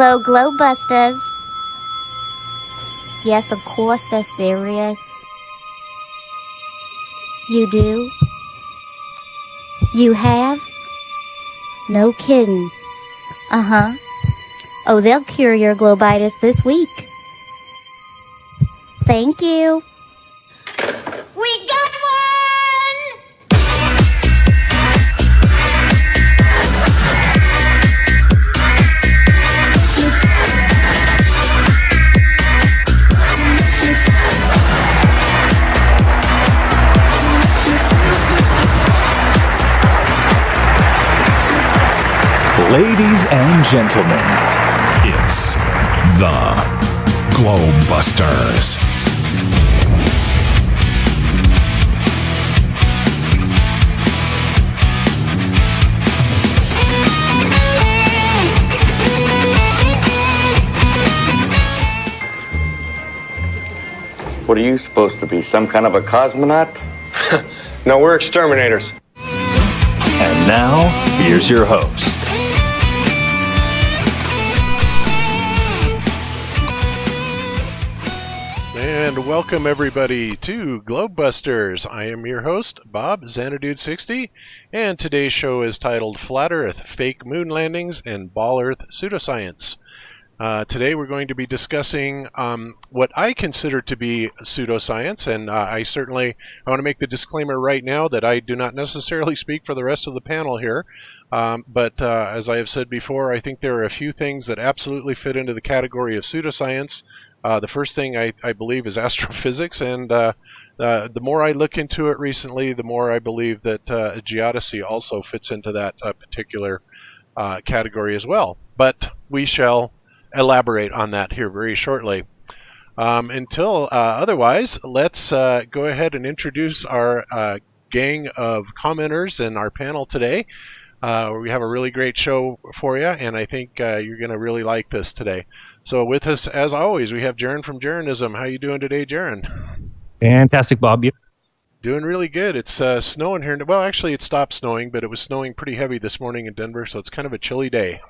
Hello, Globebusters. Yes, of course they're serious. You do? You have? No kidding. Uh-huh. Oh, they'll cure your globitis this week. Thank you. We got one! Ladies and gentlemen, it's the Globebusters. What are you supposed to be, some kind of a cosmonaut? No, we're exterminators. And now, here's your host. And welcome everybody to Globebusters. I am your host, Bob Xanadude60, and today's show is titled Flat Earth, Fake Moon Landings, and Ball Earth Pseudoscience. Today we're going to be discussing what I consider to be pseudoscience, and I want to make the disclaimer right now that I do not necessarily speak for the rest of the panel here, but as I have said before, I think there are a few things that absolutely fit into the category of pseudoscience. The first thing I believe is astrophysics, and the more I look into it recently, the more I believe that geodesy also fits into that particular category as well. But we shall elaborate on that here very shortly. Until otherwise, let's go ahead and introduce our gang of commenters in our panel today. We have a really great show for you, and I think you're going to really like this today. So with us, as always, we have Jaron from Jaronism. How you doing today, Jaron? Fantastic, Bob. Doing really good. It's snowing here. Well, actually, it stopped snowing, but it was snowing pretty heavy this morning in Denver, so it's kind of a chilly day.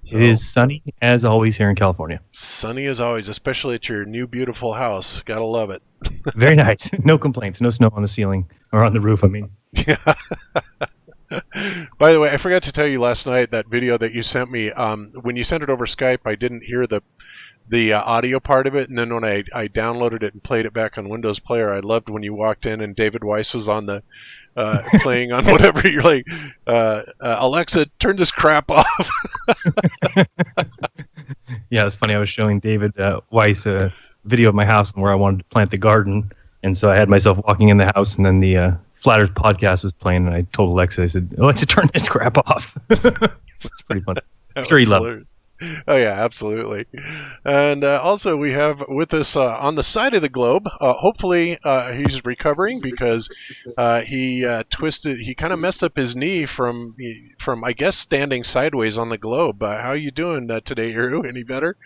So, it is sunny, as always, here in California. Sunny as always, especially at your new, beautiful house. Gotta love it. Very nice. No complaints. No snow on the ceiling or on the roof, I mean. Yeah. By the way, I forgot to tell you last night that video that you sent me. When you sent it over Skype, I didn't hear the audio part of it, and then when I downloaded it and played it back on Windows Player, I loved when you walked in and David Weiss was on the playing on whatever. You're like, Alexa, turn this crap off. Yeah, it's funny. I was showing David Weiss a video of my house and where I wanted to plant the garden, and so I had myself walking in the house, and then the Flat Earth podcast was playing, and I told Alexa, I said, Alexa, turn this crap off. It's pretty funny. I'm sure he loved it. Oh, yeah, absolutely. And also we have with us on the side of the globe, hopefully he's recovering because he kind of messed up his knee from I guess, standing sideways on the globe. How are you doing today, Eru? Any better?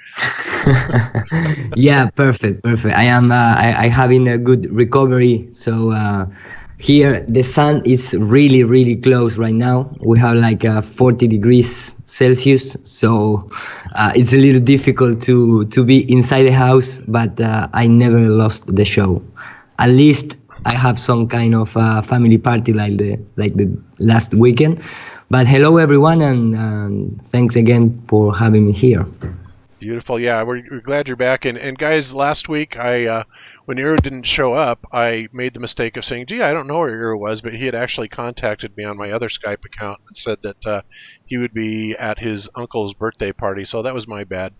Yeah, perfect. I am I having a good recovery, so here the sun is really, really close right now. We have like 40 degrees Celsius, so it's a little difficult to be inside the house, but I never lost the show. At least I have some kind of family party like the last weekend. But hello everyone, and thanks again for having me here. Beautiful. Yeah, we're glad you're back. And guys, last week when Eru didn't show up, I made the mistake of saying, gee, I don't know where Eru was, but he had actually contacted me on my other Skype account and said that he would be at his uncle's birthday party. So that was my bad.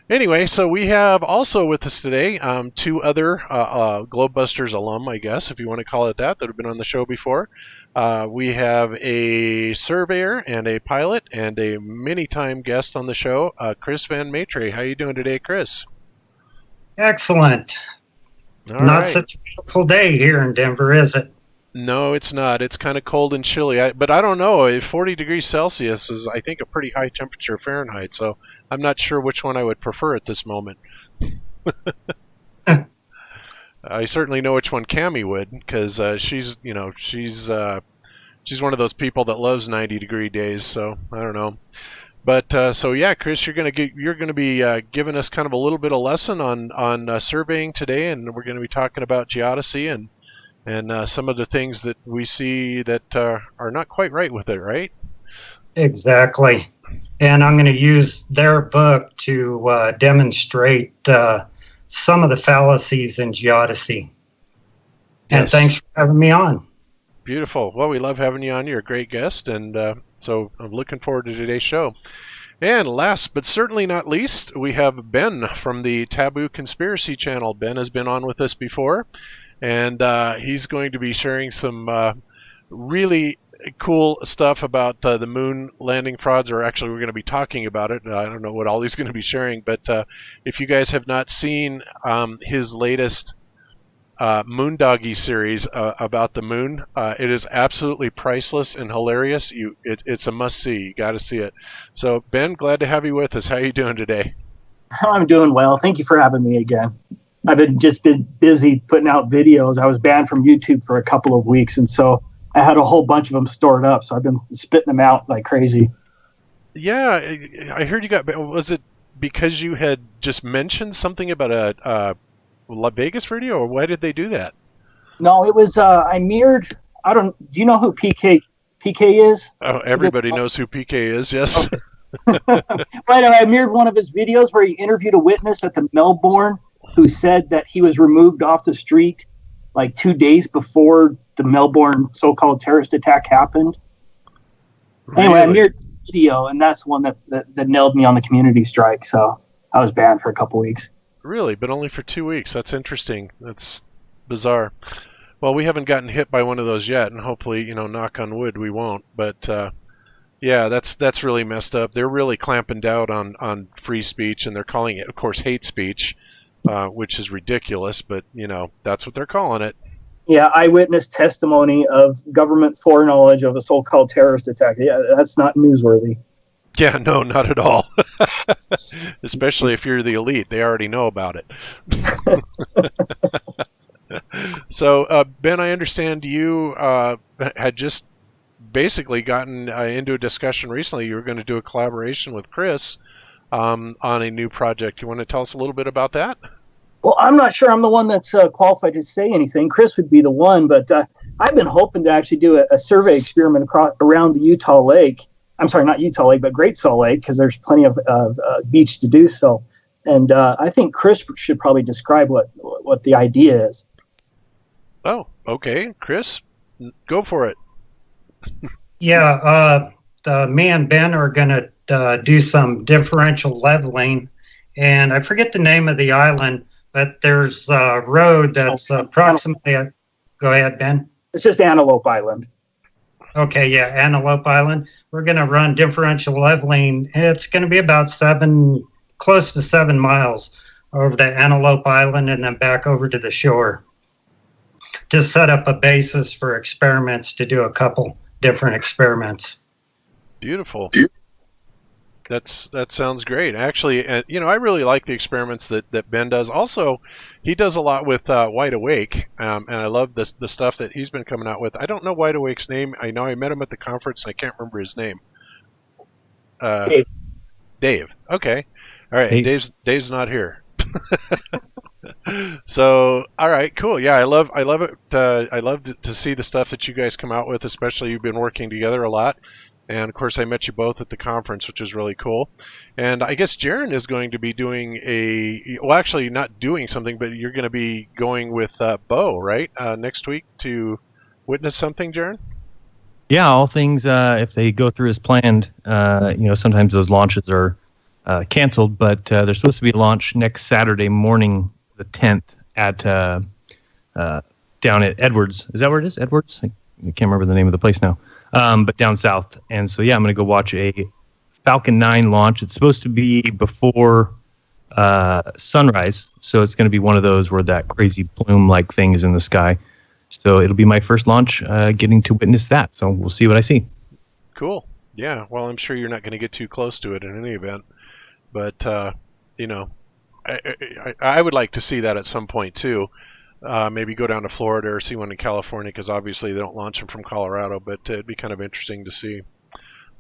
Anyway, so we have also with us today two other Globebusters alum, I guess, if you want to call it that have been on the show before. We have a surveyor and a pilot and a many-time guest on the show, Chris Van Maitre. How you doing today, Chris? Excellent. Not such a beautiful day here in Denver, is it? No, it's not. It's kind of cold and chilly. But I don't know. 40 degrees Celsius is, I think, a pretty high temperature Fahrenheit. So I'm not sure which one I would prefer at this moment. I certainly know which one Cammie would, because she's one of those people that loves 90-degree days. So I don't know. But so yeah, Chris, you're going to be giving us kind of a little bit of lesson on surveying today, and we're going to be talking about geodesy and some of the things that we see that are not quite right with it, right? Exactly. And I'm going to use their book to demonstrate some of the fallacies in geodesy. And Yes. thanks for having me on. Beautiful. Well, we love having you on. You're a great guest, and so I'm looking forward to today's show. And last but certainly not least, we have Ben from the Taboo Conspiracy Channel. Ben has been on with us before, and he's going to be sharing some really cool stuff about the moon landing frauds, or actually we're going to be talking about it. I don't know what all he's going to be sharing, but if you guys have not seen his latest Moondoggy series about the moon, it is absolutely priceless and hilarious. It's a must-see. You got to see it. So, Ben, glad to have you with us. How are you doing today? I'm doing well. Thank you for having me again. I've been busy putting out videos. I was banned from YouTube for a couple of weeks, and so I had a whole bunch of them stored up. So I've been spitting them out like crazy. Yeah, I heard you got. Was it because you had just mentioned something about a La Vegas video, or why did they do that? No, it was I mirrored. Do you know who PK is? Oh, everybody knows who PK is. Yes. Okay. Right. I mirrored one of his videos where he interviewed a witness at the Melbourne who said that he was removed off the street like 2 days before the Melbourne so-called terrorist attack happened. Really? Anyway, I mirrored the video, and that's one that nailed me on the community strike. So I was banned for a couple weeks. Really? But only for 2 weeks. That's interesting. That's bizarre. Well, we haven't gotten hit by one of those yet, and hopefully, knock on wood, we won't. But yeah, that's really messed up. They're really clamping down on free speech, and they're calling it, of course, hate speech, which is ridiculous. But that's what they're calling it. Yeah, eyewitness testimony of government foreknowledge of a so-called terrorist attack. Yeah, that's not newsworthy. Yeah, no, not at all. Especially if you're the elite. They already know about it. So, Ben, I understand you had just basically gotten into a discussion recently. You were going to do a collaboration with Chris on a new project. You want to tell us a little bit about that? Well, I'm not sure I'm the one that's qualified to say anything. Chris would be the one, but I've been hoping to actually do a survey experiment around the Utah Lake. I'm sorry, not Utah Lake, but Great Salt Lake, because there's plenty of beach to do so. And I think Chris should probably describe what the idea is. Oh, okay. Chris, go for it. Yeah, me and Ben are going to do some differential leveling. And I forget the name of the island, but there's a road that's approximately... Go ahead, Ben. It's just Antelope Island. Okay, yeah, Antelope Island. We're going to run differential leveling. It's going to be about close to 7 miles over to Antelope Island and then back over to the shore to set up a basis for experiments, to do a couple different experiments. Beautiful. That sounds great. Actually, I really like the experiments that Ben does. Also, he does a lot with Wide Awake, and I love the stuff that he's been coming out with. I don't know Wide Awake's name. I know I met him at the conference, and I can't remember his name. Dave. Okay. All right. Dave's not here. So, all right, cool. Yeah, I love it. I love to see the stuff that you guys come out with, especially you've been working together a lot. And, of course, I met you both at the conference, which is really cool. And I guess Jaron is going to be doing actually not doing something, but you're going to be going with Bo, right, next week to witness something, Jaron? Yeah, all things, if they go through as planned, sometimes those launches are canceled, but there's supposed to be a launch next Saturday morning, the 10th, at down at Edwards. Is that where it is? Edwards? I can't remember the name of the place now. But down south. And so, yeah, I'm going to go watch a Falcon 9 launch. It's supposed to be before sunrise. So it's going to be one of those where that crazy plume-like thing is in the sky. So it'll be my first launch, getting to witness that. So we'll see what I see. Cool. Yeah. Well, I'm sure you're not going to get too close to it in any event. But, I would like to see that at some point, too. Maybe go down to Florida or see one in California, because obviously they don't launch them from Colorado, but it'd be kind of interesting to see.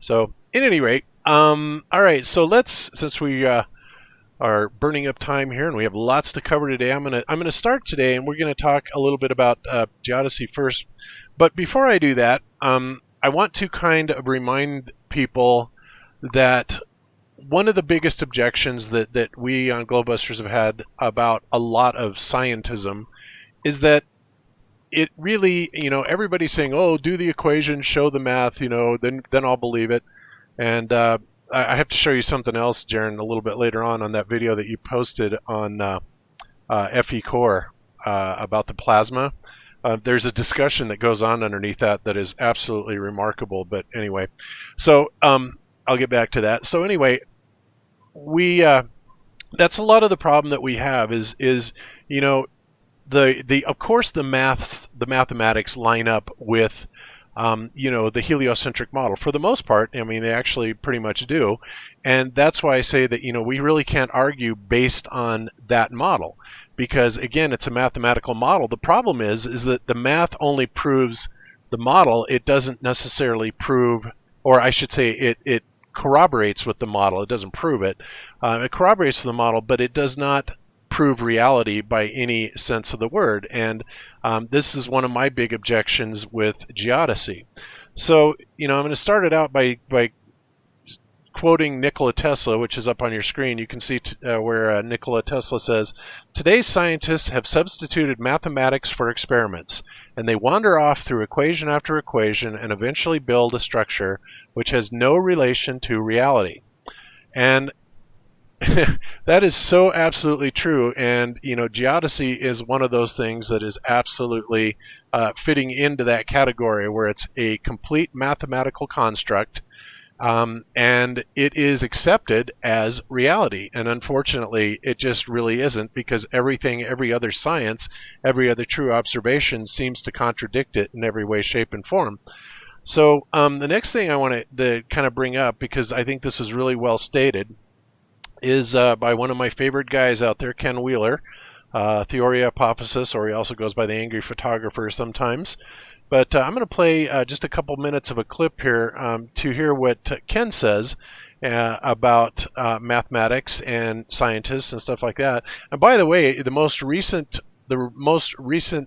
So, in any rate, all right. So since we are burning up time here, and we have lots to cover today, I'm gonna start today, and we're gonna talk a little bit about geodesy first. But before I do that, I want to kind of remind people that one of the biggest objections that we on Globebusters have had about a lot of scientism is that it really, everybody's saying, oh, do the equation, show the math, then I'll believe it. And I have to show you something else, Jaron, a little bit later on that video that you posted on FE Core about the plasma. There's a discussion that goes on underneath that is absolutely remarkable. But anyway, so I'll get back to that. So anyway, that's a lot of the problem that we have is of course the mathematics line up with the heliocentric model for the most part. I mean, they actually pretty much do, and that's why I say that we really can't argue based on that model, because again, it's a mathematical model. The problem is that the math only proves the model. It doesn't necessarily prove, or I should say, it corroborates with the model. It doesn't prove it. It corroborates with the model, but it does not prove reality by any sense of the word. And this is one of my big objections with geodesy. So, I'm going to start it out by quoting Nikola Tesla, which is up on your screen. You can see where Nikola Tesla says, "Today's scientists have substituted mathematics for experiments, and they wander off through equation after equation and eventually build a structure which has no relation to reality." And that is so absolutely true. And geodesy is one of those things that is absolutely fitting into that category, where it's a complete mathematical construct, and it is accepted as reality. And unfortunately, it just really isn't, because every other science, every other true observation seems to contradict it in every way, shape, and form. So the next thing I want to kind of bring up, because I think this is really well stated, is by one of my favorite guys out there, Ken Wheeler, Theoria Hypothesis, or he also goes by the Angry Photographer sometimes. But I'm going to play just a couple minutes of a clip here to hear what Ken says about mathematics and scientists and stuff like that. And by the way, the most recent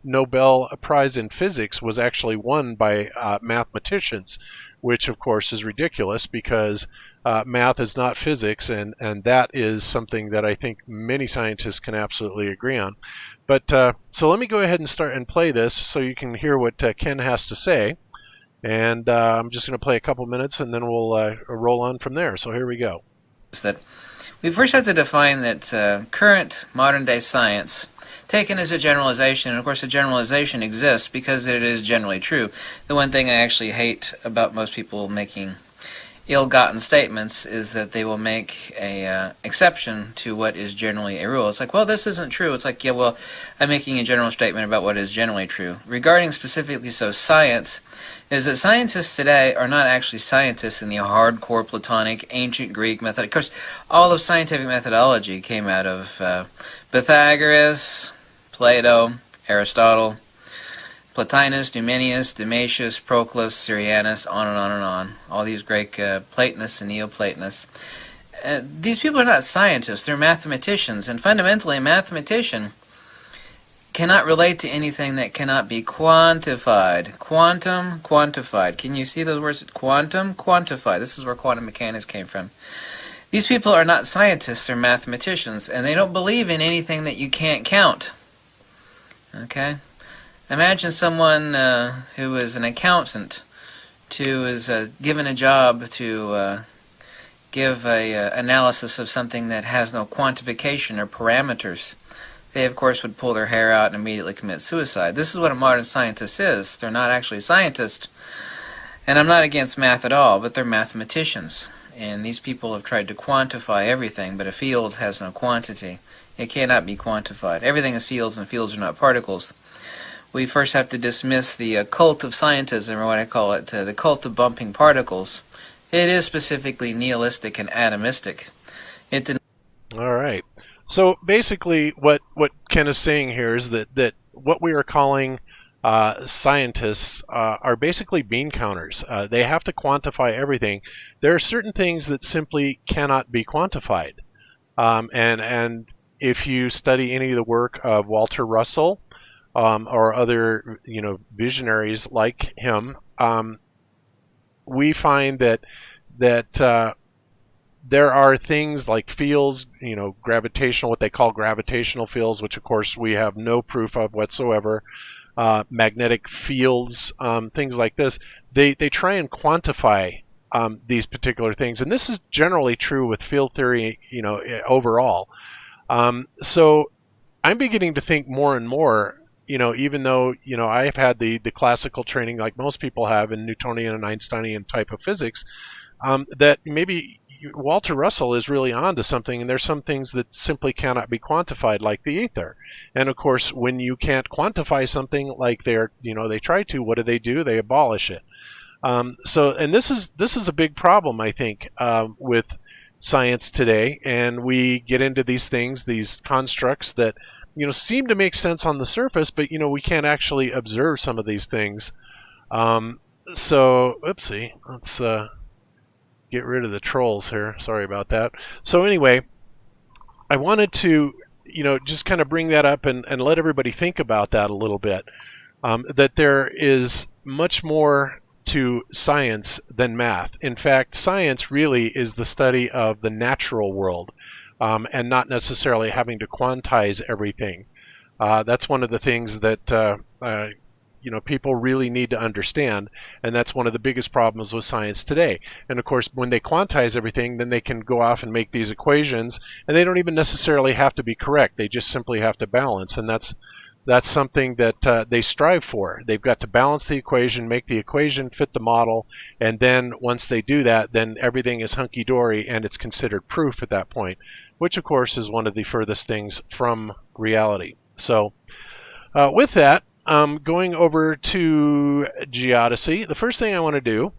Nobel Prize in Physics was actually won by mathematicians, which of course is ridiculous, because math is not physics, and that is something that I think many scientists can absolutely agree on. But so let me go ahead and start and play this so you can hear what Ken has to say. And I'm just going to play a couple minutes, and then we'll roll on from there. So here we go. That we first have to define that current modern-day science, taken as a generalization, and of course a generalization exists because it is generally true. The one thing I actually hate about most people making ill-gotten statements is that they will make a exception to what is generally a rule. It's like, well, this isn't true. It's like, yeah, well, I'm making a general statement about what is generally true. Regarding specifically science, is that scientists today are not actually scientists in the hardcore Platonic, ancient Greek method. Of course, all of scientific methodology came out of Pythagoras, Plato, Aristotle, Plotinus, Numenius, Damasius, Proclus, Syrianus, on and on and on. All these Greek Platonists and Neoplatonists. These people are not scientists, they're mathematicians. And fundamentally, a mathematician cannot relate to anything that cannot be quantified. Quantum, quantified. Can you see those words? Quantum, quantified. This is where quantum mechanics came from. These people are not scientists, they're mathematicians, and they don't believe in anything that you can't count. Okay? Imagine someone who is an accountant, who is given a job to give an analysis of something that has no quantification or parameters. They, of course, would pull their hair out and immediately commit suicide. This is what a modern scientist is. They're not actually scientists. And I'm not against math at all, but they're mathematicians. And these people have tried to quantify everything, but a field has no quantity. It cannot be quantified. Everything is fields, and fields are not particles. We first have to dismiss the cult of scientism, or what I call it, the cult of bumping particles. It is specifically nihilistic and atomistic. All right. So basically what Ken is saying here is that what we are calling scientists are basically bean counters. They have to quantify everything. There are certain things that simply cannot be quantified. And if you study any of the work of Walter Russell or other visionaries like him, we find that there are things like fields, gravitational, what they call gravitational fields, which of course we have no proof of whatsoever. Magnetic fields, things like this. They try and quantify these particular things, and this is generally true with field theory, overall. So I'm beginning to think more and more, even though I've had the classical training like most people have in Newtonian and Einsteinian type of physics, that maybe Walter Russell is really onto something, and there's some things that simply cannot be quantified, like the ether. And of course, when you can't quantify something like they try to, what do? They abolish it. And this is a big problem, I think, with science today. And we get into these things, these constructs that seem to make sense on the surface, but we can't actually observe some of these things. So, oopsie, let's get rid of the trolls here. Sorry about that. So anyway, I wanted to, just kind of bring that up and let everybody think about that a little bit. That there is much more to science than math. In fact, science really is the study of the natural world, and not necessarily having to quantize everything. That's one of the things that people really need to understand, and that's one of the biggest problems with science today. And of course, when they quantize everything, then they can go off and make these equations, and they don't even necessarily have to be correct. They just simply have to balance, and that's something that they strive for. They've got to balance the equation, make the equation fit the model, and then once they do that, then everything is hunky-dory, and it's considered proof at that point, which of course is one of the furthest things from reality. So with that, going over to geodesy, the first thing I want to do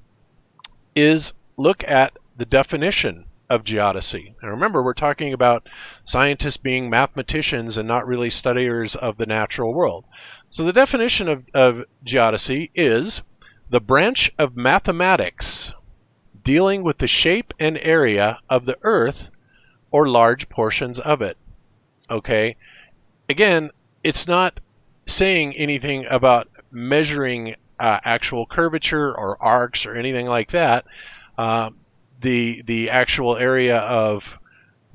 is look at the definition of geodesy. And remember, we're talking about scientists being mathematicians and not really studiers of the natural world. So the definition of geodesy is the branch of mathematics dealing with the shape and area of the Earth or large portions of it. Okay? Again, it's not saying anything about measuring actual curvature or arcs or anything like that. The actual area of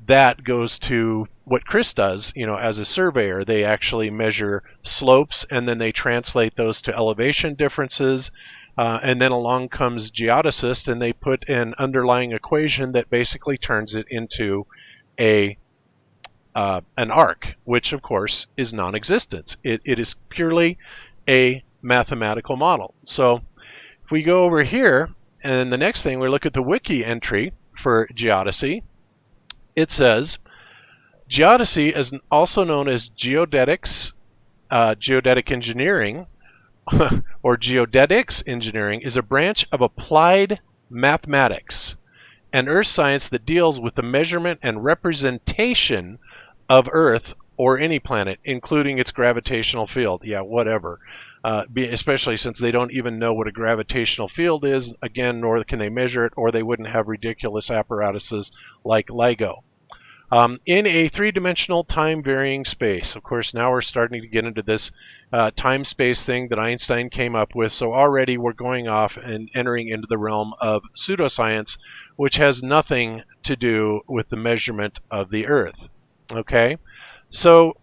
that goes to what Chris does, as a surveyor. They actually measure slopes, and then they translate those to elevation differences, and then along comes geodesist, and they put an underlying equation that basically turns it into an arc, which of course is non-existent. It is purely a mathematical model. So if we go over here, and the next thing we look at the wiki entry for geodesy, it says geodesy is also known as geodetics, geodetic engineering, or geodetics engineering, is a branch of applied mathematics and earth science that deals with the measurement and representation of Earth or any planet, including its gravitational field. Yeah, whatever. Especially since they don't even know what a gravitational field is, again, nor can they measure it, or they wouldn't have ridiculous apparatuses like LIGO. In a three-dimensional time-varying space. Of course, now we're starting to get into this time-space thing that Einstein came up with, so already we're going off and entering into the realm of pseudoscience, which has nothing to do with the measurement of the Earth. Okay? So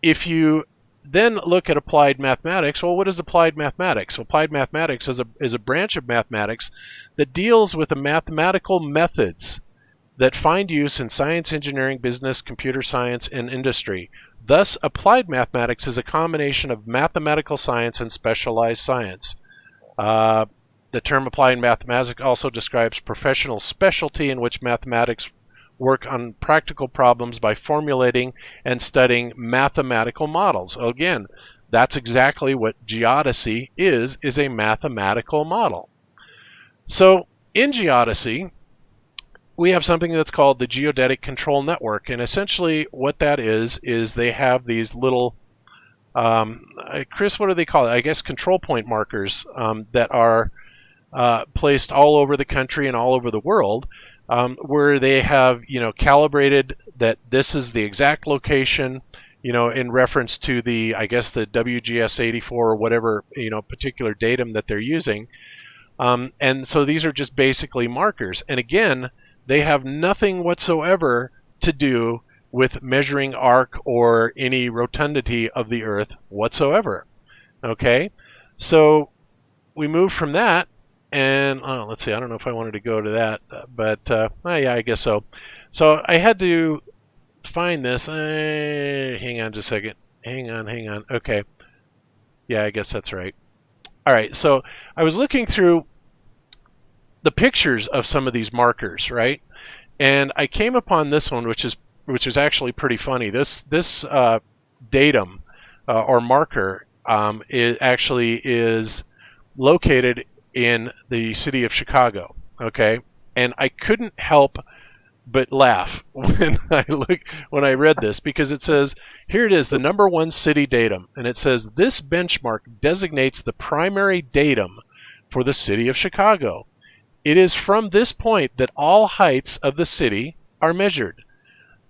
if you then look at applied mathematics, well, what is applied mathematics? Well, applied mathematics is a branch of mathematics that deals with the mathematical methods that find use in science, engineering, business, computer science, and industry. Thus, applied mathematics is a combination of mathematical science and specialized science. The term applied mathematics also describes professional specialty in which mathematics work on practical problems by formulating and studying mathematical models. Again, that's exactly what geodesy is a mathematical model. So in geodesy, we have something that's called the Geodetic Control Network, and essentially what that is they have these little Chris, what do they call it? I guess control point markers that are placed all over the country and all over the world, where they have, calibrated that this is the exact location, in reference to the, I guess, the WGS 84 or whatever, particular datum that they're using. And so these are just basically markers. And again, they have nothing whatsoever to do with measuring arc or any rotundity of the Earth whatsoever. Okay, so we move from that, and let's see, I don't know if I wanted to go to that, but yeah, I guess so. So I had to find this. Hang on just a second. Hang on. Okay. Yeah, I guess that's right. All right, so I was looking through the pictures of some of these markers, right? And I came upon this one, which is actually pretty funny. This datum or marker is located in the city of Chicago. Okay, and I couldn't help but laugh when I read this, because it says, here it is, the #1 city datum, and it says this benchmark designates the primary datum for the city of Chicago. It is from this point that all heights of the city are measured.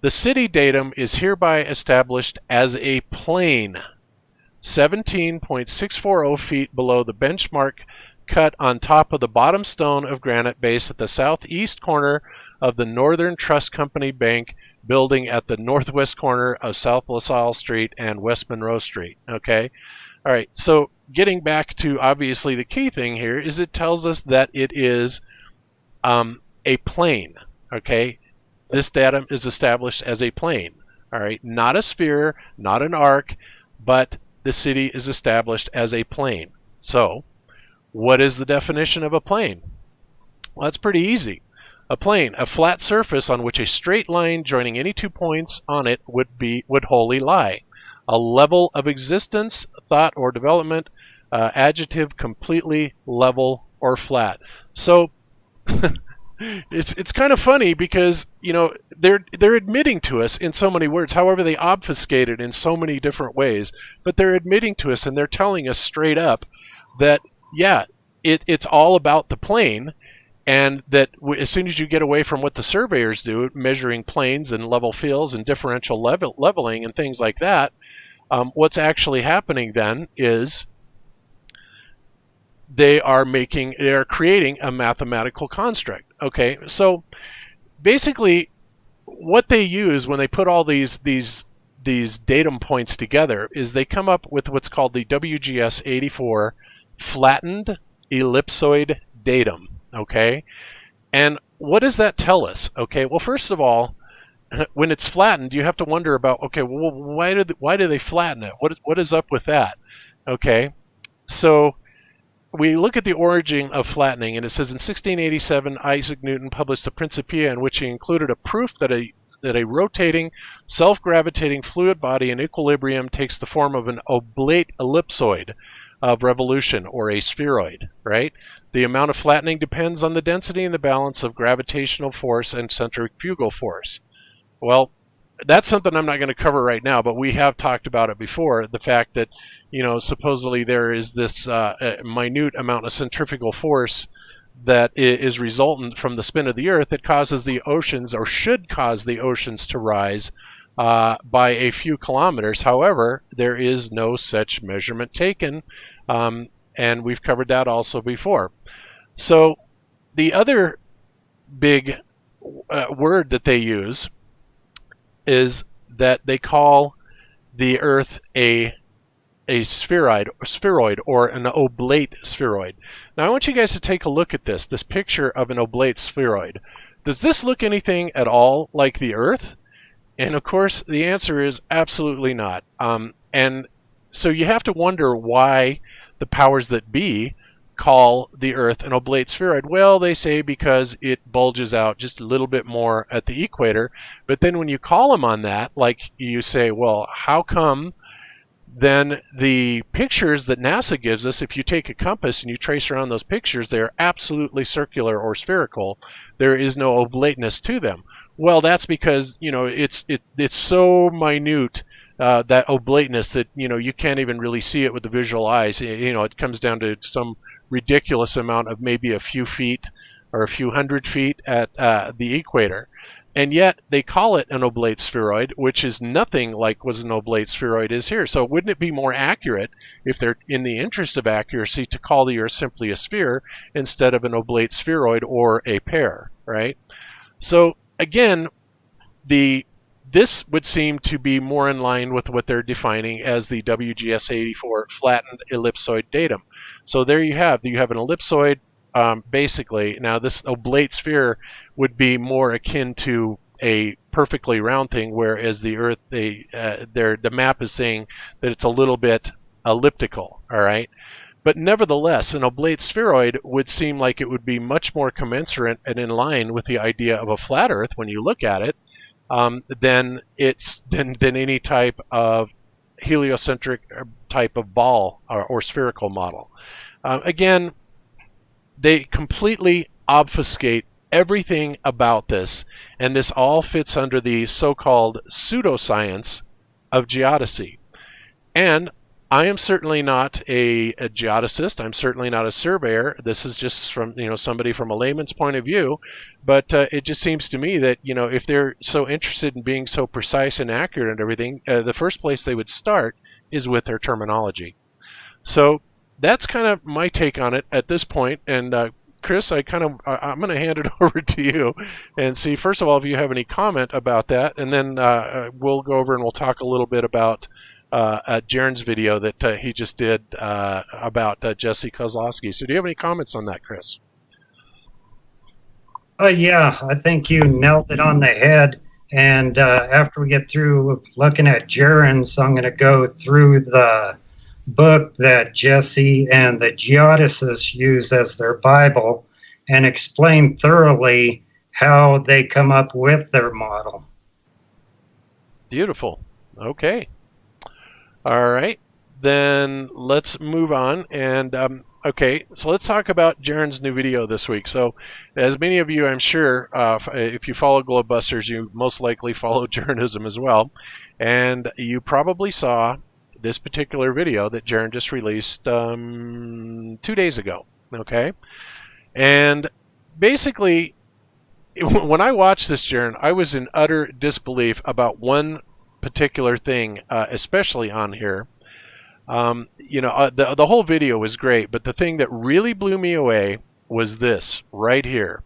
The city datum is hereby established as a plane, 17.640 feet below the benchmark cut on top of the bottom stone of granite base at the southeast corner of the Northern Trust Company Bank building at the northwest corner of South LaSalle Street and West Monroe Street. Okay, all right, so getting back to obviously the key thing here is it tells us that it is a plane. Okay, this datum is established as a plane. All right, not a sphere, not an arc, but the city is established as a plane. So what is the definition of a plane? Well, that's pretty easy. A plane, a flat surface on which a straight line joining any 2 points on it would wholly lie. A level of existence, thought, or development, adjective, completely, level, or flat. So it's kind of funny because they're admitting to us in so many words. However, they obfuscate it in so many different ways. But they're admitting to us and they're telling us straight up that yeah, it's all about the plane, and that as soon as you get away from what the surveyors do, measuring planes and level fields and differential leveling and things like that, what's actually happening then is they are creating a mathematical construct. Okay, so basically what they use when they put all these datum points together is they come up with what's called the WGS 84 flattened ellipsoid datum. Okay, and what does that tell us? Okay, well, first of all, when it's flattened, you have to wonder about, okay, well, why do they flatten it? What is up with that? Okay, so we look at the origin of flattening, and it says in 1687 Isaac Newton published the Principia, in which he included a proof that a rotating, self-gravitating fluid body in equilibrium takes the form of an oblate ellipsoid of revolution, or a spheroid, right? The amount of flattening depends on the density and the balance of gravitational force and centrifugal force. Well, that's something I'm not going to cover right now, but we have talked about it before, the fact that, supposedly there is this minute amount of centrifugal force that is resultant from the spin of the Earth that causes the oceans, or should cause the oceans, to rise by a few kilometers. However, there is no such measurement taken, and we've covered that also before. So the other big word that they use is that they call the Earth a spheroid, or an oblate spheroid. Now I want you guys to take a look at this picture of an oblate spheroid. Does this look anything at all like the Earth? And of course the answer is absolutely not. And so you have to wonder why the powers that be call the Earth an oblate spheroid. Well, they say because it bulges out just a little bit more at the equator. But then when you call them on that, like you say, well, how come then the pictures that NASA gives us, if you take a compass and you trace around those pictures, they're absolutely circular or spherical. There is no oblateness to them. Well, that's because it's so minute that oblateness that, you can't even really see it with the visual eyes. It comes down to some ridiculous amount of maybe a few feet or a few hundred feet at the equator. And yet they call it an oblate spheroid, which is nothing like what an oblate spheroid is here. So wouldn't it be more accurate, if they're in the interest of accuracy, to call the Earth simply a sphere instead of an oblate spheroid or a pear, right? So again, this would seem to be more in line with what they're defining as the WGS-84 flattened ellipsoid datum. So there you have an ellipsoid. Basically, now this oblate sphere would be more akin to a perfectly round thing, whereas the Earth, the map is saying that it's a little bit elliptical. All right, but nevertheless, an oblate spheroid would seem like it would be much more commensurate and in line with the idea of a flat Earth when you look at it, than any type of heliocentric type of ball or spherical model. Again, they completely obfuscate everything about this, and this all fits under the so-called pseudoscience of geodesy. And I am certainly not a geodesist. I'm certainly not a surveyor. This is just from somebody from a layman's point of view. But it just seems to me that if they're so interested in being so precise and accurate and everything, the first place they would start is with their terminology. So that's kind of my take on it at this point. And Chris, I'm going to hand it over to you and see, first of all, if you have any comment about that, and then we'll go over and we'll talk a little bit about Jaron's video that he just did about Jesse Kozlowski. So do you have any comments on that, Chris? Yeah, I think you nailed it on the head. And after we get through looking at Jaron's, I'm going to go through the book that Jesse and the geodesists use as their Bible and explain thoroughly how they come up with their model. Beautiful. Okay. All right. Then let's move on. And okay, so let's talk about Jaron's new video this week. So as many of you, I'm sure, if you follow Globebusters, you most likely follow Jaronism as well. And you probably saw this particular video that Jaron just released 2 days ago. Okay, and basically, when I watched this, Jaron, I was in utter disbelief about one particular thing, especially on here. The whole video was great, but the thing that really blew me away was this right here,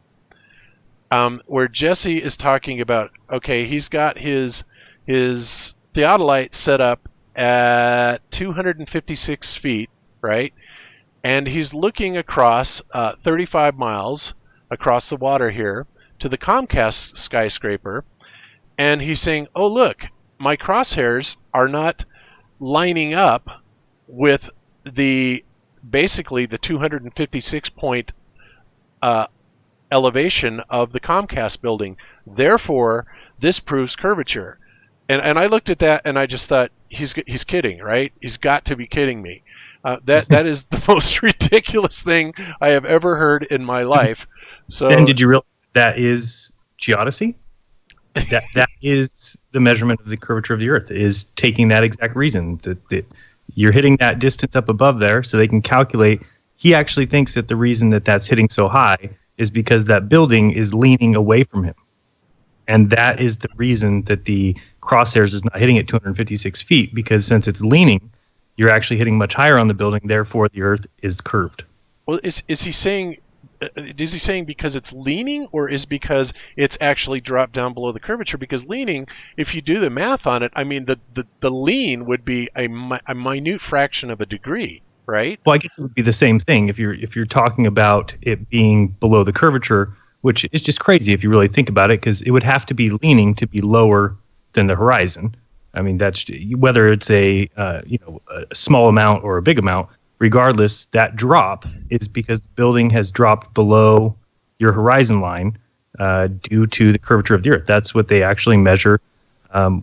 where Jesse is talking about, okay, he's got his theodolite set up at 256 feet, right? And he's looking across 35 miles across the water here to the Comcast skyscraper, and he's saying, oh, look, my crosshairs are not lining up with basically the 256 point elevation of the Comcast building. Therefore, this proves curvature. And I looked at that and I just thought, he's kidding, right? He's got to be kidding me. That is the most ridiculous thing I have ever heard in my life. So, and did you realize that is geodesy? That is the measurement of the curvature of the Earth, is taking that exact reason that you're hitting that distance up above there, so they can calculate. He actually thinks that the reason that that's hitting so high is because that building is leaning away from him. And that is the reason that the crosshairs is not hitting at 256 feet, because since it's leaning, you're actually hitting much higher on the building, therefore the Earth is curved. Well, is he saying because it's leaning, or is because it's actually dropped down below the curvature? Because leaning, if you do the math on it, I mean, the lean would be a minute fraction of a degree, right? Well, I guess it would be the same thing if you're talking about it being below the curvature, which is just crazy if you really think about it, because it would have to be leaning to be lower than the horizon. I mean, that's whether it's a small amount or a big amount. Regardless, that drop is because the building has dropped below your horizon line due to the curvature of the Earth. That's what they actually measure.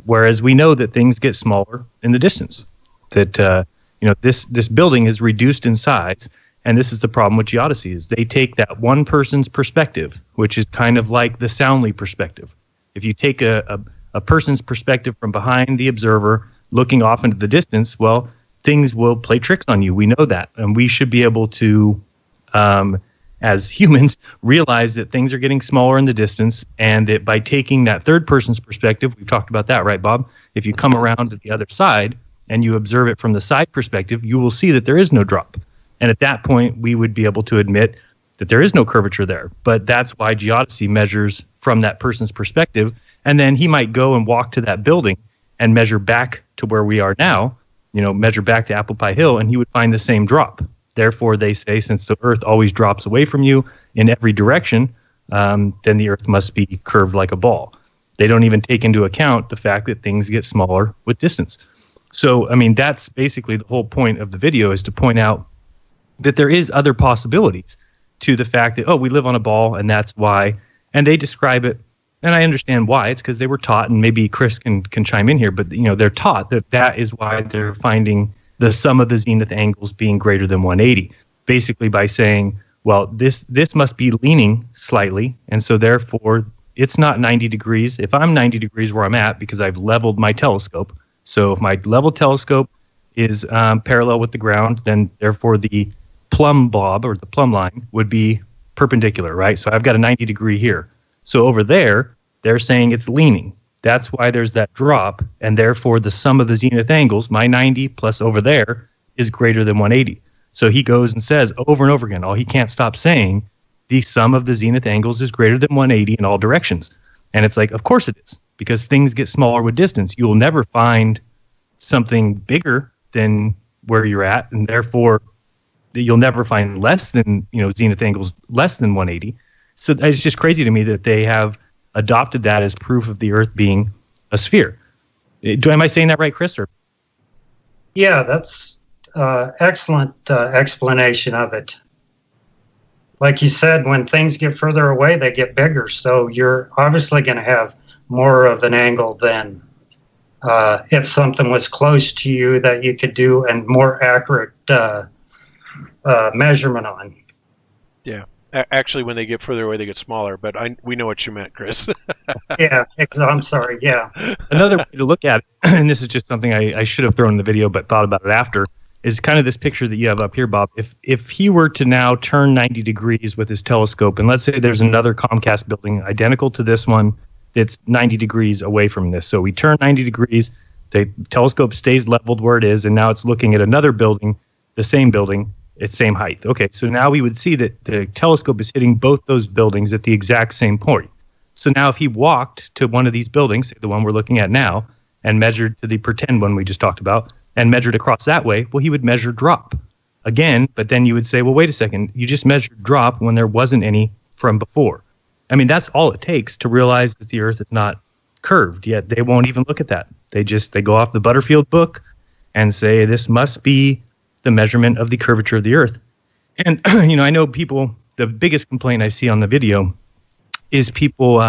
Whereas we know that things get smaller in the distance. That this building is reduced in size, and this is the problem with geodesy: is they take that one person's perspective, which is kind of like the Soundly perspective. If you take a person's perspective from behind the observer, looking off into the distance, well, things will play tricks on you. We know that. And we should be able to, as humans, realize that things are getting smaller in the distance, and that by taking that third person's perspective, we've talked about that, right, Bob? If you come around to the other side and you observe it from the side perspective, you will see that there is no drop. And at that point, we would be able to admit that there is no curvature there. But that's why geodesy measures from that person's perspective. And then he might go and walk to that building and measure back to where we are now, measure back to Apple Pie Hill, and he would find the same drop. Therefore, they say, since the Earth always drops away from you in every direction, then the Earth must be curved like a ball. They don't even take into account the fact that things get smaller with distance. So, that's basically the whole point of the video, is to point out that there is other possibilities to the fact that, we live on a ball, and that's why. And they describe it, and I understand why. It's because they were taught, and maybe Chris can chime in here, but they're taught that is why they're finding the sum of the zenith angles being greater than 180, basically by saying, well, this must be leaning slightly, and so therefore it's not 90 degrees. If I'm 90 degrees where I'm at, because I've leveled my telescope, so if my leveled telescope is parallel with the ground, then therefore the plumb bob, or the plumb line, would be perpendicular, right? So I've got a 90 degree here. So over there, they're saying it's leaning. That's why there's that drop, and therefore the sum of the zenith angles, my 90 plus over there, is greater than 180. So he goes and says over and over again, he can't stop saying, the sum of the zenith angles is greater than 180 in all directions. And it's like, of course it is, because things get smaller with distance. You will never find something bigger than where you're at, and therefore you'll never find less than, zenith angles less than 180. So it's just crazy to me that they have adopted that as proof of the Earth being a sphere. Am I saying that right, Chris? Or? Yeah, that's excellent explanation of it. Like you said, when things get further away, they get bigger. So you're obviously going to have more of an angle than if something was close to you that you could do and more accurate measurement on. Yeah. Actually, when they get further away, they get smaller. But we know what you meant, Chris. Yeah, I'm sorry. Yeah. Another way to look at it, and this is just something I should have thrown in the video, but thought about it after, is kind of this picture that you have up here, Bob. If he were to now turn 90 degrees with his telescope, and let's say there's another Comcast building identical to this one that's 90 degrees away from this. So we turn 90 degrees, the telescope stays leveled where it is, and now it's looking at another building, the same building, at same height. Okay, so now we would see that the telescope is hitting both those buildings at the exact same point. So now if he walked to one of these buildings, say the one we're looking at now, and measured to the pretend one we just talked about, and measured across that way, well, he would measure drop again, but then you would say, well, wait a second, you just measured drop when there wasn't any from before. That's all it takes to realize that the Earth is not curved, yet they won't even look at that. They go off the Butterfield book and say, this must be the measurement of the curvature of the Earth. And, I know people, the biggest complaint I see on the video is people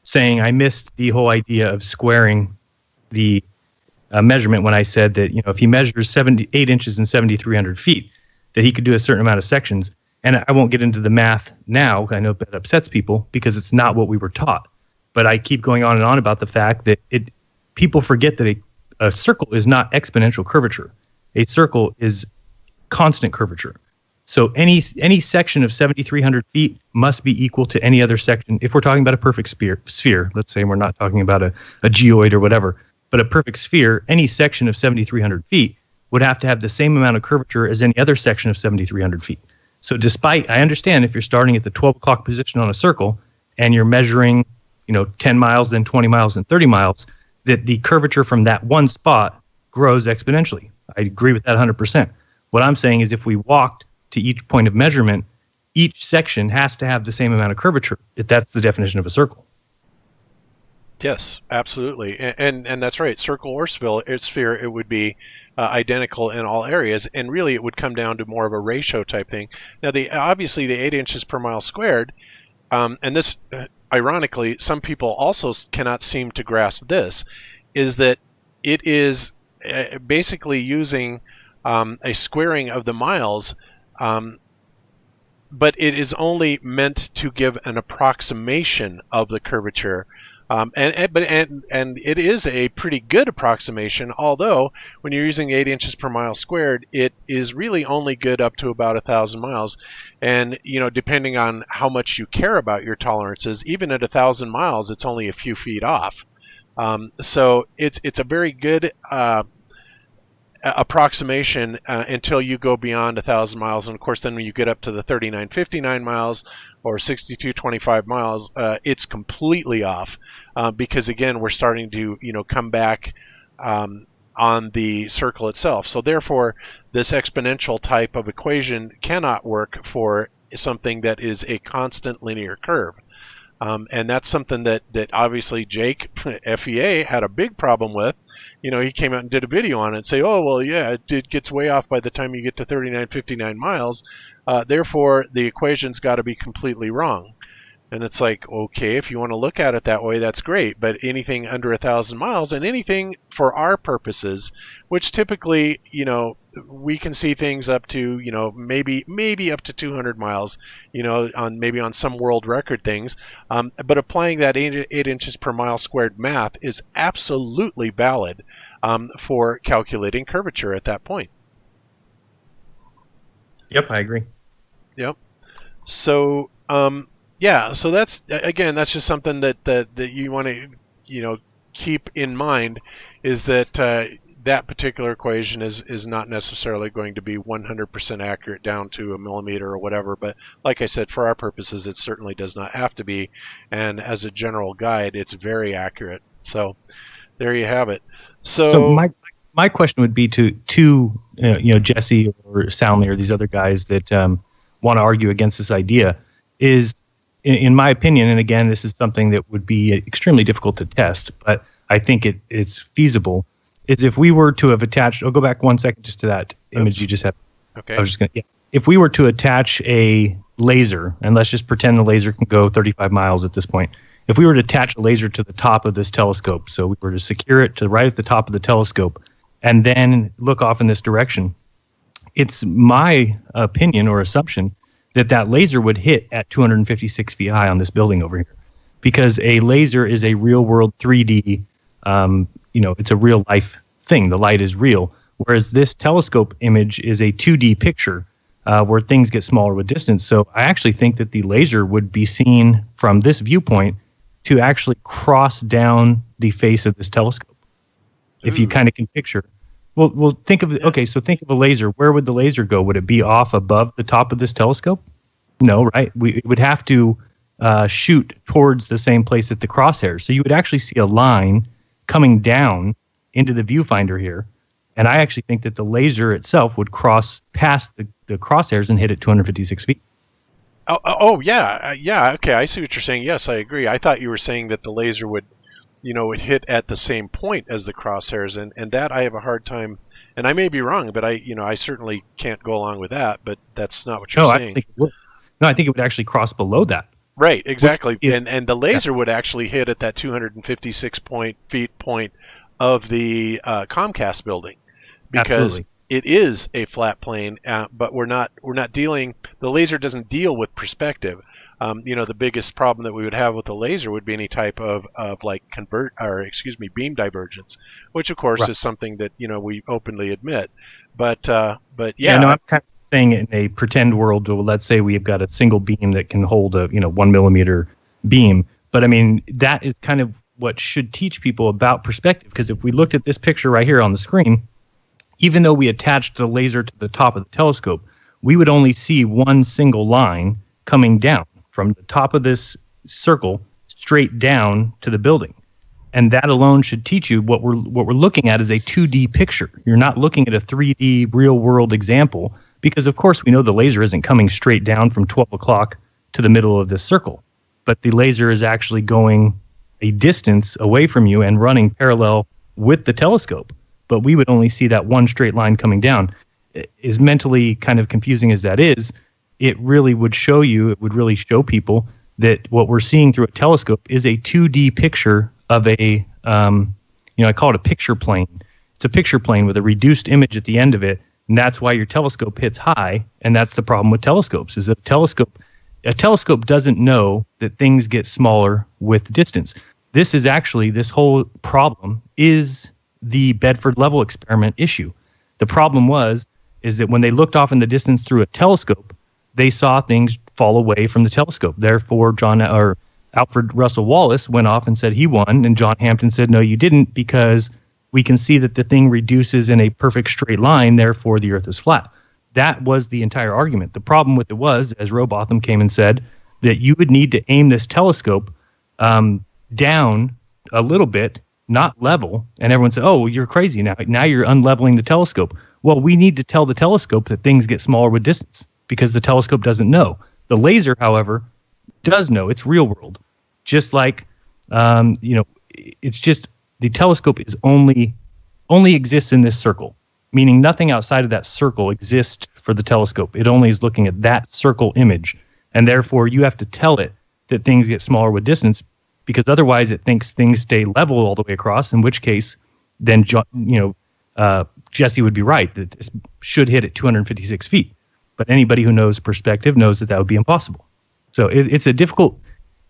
saying I missed the whole idea of squaring the measurement when I said that, if he measures 8 inches and 7,300 feet, that he could do a certain amount of sections. And I won't get into the math now. I know that upsets people because it's not what we were taught. But I keep going on and on about the fact that people forget that a circle is not exponential curvature. A circle is constant curvature. So any section of 7,300 feet must be equal to any other section. If we're talking about a perfect sphere, let's say we're not talking about a geoid or whatever, but a perfect sphere, any section of 7,300 feet would have to have the same amount of curvature as any other section of 7,300 feet. So I understand if you're starting at the 12 o'clock position on a circle and you're measuring, 10 miles, then 20 miles, and 30 miles, that the curvature from that one spot grows exponentially. I agree with that 100%. What I'm saying is if we walked to each point of measurement, each section has to have the same amount of curvature, if that's the definition of a circle. Yes, absolutely. And that's right. Circle or sphere, it would be identical in all areas. And really, it would come down to more of a ratio type thing. Now, obviously, the 8 inches per mile squared, and this, ironically, some people also cannot seem to grasp this, is that it is basically using a squaring of the miles, but it is only meant to give an approximation of the curvature And it is a pretty good approximation, although when you're using 8 inches per mile squared, it is really only good up to about 1,000 miles. And, depending on how much you care about your tolerances, even at 1,000 miles, it's only a few feet off. So it's a very good approximation until you go beyond 1,000 miles. And of course, then when you get up to the 3959 miles or 6225 miles, it's completely off because again, we're starting to come back on the circle itself. So therefore, this exponential type of equation cannot work for something that is a constant linear curve. And that's something that obviously Jake, FEA, had a big problem with. He came out and did a video on it and say, oh, well, yeah, it gets way off by the time you get to 3959 miles. Therefore, the equation's got to be completely wrong. And it's like, okay, if you want to look at it that way, that's great. But anything under 1,000 miles and anything for our purposes, which typically, we can see things up to, maybe up to 200 miles, on some world record things. But applying that 8 inches per mile squared math is absolutely valid for calculating curvature at that point. Yep, I agree. Yep. So, yeah, so that's just something that you want to, keep in mind, is that that particular equation is not necessarily going to be 100% accurate down to a millimeter or whatever. But like I said, for our purposes, it certainly does not have to be. And as a general guide, it's very accurate. So there you have it. So my question would be to Jesse or Soundly or these other guys that want to argue against this idea is, in my opinion, and again, this is something that would be extremely difficult to test, but I think it's feasible, is if we were to have attached, I'll go back 1 second just to that image you just had. Okay. I was just going to, if we were to attach a laser, and let's just pretend the laser can go 35 miles at this point. If we were to attach a laser to the top of this telescope, so we were to secure it to right at the top of the telescope, and then look off in this direction, it's my opinion or assumption that laser would hit at 256 feet high on this building over here, because a laser is a real world 3D, it's a real life thing. The light is real, whereas this telescope image is a 2D picture where things get smaller with distance. So I actually think that the laser would be seen from this viewpoint to actually cross down the face of this telescope. If you kind of can picture. Well, think of think of a laser. Where would the laser go? Would it be off above the top of this telescope? No, right? It would have to shoot towards the same place at the crosshairs. So you would actually see a line coming down into the viewfinder here. And I actually think that the laser itself would cross past the crosshairs and hit at 256 feet. Yeah. Okay, I see what you're saying. Yes, I agree. I thought you were saying that the laser would it hit at the same point as the crosshairs, and that I have a hard time, and I may be wrong, but I certainly can't go along with that, but that's not what you're saying. I think it would actually cross below that. Right, exactly. And the laser would actually hit at that 256 feet point of the Comcast building, because it is a flat plane, but we're not dealing, the laser doesn't deal with perspective. The biggest problem that we would have with the laser would be any type of beam divergence, which of course is something that we openly admit. But yeah. I'm kind of saying in a pretend world. Let's say we've got a single beam that can hold a 1 millimeter beam. But I mean, that is kind of what should teach people about perspective, because if we looked at this picture right here on the screen, even though we attached the laser to the top of the telescope, we would only see one single line coming down from the top of this circle straight down to the building. And that alone should teach you what we're looking at is a 2D picture. You're not looking at a 3D real world example, because of course we know the laser isn't coming straight down from 12 o'clock to the middle of this circle, but the laser is actually going a distance away from you and running parallel with the telescope. But we would only see that one straight line coming down. As mentally kind of confusing as that is, it really would show people that what we're seeing through a telescope is a 2D picture of a, I call it a picture plane. It's a picture plane with a reduced image at the end of it, and that's why your telescope hits high, and that's the problem with telescopes, is that a telescope doesn't know that things get smaller with distance. This is actually, this whole problem is the Bedford level experiment issue. The problem is that when they looked off in the distance through a telescope, they saw things fall away from the telescope. Therefore, Alfred Russel Wallace went off and said he won, and John Hampton said, no, you didn't, because we can see that the thing reduces in a perfect straight line, therefore the Earth is flat. That was the entire argument. The problem with it was, as Robotham came and said, that you would need to aim this telescope down a little bit, not level, and everyone said, oh, you're crazy now. Now you're unleveling the telescope. Well, we need to tell the telescope that things get smaller with distance because the telescope doesn't know. The laser, however, does know. It's real world. Just like, it's just the telescope is only exists in this circle, meaning nothing outside of that circle exists for the telescope. It only is looking at that circle image, and therefore you have to tell it that things get smaller with distance, because otherwise it thinks things stay level all the way across, in which case then Jesse would be right that this should hit at 256 feet. But anybody who knows perspective knows that would be impossible. So it's a difficult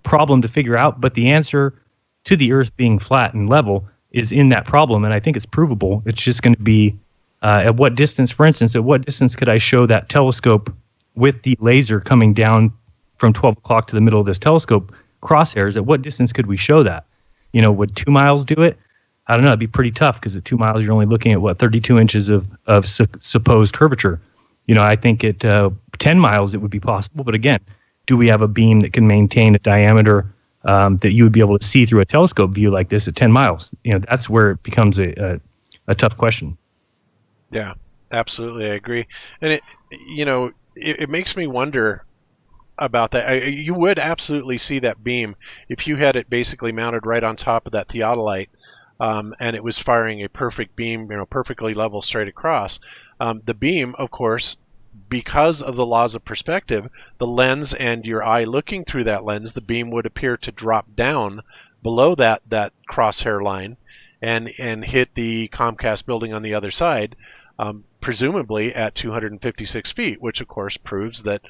problem to figure out, but the answer to the Earth being flat and level is in that problem, and I think it's provable. It's just going to be at what distance, for instance, at what distance could I show that telescope with the laser coming down from 12 o'clock to the middle of this telescope crosshairs? At what distance could we show that? Would 2 miles do it? I don't know. It'd be pretty tough because at 2 miles, you're only looking at, 32 inches of supposed curvature. I think at 10 miles, it would be possible. But again, do we have a beam that can maintain a diameter that you would be able to see through a telescope view like this at 10 miles? That's where it becomes a tough question. Yeah, absolutely. I agree. And it makes me wonder about that. You would absolutely see that beam if you had it basically mounted right on top of that theodolite, and it was firing a perfect beam, perfectly level straight across. The beam, of course, because of the laws of perspective, the lens and your eye looking through that lens, the beam would appear to drop down below that crosshair line and hit the Comcast building on the other side, presumably at 256 feet, which of course proves that,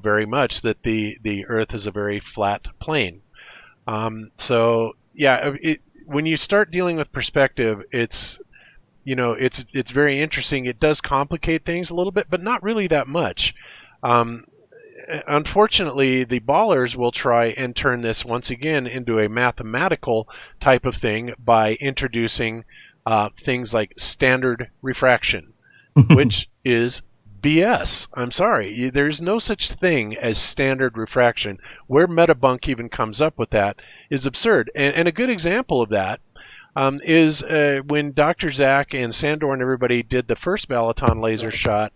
very much that the Earth is a very flat plane. So yeah, when you start dealing with perspective, it's very interesting. It does complicate things a little bit, but not really that much. Unfortunately, the ballers will try and turn this once again into a mathematical type of thing by introducing things like standard refraction, which is BS. I'm sorry. There's no such thing as standard refraction. Where Metabunk even comes up with that is absurd. And a good example of that is when Dr. Zach and Sandor and everybody did the first Balaton laser shot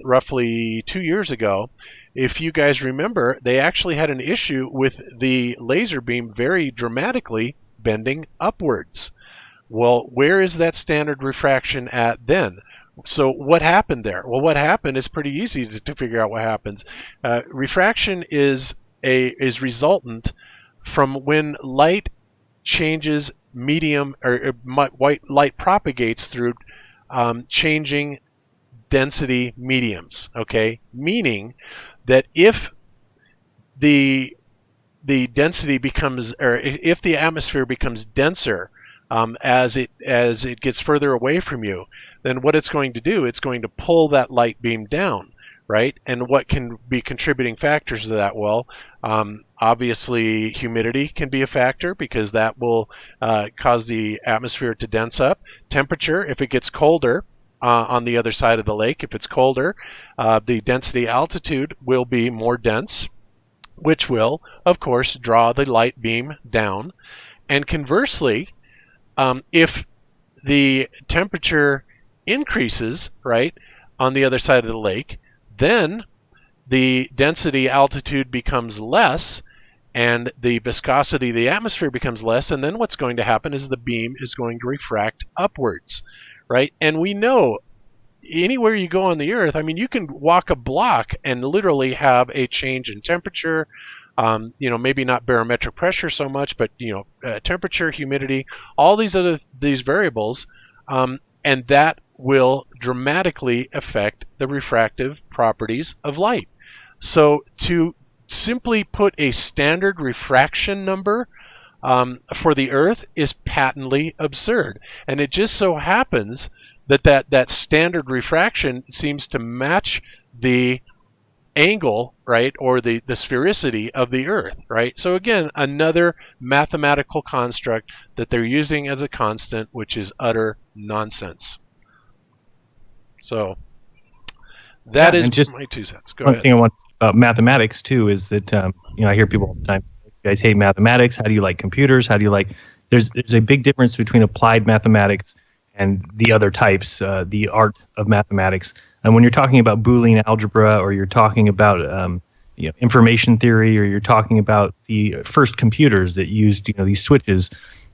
roughly 2 years ago. If you guys remember, they actually had an issue with the laser beam very dramatically bending upwards. Well, where is that standard refraction at then? So what happened there? Well, what happened is pretty easy to figure out what happens. Refraction is resultant from when light changes medium, or white light propagates through changing density mediums. Okay, meaning that if the density becomes, or if the atmosphere becomes denser as it gets further away from you, then what it's going to do, it's going to pull that light beam down, right? And what can be contributing factors to that? Well, obviously humidity can be a factor because that will cause the atmosphere to dense up. Temperature, if it gets colder on the other side of the lake, if it's colder, the density altitude will be more dense, which will, of course, draw the light beam down. And conversely, if the temperature increases, right, on the other side of the lake, then the density altitude becomes less and the viscosity of the atmosphere becomes less, and then what's going to happen is the beam is going to refract upwards, right? And we know anywhere you go on the Earth, I mean, you can walk a block and literally have a change in temperature, maybe not barometric pressure so much, but temperature, humidity, all these variables, and that will dramatically affect the refractive properties of light. So to simply put a standard refraction number for the Earth is patently absurd. And it just so happens that standard refraction seems to match the angle, right, or the sphericity of the Earth, right? So again, another mathematical construct that they're using as a constant, which is utter nonsense. So that is just my 2 cents. Go ahead. One thing I want to say about mathematics too is that I hear people all the time, you guys hate mathematics. How do you like computers? How do you like? There's a big difference between applied mathematics and the other types, the art of mathematics. And when you're talking about Boolean algebra, or you're talking about information theory, or you're talking about the first computers that used these switches,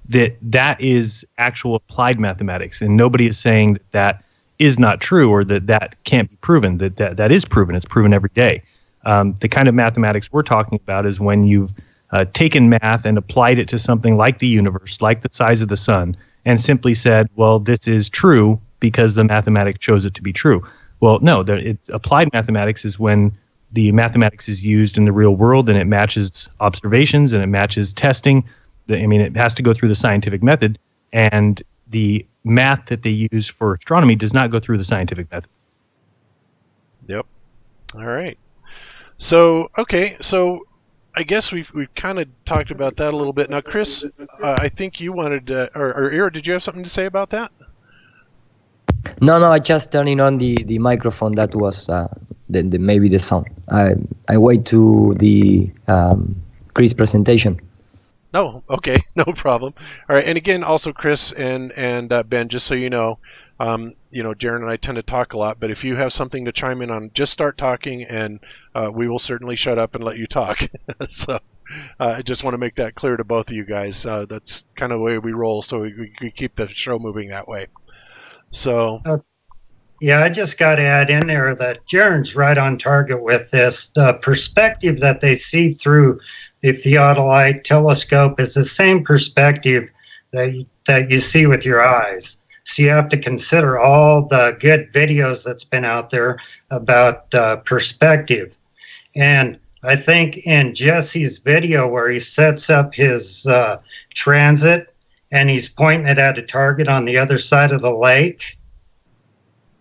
that is actual applied mathematics, and nobody is saying that is not true, or that can't be proven. That is proven. It's proven every day. The kind of mathematics we're talking about is when you've taken math and applied it to something like the universe, like the size of the sun, and simply said, well, this is true because the mathematics shows it to be true. Well, no, applied mathematics is when the mathematics is used in the real world, and it matches observations, and it matches testing. It has to go through the scientific method, and the math that they use for astronomy does not go through the scientific method. Yep. All right. So, okay, so I guess we've kind of talked about that a little bit. Now, Chris, I think you wanted to, or Ira, did you have something to say about that? No, I just turning on the microphone. That was maybe the sound. I wait to the Chris presentation. No, okay, no problem. All right, and again, also Chris and Ben, just so you know, Jaron and I tend to talk a lot, but if you have something to chime in on, just start talking, and we will certainly shut up and let you talk. So I just want to make that clear to both of you guys. That's kind of the way we roll, so we keep the show moving that way. So, yeah, I just got to add in there that Jaron's right on target with this. The perspective that they see through the theodolite telescope is the same perspective that you see with your eyes. So you have to consider all the good videos that's been out there about perspective. And I think in Jesse's video where he sets up his transit and he's pointing it at a target on the other side of the lake,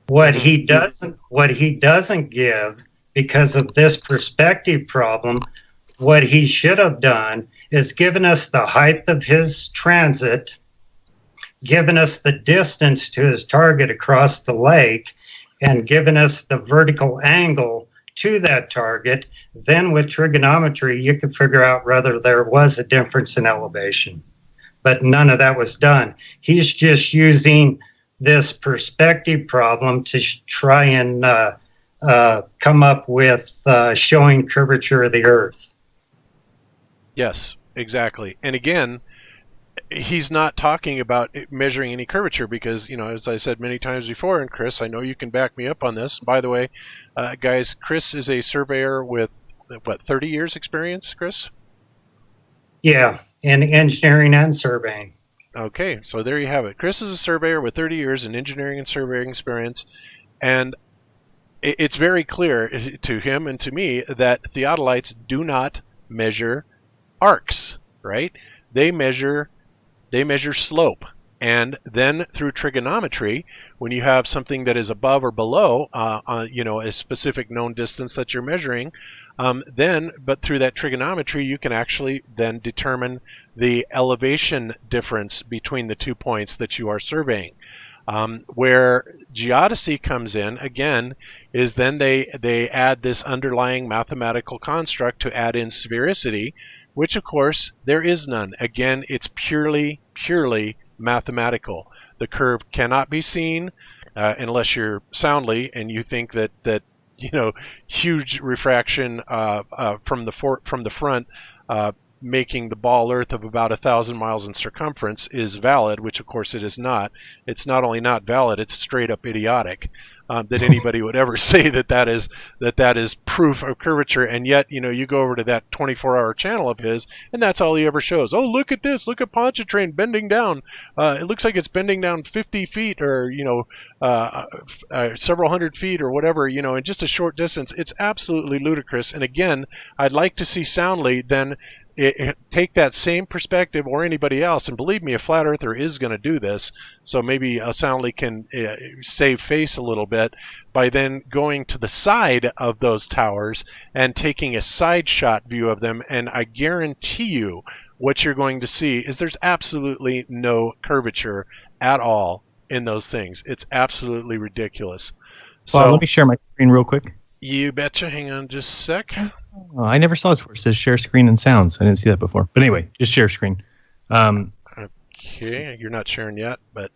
what he doesn't give, because of this perspective problem, what he should have done is given us the height of his transit, given us the distance to his target across the lake, and given us the vertical angle to that target. Then with trigonometry, you could figure out whether there was a difference in elevation. But none of that was done. He's just using this perspective problem to try and come up with showing curvature of the Earth. Yes, exactly. And again, he's not talking about measuring any curvature because, as I said many times before, and Chris, I know you can back me up on this. By the way, guys, Chris is a surveyor with, 30 years experience, Chris? Yeah, in engineering and surveying. Okay, so there you have it. Chris is a surveyor with 30 years in engineering and surveying experience, and it's very clear to him and to me that theodolites do not measure arcs, right? They measure slope, and then through trigonometry, when you have something that is above or below, a specific known distance that you're measuring, but through that trigonometry, you can actually then determine the elevation difference between the 2 points that you are surveying. Where geodesy comes in, again, is then they add this underlying mathematical construct to add in sphericity, which of course there is none. Again, it's purely mathematical. The curve cannot be seen unless you're soundly and you think that huge refraction from the front making the ball Earth of about 1,000 miles in circumference is valid, which of course it is not. It's not only not valid, it's straight up idiotic that anybody would ever say that is proof of curvature. And yet, you go over to that 24-hour channel of his, and that's all he ever shows. Oh, look at this! Look at Pontchartrain bending down. It looks like it's bending down 50 feet, or several hundred feet, or whatever. In just a short distance. It's absolutely ludicrous. And again, I'd like to see soundly then take that same perspective, or anybody else, and believe me, a flat earther is going to do this, so maybe Soundly can save face a little bit by then going to the side of those towers and taking a side shot view of them, and I guarantee you what you're going to see is there's absolutely no curvature at all in those things. It's absolutely ridiculous. Well, let me share my screen real quick. You betcha. Hang on just a sec. Oh, I never saw this where it says share screen and sounds. I didn't see that before. But anyway, just share screen. Okay, you're not sharing yet, but...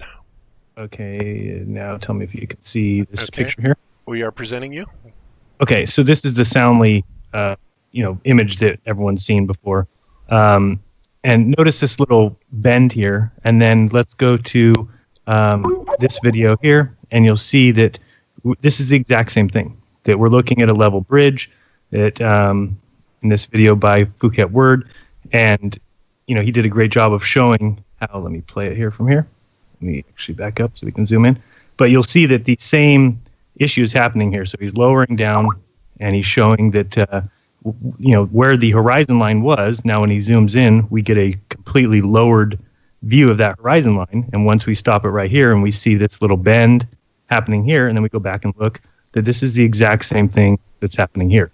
Okay, now tell me if you can see this picture here. We are presenting you. Okay, so this is the Soundly, image that everyone's seen before. And notice this little bend here, and then let's go to this video here, and you'll see that this is the exact same thing. That we're looking at a level bridge that in this video by Phuket Word, and he did a great job of showing how. Let me play it here from here. Let me actually back up so we can zoom in. But you'll see that the same issue is happening here. So he's lowering down, and he's showing that where the horizon line was. Now when he zooms in, we get a completely lowered view of that horizon line. And once we stop it right here, and we see this little bend happening here, and then we go back and look, that this is the exact same thing that's happening here.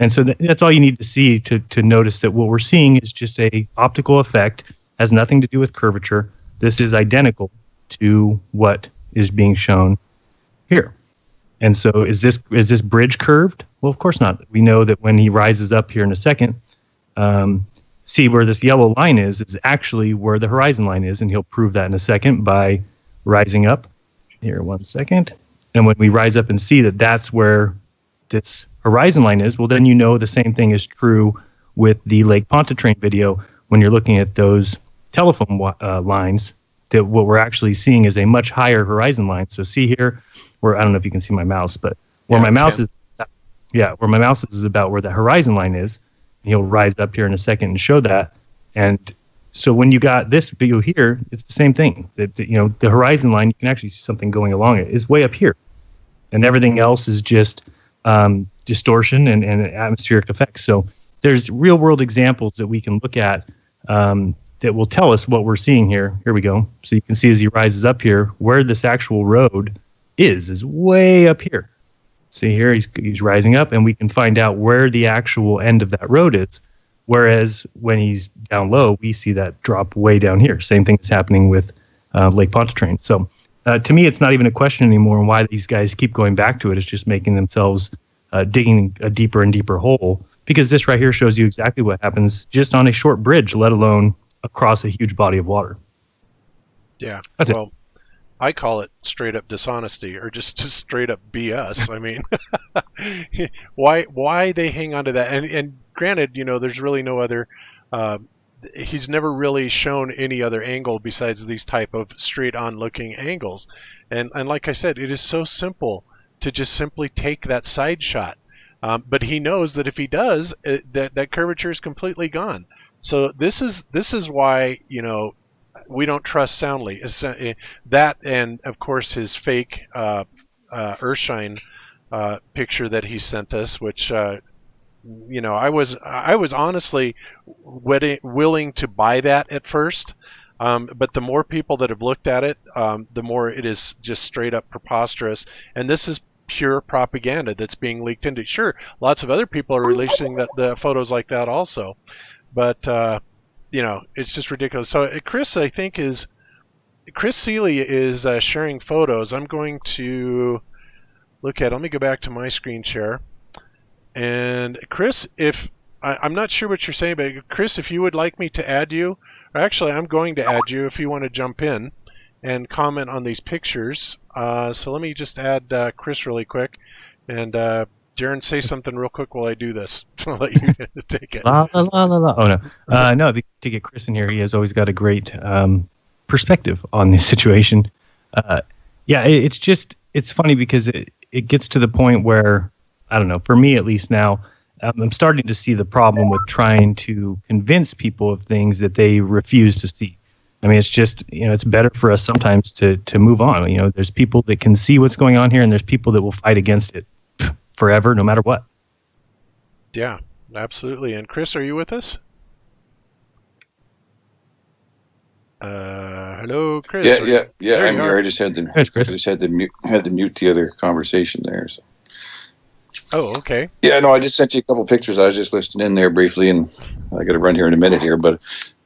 And so that's all you need to see to notice that what we're seeing is just a optical effect, has nothing to do with curvature. This is identical to what is being shown here. And so is this bridge curved? Well, of course not. We know that when he rises up here in a second, see where this yellow line is actually where the horizon line is, and he'll prove that in a second by rising up. Here, 1 second. And when we rise up and see that that's where this horizon line is, well, then the same thing is true with the Lake Pontchartrain video when you're looking at those telephone lines, that what we're actually seeing is a much higher horizon line. So see here, where I don't know if you can see my mouse, but where my mouse is, where my mouse is about where the horizon line is. He'll rise up here in a second and show that. And so when you got this video here, it's the same thing. The horizon line, you can actually see something going along it, is way up here. And everything else is just distortion and atmospheric effects. So there's real-world examples that we can look at that will tell us what we're seeing here. Here we go. So you can see as he rises up here, where this actual road is way up here. See here, he's rising up, and we can find out where the actual end of that road is. Whereas when he's down low, we see that drop way down here. Same thing is happening with Lake Pontchartrain. So to me, it's not even a question anymore. And why these guys keep going back to it is just making themselves digging a deeper and deeper hole. Because this right here shows you exactly what happens just on a short bridge, let alone across a huge body of water. Yeah. That's it. I call it straight up dishonesty, or just straight up BS. I mean, why they hang on to that? And granted, there's really no other. He's never really shown any other angle besides these type of straight on looking angles. And like I said, it is so simple to just simply take that side shot. But he knows that if he does, that curvature is completely gone. So this is why we don't trust Soundly. That, and of course his fake Earthshine picture that he sent us, which I was honestly willing to buy that at first, but the more people that have looked at it, the more it is just straight up preposterous. And this is pure propaganda that's being leaked into. Sure, lots of other people are releasing the photos like that also, but it's just ridiculous. So Chris Seeley is sharing photos. I'm going to look at. Let me go back to my screen share. And Chris, if I'm not sure what you're saying, but Chris, if you would like me to add you, or actually I'm going to add you if you want to jump in and comment on these pictures. So let me just add Chris really quick. And Darren, say something real quick while I do this. I'll let you take it. La, la, la, la, la. Oh, no. No, to get Chris in here, he has always got a great perspective on this situation. It's funny because it gets to the point where, I don't know, for me at least now, I'm starting to see the problem with trying to convince people of things that they refuse to see. I mean, it's just, it's better for us sometimes to move on. There's people that can see what's going on here, and there's people that will fight against it forever, no matter what. Yeah, absolutely. And Chris, are you with us? Hello, Chris. Yeah. There I'm you here. are. I just had to. Thanks, Chris. I just had to mute the other conversation there. So. Oh, okay. Yeah, no, I just sent you a couple pictures. I was just listening in there briefly, and I got to run here in a minute here. But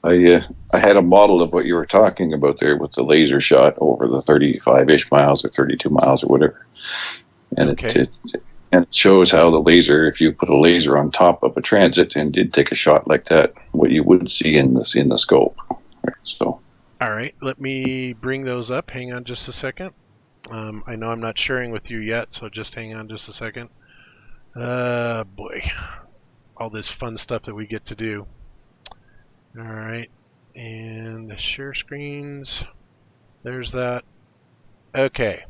I had a model of what you were talking about there with the laser shot over the 35-ish miles or 32 miles or whatever, and Okay. it shows how the laser, if you put a laser on top of a transit and did take a shot like that, what you would see in the scope. Right, so. All right. Let me bring those up. Hang on just a second. I know I'm not sharing with you yet, so just hang on just a second. Boy, all this fun stuff that we get to do. All right, and share screens. There's that. Okay,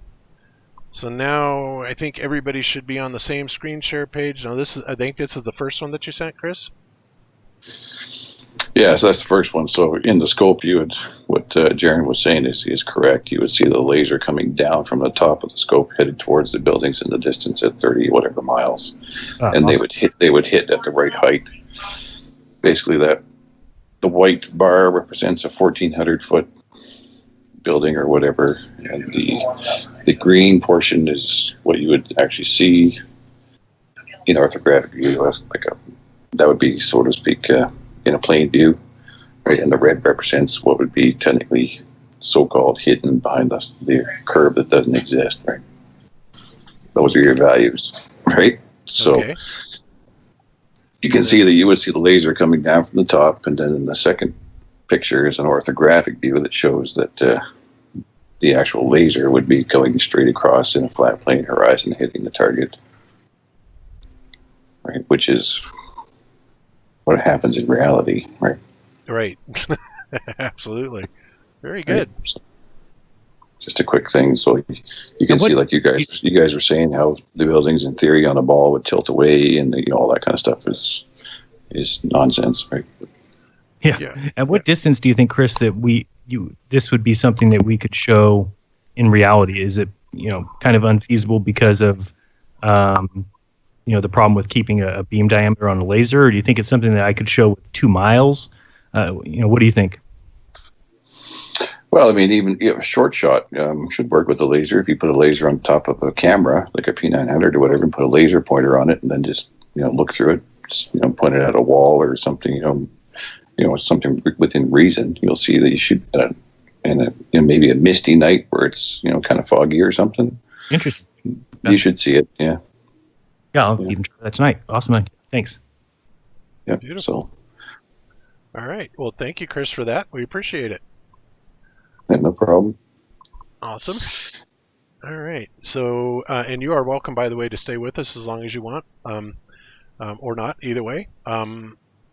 so now I think everybody should be on the same screen share page. Now I think this is the first one that you sent, Chris. Yeah, so that's the first one. So in the scope, what Jaron was saying is correct. You would see the laser coming down from the top of the scope, headed towards the buildings in the distance at 30 whatever miles, and awesome. they would hit at the right height. Basically, the white bar represents a 1,400-foot building or whatever, and the green portion is what you would actually see in orthographic view, that would be, so to speak, in a plain view, right? And the red represents what would be technically so-called hidden behind the curve that doesn't exist, right? Those are your values, right? So Okay. you can see that you would see the laser coming down from the top, and then in the second picture is an orthographic view that shows that the actual laser would be going straight across in a flat plane horizon, hitting the target, right? Which is what happens in reality, right? Right. Absolutely. Very good. Right. So, just a quick thing, so you can see, like you guys were saying, how the buildings in theory on a ball would tilt away, and all that kind of stuff is nonsense, right? Yeah. At what distance do you think, Chris, that this would be something that we could show in reality? Is it kind of unfeasible because of the problem with keeping a beam diameter on a laser, or do you think it's something that I could show with 2 miles? What do you think? Well, I mean, even a short shot should work with the laser. If you put a laser on top of a camera, like a P900 or whatever, and put a laser pointer on it, and then just look through it, point it at a wall or something, something within reason, you'll see that you should, maybe a misty night where it's kind of foggy or something. Interesting. You should see it. Yeah. Yeah, I'll even try that tonight. Awesome. Thanks. Yeah. Beautiful. All right. Well, thank you, Chris, for that. We appreciate it. Yeah, no problem. Awesome. All right. So, and you are welcome, by the way, to stay with us as long as you want, or not, either way. All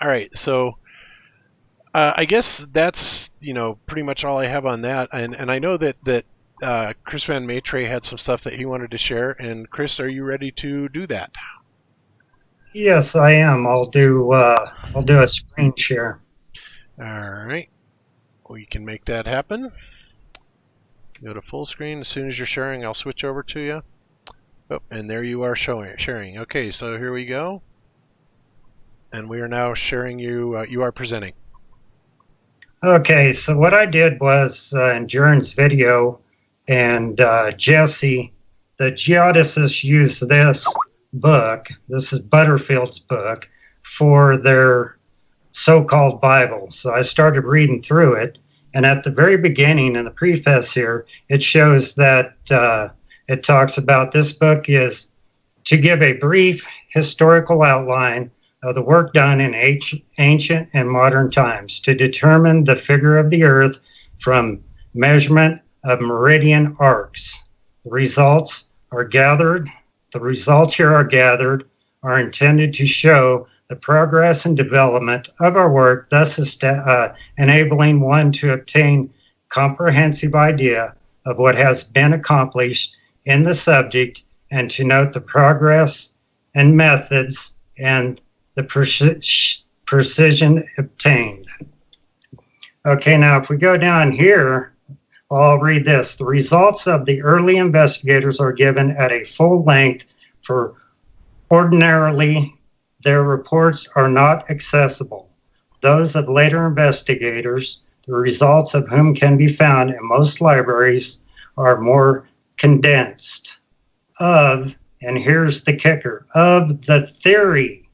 right. So, I guess that's pretty much all I have on that. And I know that Chris Van Maitre had some stuff that he wanted to share. And Chris, are you ready to do that? Yes, I am. I'll do a screen share. All right. We can make that happen. Go to full screen. As soon as you're sharing, I'll switch over to you. Oh, and there you are sharing. Okay, so here we go. And we are now sharing you. You are presenting. Okay, so what I did was in Jaron's video, and Jesse, the geodesists use this book. This is Butterfield's book for their so-called Bible. So I started reading through it, and at the very beginning in the preface here, it shows that it talks about this book is to give a brief historical outline of the work done in ancient and modern times to determine the figure of the earth from measurement of meridian arcs. The results here are gathered are intended to show the progress and development of our work, thus enabling one to obtain comprehensive idea of what has been accomplished in the subject, and to note the progress and methods and the precision obtained. Okay, now if we go down here, I'll read this. The results of the early investigators are given at a full length, for ordinarily their reports are not accessible. Those of later investigators, the results of whom can be found in most libraries, are more condensed. And here's the kicker, of the theory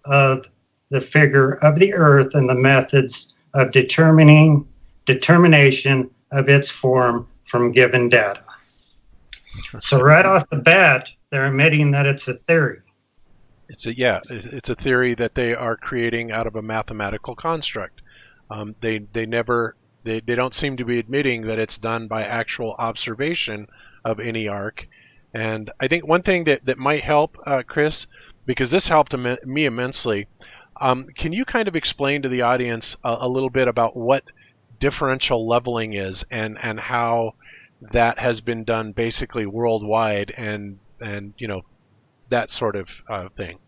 of the figure of the earth and the methods of determination of its form from given data. So right off the bat, they're admitting that it's a theory. It's a theory that they are creating out of a mathematical construct. They don't seem to be admitting that it's done by actual observation of any arc. And I think one thing that might help, Chris, because this helped me immensely, can you kind of explain to the audience a little bit about what differential leveling is and how that has been done basically worldwide and that sort of thing?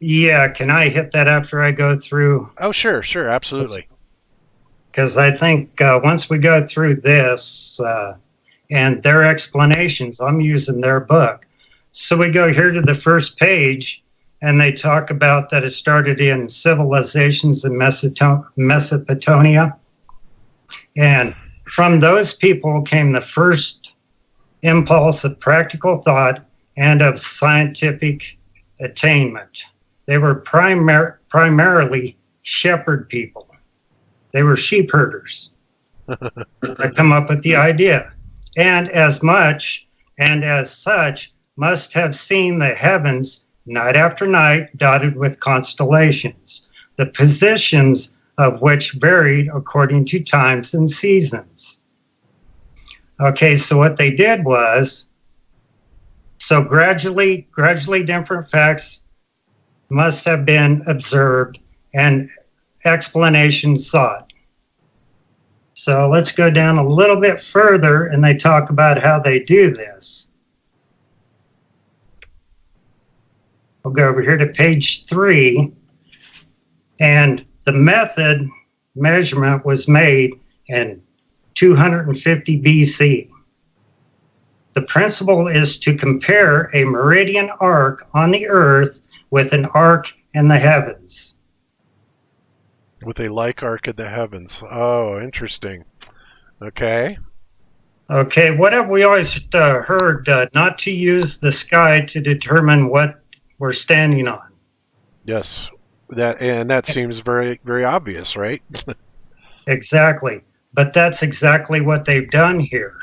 Yeah, can I hit that after I go through? Oh, sure, absolutely. Because I think once we go through this and their explanations, I'm using their book. So we go here to the first page, and they talk about that it started in civilizations in Mesopotamia. And from those people came the first impulse of practical thought and of scientific attainment. They were primarily shepherd people. They were sheep herders that come up with the idea. And as much and as such must have seen the heavens night after night dotted with constellations, the positions of which varied according to times and seasons. Okay, so what they did was, so gradually different facts must have been observed and explanations sought. So let's go down a little bit further, and they talk about how they do this. We'll go over here to page 3, and the method measurement was made in 250 BC. The principle is to compare a meridian arc on the earth with an arc in the heavens. With a like arc in the heavens. Oh, interesting. Okay. Okay, what have we always heard? Not to use the sky to determine what we're standing on. Yes, that seems very, very obvious, right? Exactly. But that's exactly what they've done here.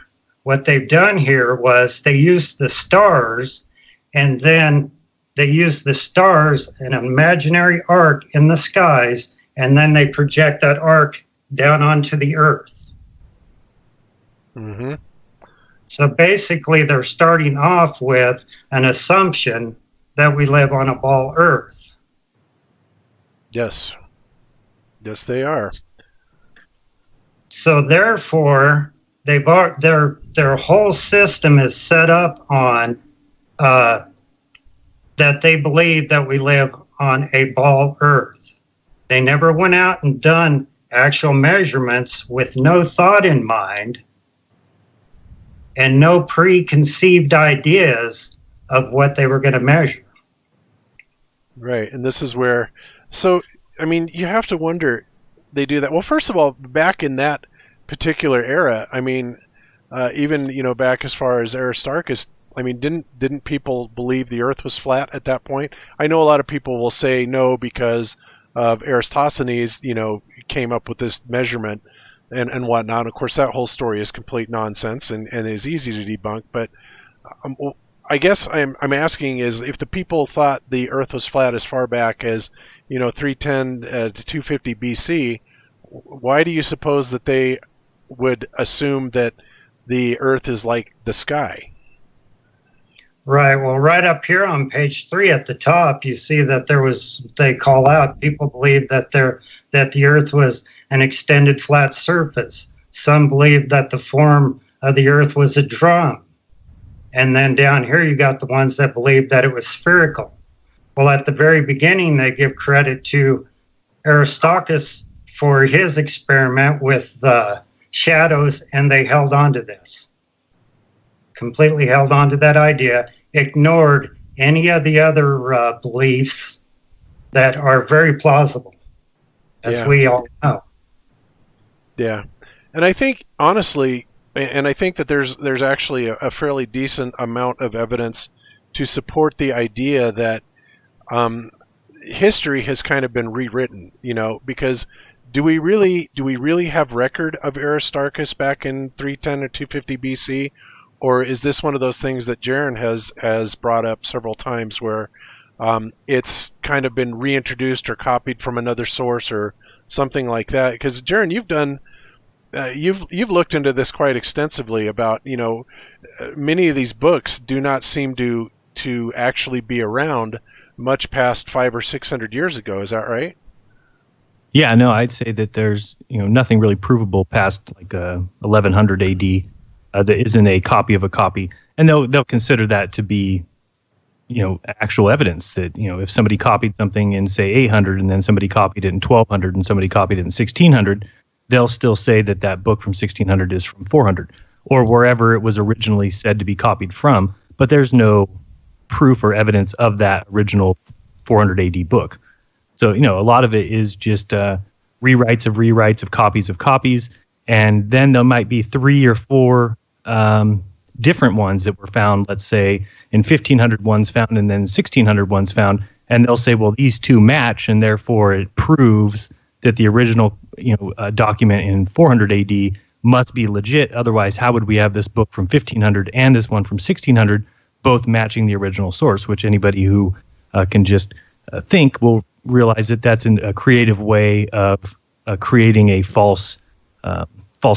What they've done here was they used the stars, and then they used the stars, an imaginary arc in the skies, and then they project that arc down onto the earth. Mm-hmm. So basically, they're starting off with an assumption that we live on a ball earth. Yes. Yes, they are. So therefore, their whole system is set up on that they believe that we live on a ball earth. They never went out and done actual measurements with no thought in mind and no preconceived ideas of what they were going to measure. Right, and this is where, so, I mean, you have to wonder, they do that. Well, first of all, back in that particular era, I mean, even, back as far as Aristarchus, I mean, didn't people believe the earth was flat at that point? I know a lot of people will say no because of Eratosthenes, came up with this measurement and whatnot. Of course, that whole story is complete nonsense and is easy to debunk. But I guess I'm asking is if the people thought the earth was flat as far back as, 310 to 250 BC, why do you suppose that they would assume that the earth is like the sky? Right. Well, right up here on page 3 at the top, you see that they call out, people believe that the earth was an extended flat surface. Some believe that the form of the earth was a drum. And then down here, you got the ones that believe that it was spherical. Well, at the very beginning, they give credit to Aristarchus for his experiment with the shadows, and they held on to this. Completely held on to that idea, ignored any of the other beliefs that are very plausible, as we all know. Yeah, and I think honestly, and I think that there's actually a fairly decent amount of evidence to support the idea that history has kind of been rewritten. Because do we really have record of Aristarchus back in 310 or 250 BC, or is this one of those things that Jaron has brought up several times where it's kind of been reintroduced or copied from another source or something like that? Because Jaron, you've looked into this quite extensively about many of these books do not seem to actually be around much past 500 or 600 years ago. Is that right? Yeah, no, I'd say that there's nothing really provable past like 1100 AD that isn't a copy of a copy, and they'll consider that to be actual evidence that if somebody copied something in say 800 and then somebody copied it in 1200 and somebody copied it in 1600, they'll still say that that book from 1600 is from 400 or wherever it was originally said to be copied from, but there's no proof or evidence of that original 400 AD book. So, a lot of it is just rewrites of copies, and then there might be 3 or 4 different ones that were found, let's say, in 1500 ones found and then 1600 ones found, and they'll say, well, these two match, and therefore it proves that the original document in 400 AD must be legit. Otherwise, how would we have this book from 1500 and this one from 1600 both matching the original source, which anybody who can just think will realize that that's a creative way of creating a false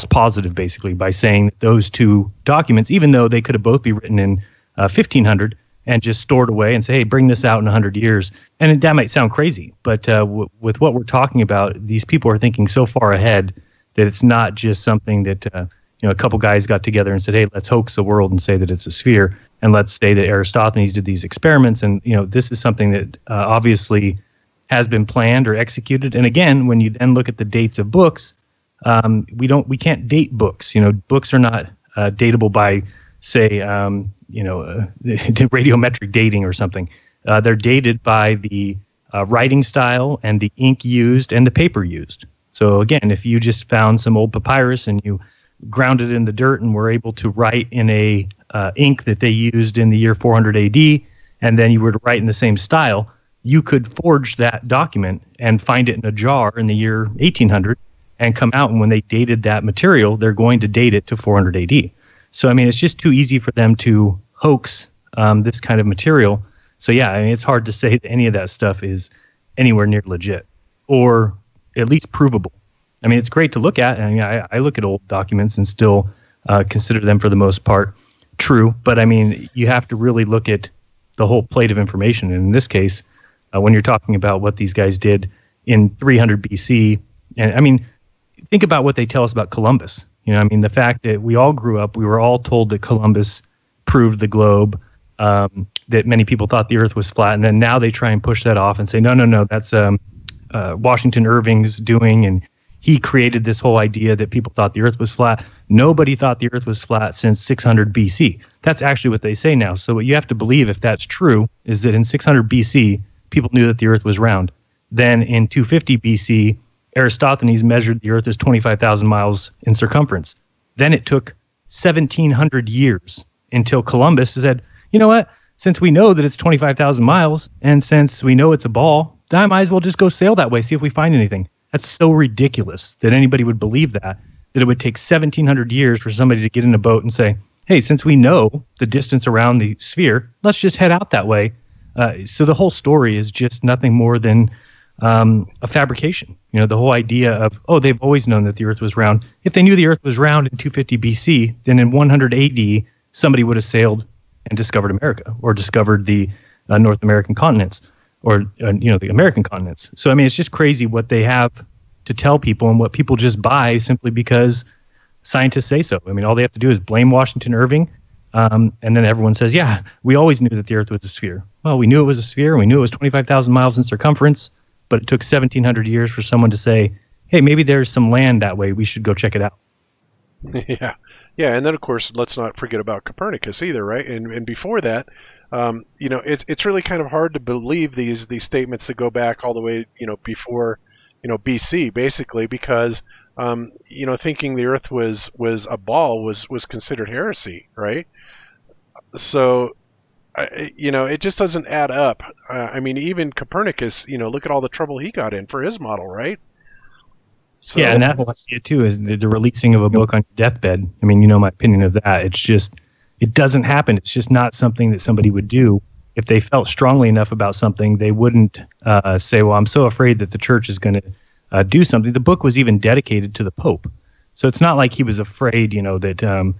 positive, basically, by saying that those two documents, even though they could have both be written in 1500 and just stored away and say, hey, bring this out in 100 years. And that might sound crazy, but with what we're talking about, these people are thinking so far ahead that it's not just something that a couple guys got together and said, hey, let's hoax the world and say that it's a sphere, and let's say that Aristophanes did these experiments. And this is something that obviously has been planned or executed. And again, when you then look at the dates of books, we can't date books. Books are not datable by, say, radiometric dating or something. They're dated by the writing style and the ink used and the paper used. So again, if you just found some old papyrus and you ground it in the dirt and were able to write in a ink that they used in the year 400 AD, and then you were to write in the same style, you could forge that document and find it in a jar in the year 1800 and come out, and when they dated that material, they're going to date it to 400 AD. So, it's just too easy for them to hoax this kind of material. So, yeah, it's hard to say that any of that stuff is anywhere near legit or at least provable. It's great to look at, and I look at old documents and still consider them for the most part true. But, you have to really look at the whole plate of information. And in this case, when you're talking about what these guys did in 300 BC, and think about what they tell us about Columbus. The fact that we all grew up, we were all told that Columbus proved the globe, that many people thought the earth was flat. And then now they try and push that off and say, no, that's Washington Irving's doing. And he created this whole idea that people thought the earth was flat. Nobody thought the earth was flat since 600 BC. That's actually what they say now. So what you have to believe, if that's true, is that in 600 BC, people knew that the earth was round. Then in 250 BC, Aristophanes measured the earth as 25,000 miles in circumference. Then it took 1,700 years until Columbus said, you know what, since we know that it's 25,000 miles, and since we know it's a ball, I might as well just go sail that way, see if we find anything. That's so ridiculous that anybody would believe that it would take 1,700 years for somebody to get in a boat and say, hey, since we know the distance around the sphere, let's just head out that way. So the whole story is just nothing more than a fabrication. The whole idea of, they've always known that the earth was round. If they knew the earth was round in 250 BC, then in 100 AD, somebody would have sailed and discovered America or discovered the North American continents or, the American continents. So, it's just crazy what they have to tell people and what people just buy simply because scientists say so. All they have to do is blame Washington Irving. And then everyone says, yeah, we always knew that the earth was a sphere. Well, we knew it was a sphere. We knew it was 25,000 miles in circumference. But it took 1,700 years for someone to say, hey, maybe there's some land that way. We should go check it out. Yeah. Yeah. And then, of course, let's not forget about Copernicus either, right? And before that, it's really kind of hard to believe these statements that go back all the way, before, BC, basically, because thinking the Earth was a ball was considered heresy, right? So, it just doesn't add up. Even Copernicus, look at all the trouble he got in for his model, right? So, yeah, and that's what I see it too, is the releasing of a book on your deathbed. My opinion of that. It's just, it doesn't happen. It's just not something that somebody would do. If they felt strongly enough about something, they wouldn't say, well, I'm so afraid that the church is going to do something. The book was even dedicated to the Pope. So it's not like he was afraid, that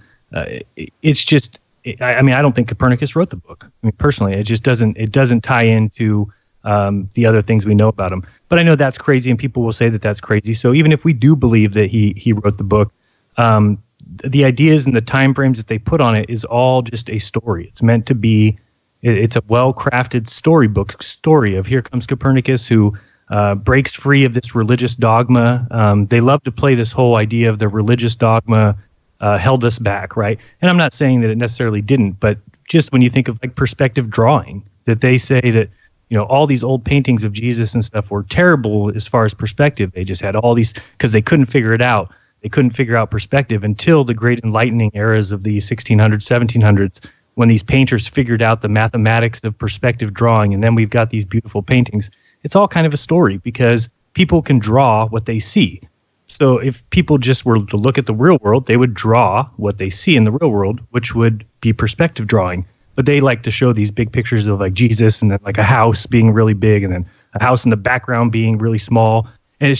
it's just, I don't think Copernicus wrote the book. Personally, it just doesn't tie into the other things we know about him. But I know that's crazy, and people will say that that's crazy. So even if we do believe that he wrote the book, the ideas and the time frames that they put on it is all just a story. It's meant to be, it's a well-crafted story of here comes Copernicus who breaks free of this religious dogma. They love to play this whole idea of the religious dogma held us back, right? And I'm not saying that it necessarily didn't, but just when you think of like perspective drawing, that they say that, all these old paintings of Jesus and stuff were terrible as far as perspective. They just had all these, because they couldn't figure it out. They couldn't figure out perspective until the great enlightening eras of the 1600s, 1700s, when these painters figured out the mathematics of perspective drawing, and then we've got these beautiful paintings. It's all kind of a story because people can draw what they see. So if people just were to look at the real world, they would draw what they see in the real world, which would be perspective drawing. But they like to show these big pictures of like Jesus and then like a house being really big and then a house in the background being really small. And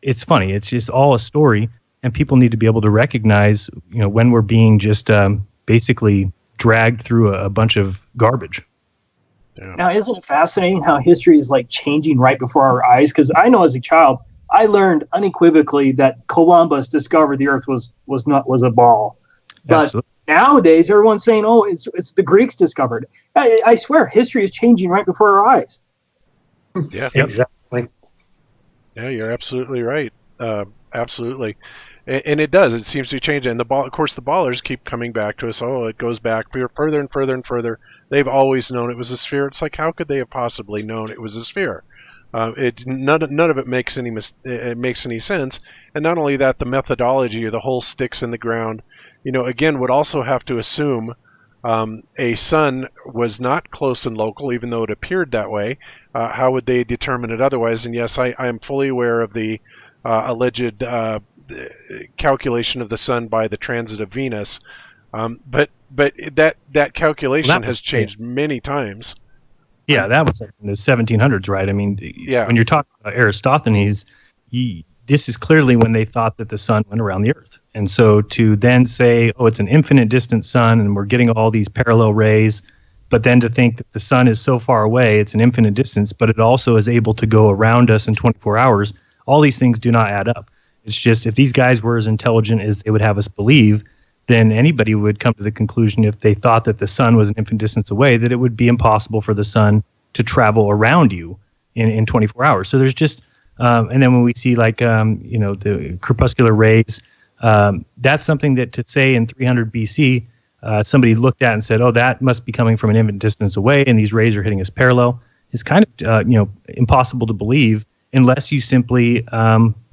it's funny. It's just all a story. And people need to be able to recognize, when we're being just basically dragged through a bunch of garbage. Yeah. Now, isn't it fascinating how history is like changing right before our eyes? Because I know as a child, I learned unequivocally that Columbus discovered the Earth was a ball. But Absolutely. Nowadays, everyone's saying, "Oh, it's the Greeks discovered." I swear, history is changing right before our eyes. Yeah, exactly. Yeah, you're absolutely right. Absolutely, and it does. It seems to change. And of course, the ballers keep coming back to us. Oh, it goes back further and further and further. They've always known it was a sphere. It's like, how could they have possibly known it was a sphere? None of it makes any sense. And not only that, the methodology or the hole sticks in the ground. Again, would also have to assume a sun was not close and local, even though it appeared that way. How would they determine it otherwise? And yes, I am fully aware of the alleged calculation of the sun by the transit of Venus, but that calculation has changed many times. Yeah, that was in the 1700s, right? Yeah. When you're talking about Aristophanes, this is clearly when they thought that the sun went around the Earth. And so to then say, oh, it's an infinite distance sun and we're getting all these parallel rays, but then to think that the sun is so far away, it's an infinite distance, but it also is able to go around us in 24 hours, all these things do not add up. It's just, if these guys were as intelligent as they would have us believe, then anybody would come to the conclusion, if they thought that the sun was an infinite distance away, that it would be impossible for the sun to travel around you in 24 hours. So there's just, and then when we see like, the crepuscular rays, that's something that to say in 300 BC, somebody looked at and said, oh, that must be coming from an infinite distance away, and these rays are hitting us parallel. It's kind of, impossible to believe unless you simply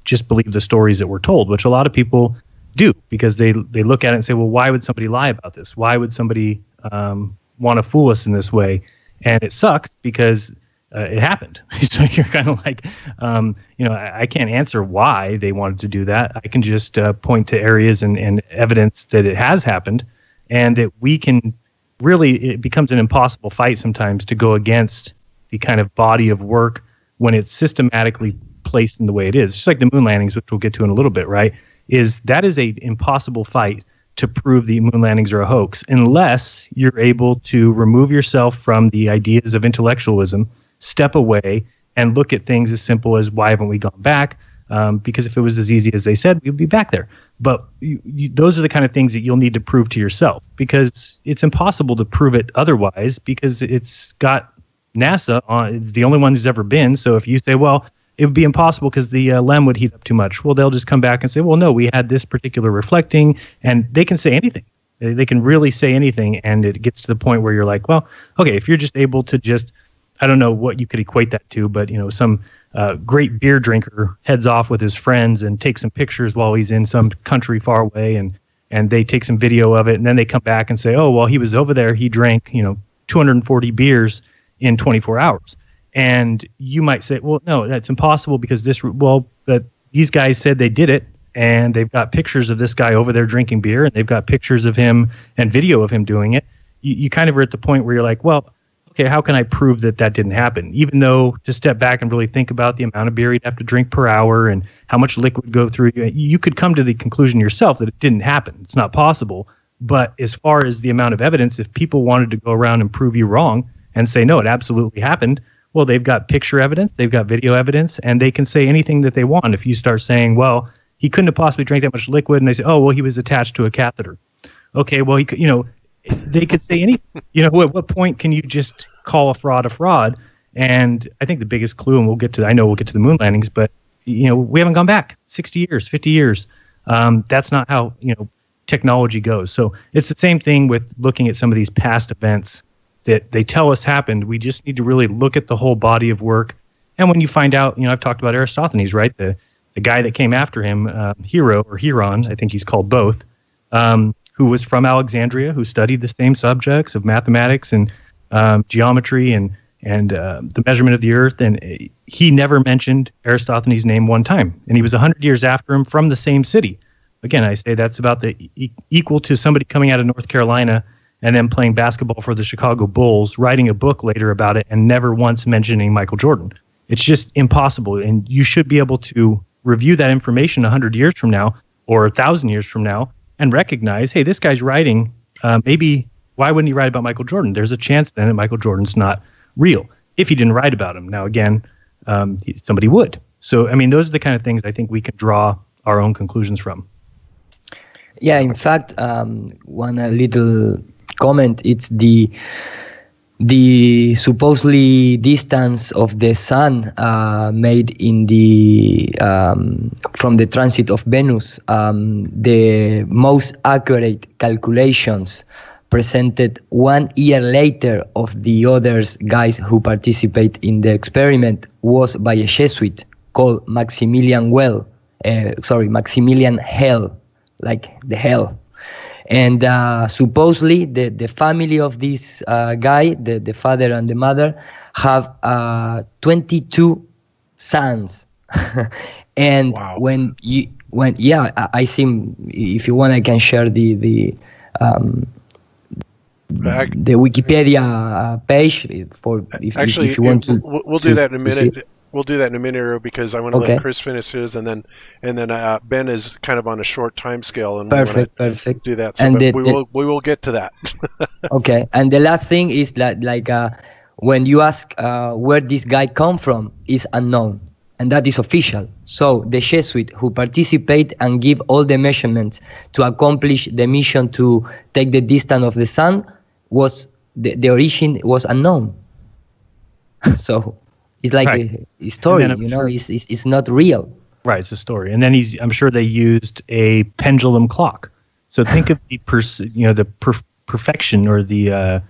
just believe the stories that we're told, which a lot of people do, because they look at it and say, well, why would somebody lie about this? Why would somebody want to fool us in this way? And it sucks because it happened. So you're kind of like, I can't answer why they wanted to do that. I can just point to areas and evidence that it has happened, and that we can really, it becomes an impossible fight sometimes to go against the kind of body of work when it's systematically placed in the way it is. Just like the moon landings, which we'll get to in a little bit, right? That is a impossible fight to prove the moon landings are a hoax, unless you're able to remove yourself from the ideas of intellectualism, step away, and look at things as simple as, why haven't we gone back? Because if it was as easy as they said, we'd be back there. But those are the kind of things that you'll need to prove to yourself, because it's impossible to prove it otherwise, because it's got NASA on. It's the only one who's ever been. So if you say, well, it would be impossible because the LEM would heat up too much, well, they'll just come back and say, well, no, we had this particular reflecting, and they can say anything. They can really say anything, and it gets to the point where you're like, well, okay, if you're just able to just I don't know what you could equate that to, but some great beer drinker heads off with his friends and takes some pictures while he's in some country far away, and they take some video of it, and then they come back and say, oh, well, he was over there, he drank 240 beers in 24 hours. And you might say, well, no, that's impossible because but these guys said they did it, and they've got pictures of this guy over there drinking beer, and they've got pictures of him and video of him doing it. You kind of are at the point where you're like, well, okay, how can I prove that didn't happen? Even though, to step back and really think about the amount of beer you'd have to drink per hour and how much liquid go through, you could come to the conclusion yourself that it didn't happen. It's not possible. But as far as the amount of evidence, if people wanted to go around and prove you wrong and say, no, it absolutely happened, well, they've got picture evidence, they've got video evidence, and they can say anything that they want. If you start saying, well, he couldn't have possibly drank that much liquid, and they say, oh, well, he was attached to a catheter. Okay, well, he could, they could say anything. At what point can you just call a fraud? And I think the biggest clue, and we'll get to the moon landings, but we haven't gone back 60 years, 50 years. That's not how technology goes. So it's the same thing with looking at some of these past events that they tell us happened. We just need to really look at the whole body of work. And when you find out, I've talked about Eratosthenes, right? The guy that came after him, Hieron, I think he's called both, who was from Alexandria, who studied the same subjects of mathematics and geometry and the measurement of the earth. And he never mentioned Eratosthenes' name one time. And he was 100 years after him from the same city. Again, I say that's about equal to somebody coming out of North Carolina and then playing basketball for the Chicago Bulls, writing a book later about it, and never once mentioning Michael Jordan. It's just impossible. And you should be able to review that information 100 years from now or 1,000 years from now and recognize, hey, this guy's writing, maybe, why wouldn't he write about Michael Jordan? There's a chance then that Michael Jordan's not real if he didn't write about him. Now, again, somebody would. So, those are the kind of things I think we can draw our own conclusions from. Yeah, in fact, one little comment, it's the supposedly distance of the sun made in the from the transit of Venus. The most accurate calculations presented 1 year later of the other guys who participate in the experiment was by a Jesuit called Maximilian Hell, like the hell. And supposedly the family of this guy, the father and the mother, have 22 sons. And wow. I see, if you want, I can share the Wikipedia page for if you want to. We'll do that in a minute. We'll do that in a minute, because I want to let Chris finish his, and then Ben is kind of on a short time scale, and perfect. Do that. So, and we will get to that. Okay, and the last thing is that when you ask where this guy come from, is unknown, and that is official. So the Jesuit who participate and give all the measurements to accomplish the mission to take the distance of the sun was the origin was unknown. So. It's like a story, it's not real. Right, it's a story. And then I'm sure they used a pendulum clock. So think of the perfection or the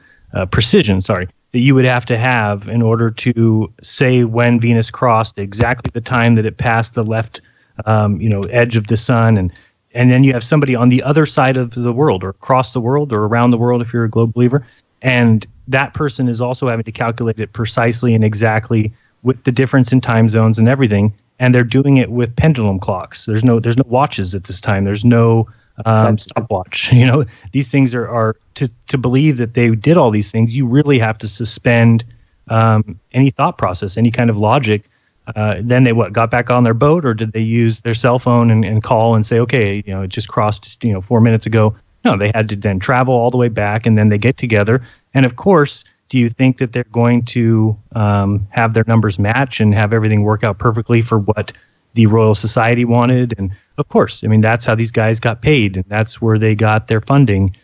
precision, that you would have to have in order to say when Venus crossed exactly the time that it passed the left, edge of the sun, and then you have somebody on the other side of the world, or across the world, or around the world if you're a globe believer, and that person is also having to calculate it precisely and exactly with the difference in time zones and everything, and they're doing it with pendulum clocks. There's no watches at this time. There's no stopwatch. These things are to believe that they did all these things, you really have to suspend any thought process, any kind of logic. Then they got back on their boat, or did they use their cell phone and call and say, okay, it just crossed 4 minutes ago? No, they had to then travel all the way back, and then they get together. And of course, do you think that they're going to have their numbers match and have everything work out perfectly for what the Royal Society wanted? And of course, that's how these guys got paid, and that's where they got their funding.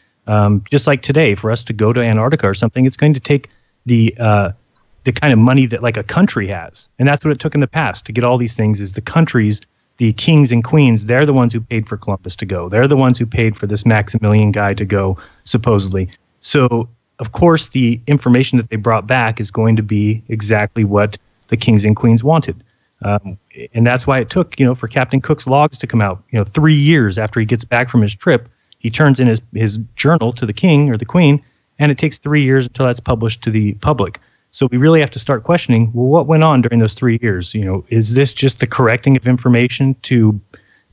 Just like today, for us to go to Antarctica or something, it's going to take the kind of money that like a country has. And that's what it took in the past to get all these things, is the countries, the kings and queens, they're the ones who paid for Columbus to go. They're the ones who paid for this Maximilian guy to go, supposedly. So of course, the information that they brought back is going to be exactly what the kings and queens wanted. And that's why it took, for Captain Cook's logs to come out. 3 years after he gets back from his trip, he turns in his journal to the king or the queen, and it takes 3 years until that's published to the public. So we really have to start questioning, well, what went on during those 3 years? Is this just the correcting of information to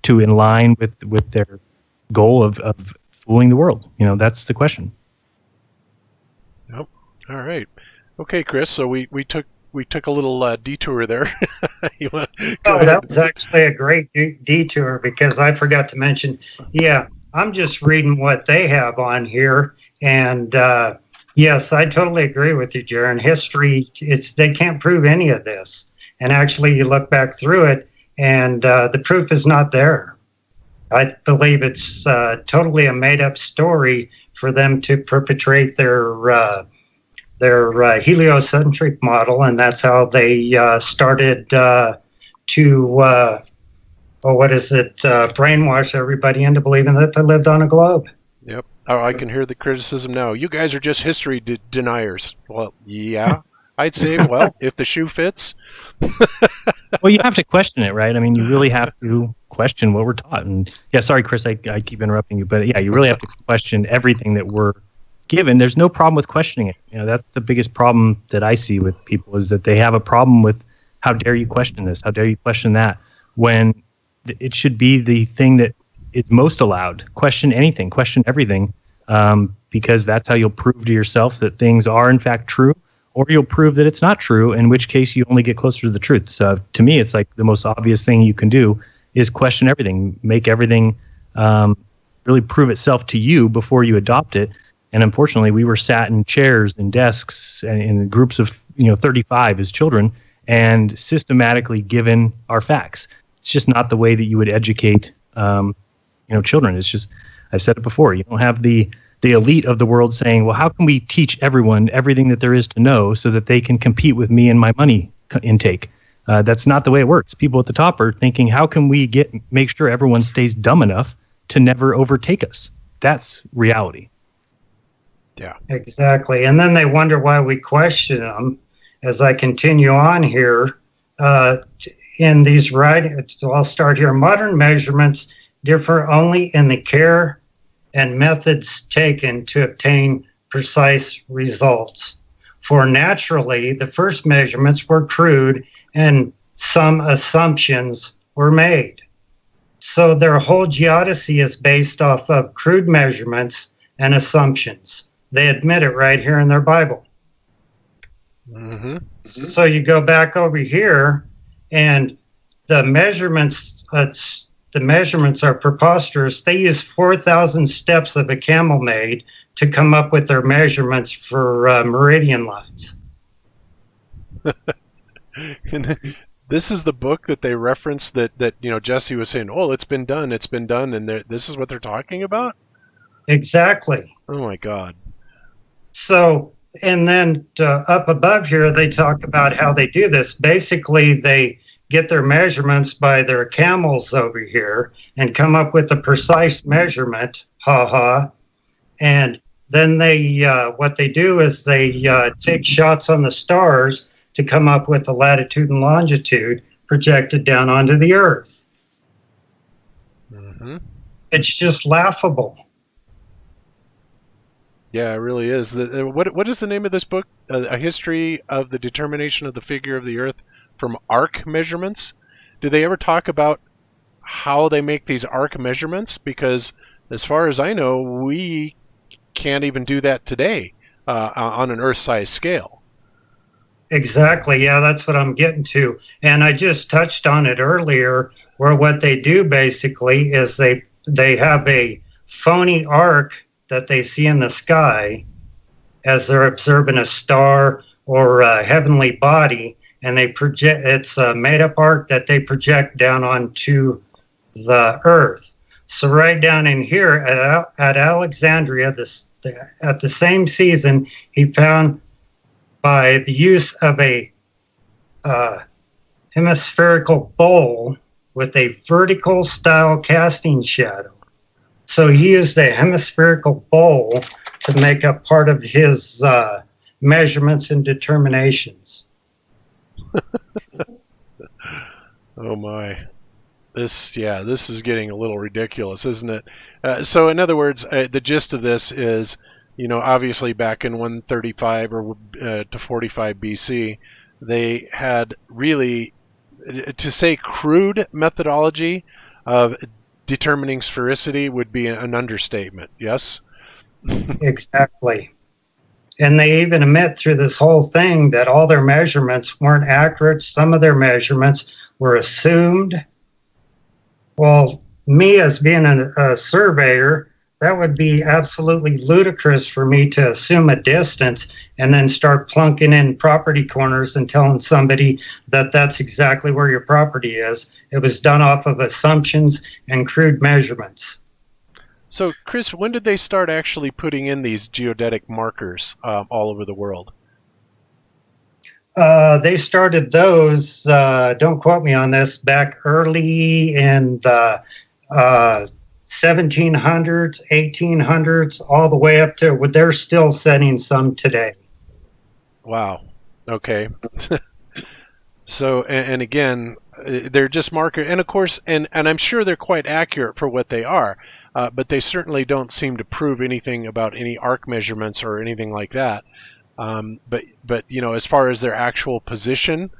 in line with their goal of fooling the world? That's the question. Yep. All right. Okay, Chris. So we took a little detour there. You want to go ahead? That was actually a great detour because I forgot to mention. Yeah, I'm just reading what they have on here, and yes, I totally agree with you, Jaron. History, they can't prove any of this, and actually, you look back through it, and the proof is not there. I believe it's totally a made-up story for them to perpetrate their heliocentric model, and that's how they started to brainwash everybody into believing that they lived on a globe. Yep. Oh, I can hear the criticism now. You guys are just history deniers. Well, yeah, I'd say, well, if the shoe fits. Well, you have to question it, right? I mean, you really have to question what we're taught. And yeah, sorry, Chris, I keep interrupting you, but yeah, you really have to question everything that we're given. There's no problem with questioning it. That's the biggest problem that I see with people, is that they have a problem with, how dare you question this? How dare you question that? When it should be the thing that is most allowed. Question anything, question everything, because that's how you'll prove to yourself that things are in fact true, or you'll prove that it's not true, in which case you only get closer to the truth. So to me, it's like the most obvious thing you can do is question everything, make everything really prove itself to you before you adopt it. And unfortunately, we were sat in chairs and desks and in groups of 35 as children, and systematically given our facts. It's just not the way that you would educate children. It's just, I've said it before, you don't have the elite of the world saying, well, how can we teach everyone everything that there is to know so that they can compete with me and my money intake? That's not the way it works. People at the top are thinking, how can we make sure everyone stays dumb enough to never overtake us? That's reality. Yeah, exactly. And then they wonder why we question them. As I continue on here, in these writings, so I'll start here. Modern measurements differ only in the care and methods taken to obtain precise results. For naturally, the first measurements were crude and some assumptions were made. So their whole geodesy is based off of crude measurements and assumptions. They admit it right here in their Bible. Mm-hmm. So you go back over here, and the measurements are preposterous. They use 4,000 steps of a camel made to come up with their measurements for meridian lines. And this is the book that they reference that Jesse was saying, oh, it's been done, and this is what they're talking about? Exactly. Oh, my God. So, and then up above here, they talk about how they do this. Basically, they get their measurements by their camels over here and come up with a precise measurement, and then they what they do is they take shots on the stars to come up with the latitude and longitude projected down onto the Earth. Mm-hmm. It's just laughable. Yeah, it really is. What is the name of this book? A History of the Determination of the Figure of the Earth from Arc Measurements. Do they ever talk about how they make these arc measurements? Because as far as I know, we can't even do that today on an Earth-size scale. Exactly. Yeah, that's what I'm getting to. And I just touched on it earlier, where what they do basically is they have a phony arc that they see in the sky as they're observing a star or a heavenly body, and they project. It's a made-up arc that they project down onto the Earth. So right down in here at Alexandria, at the same season, he found by the use of a hemispherical bowl with a vertical style casting shadow. So he used a hemispherical bowl to make up part of his measurements and determinations. Oh my. This is getting a little ridiculous, isn't it? So in other words, the gist of this is, obviously back in 135 or to 45 BC, they had really, to say crude methodology of determining sphericity would be an understatement, yes? Exactly. And they even admit through this whole thing that all their measurements weren't accurate. Some of their measurements were assumed. Well, me as being a surveyor, that would be absolutely ludicrous for me to assume a distance and then start plunking in property corners and telling somebody that that's exactly where your property is. It was done off of assumptions and crude measurements. So, Chris, when did they start actually putting in these geodetic markers all over the world? They started those, don't quote me on this, back early in the 1700s, 1800s, all the way up to, they're still setting some today. Wow. Okay. So, and again, they're just marker, and of course, and I'm sure they're quite accurate for what they are, but they certainly don't seem to prove anything about any arc measurements or anything like that. But as far as their actual position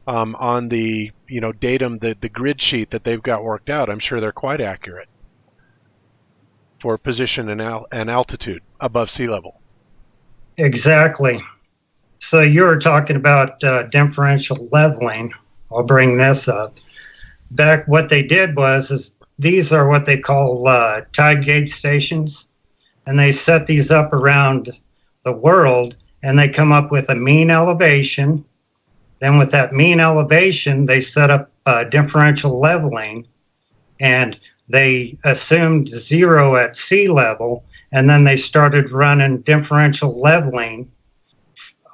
on the datum, the grid sheet that they've got worked out, I'm sure they're quite accurate for position and altitude above sea level. Exactly. So you were talking about differential leveling. I'll bring this up. Back, what they did is these are what they call tide gauge stations, and they set these up around the world, and they come up with a mean elevation. Then with that mean elevation, they set up differential leveling, and they assumed 0 at sea level, and then they started running differential leveling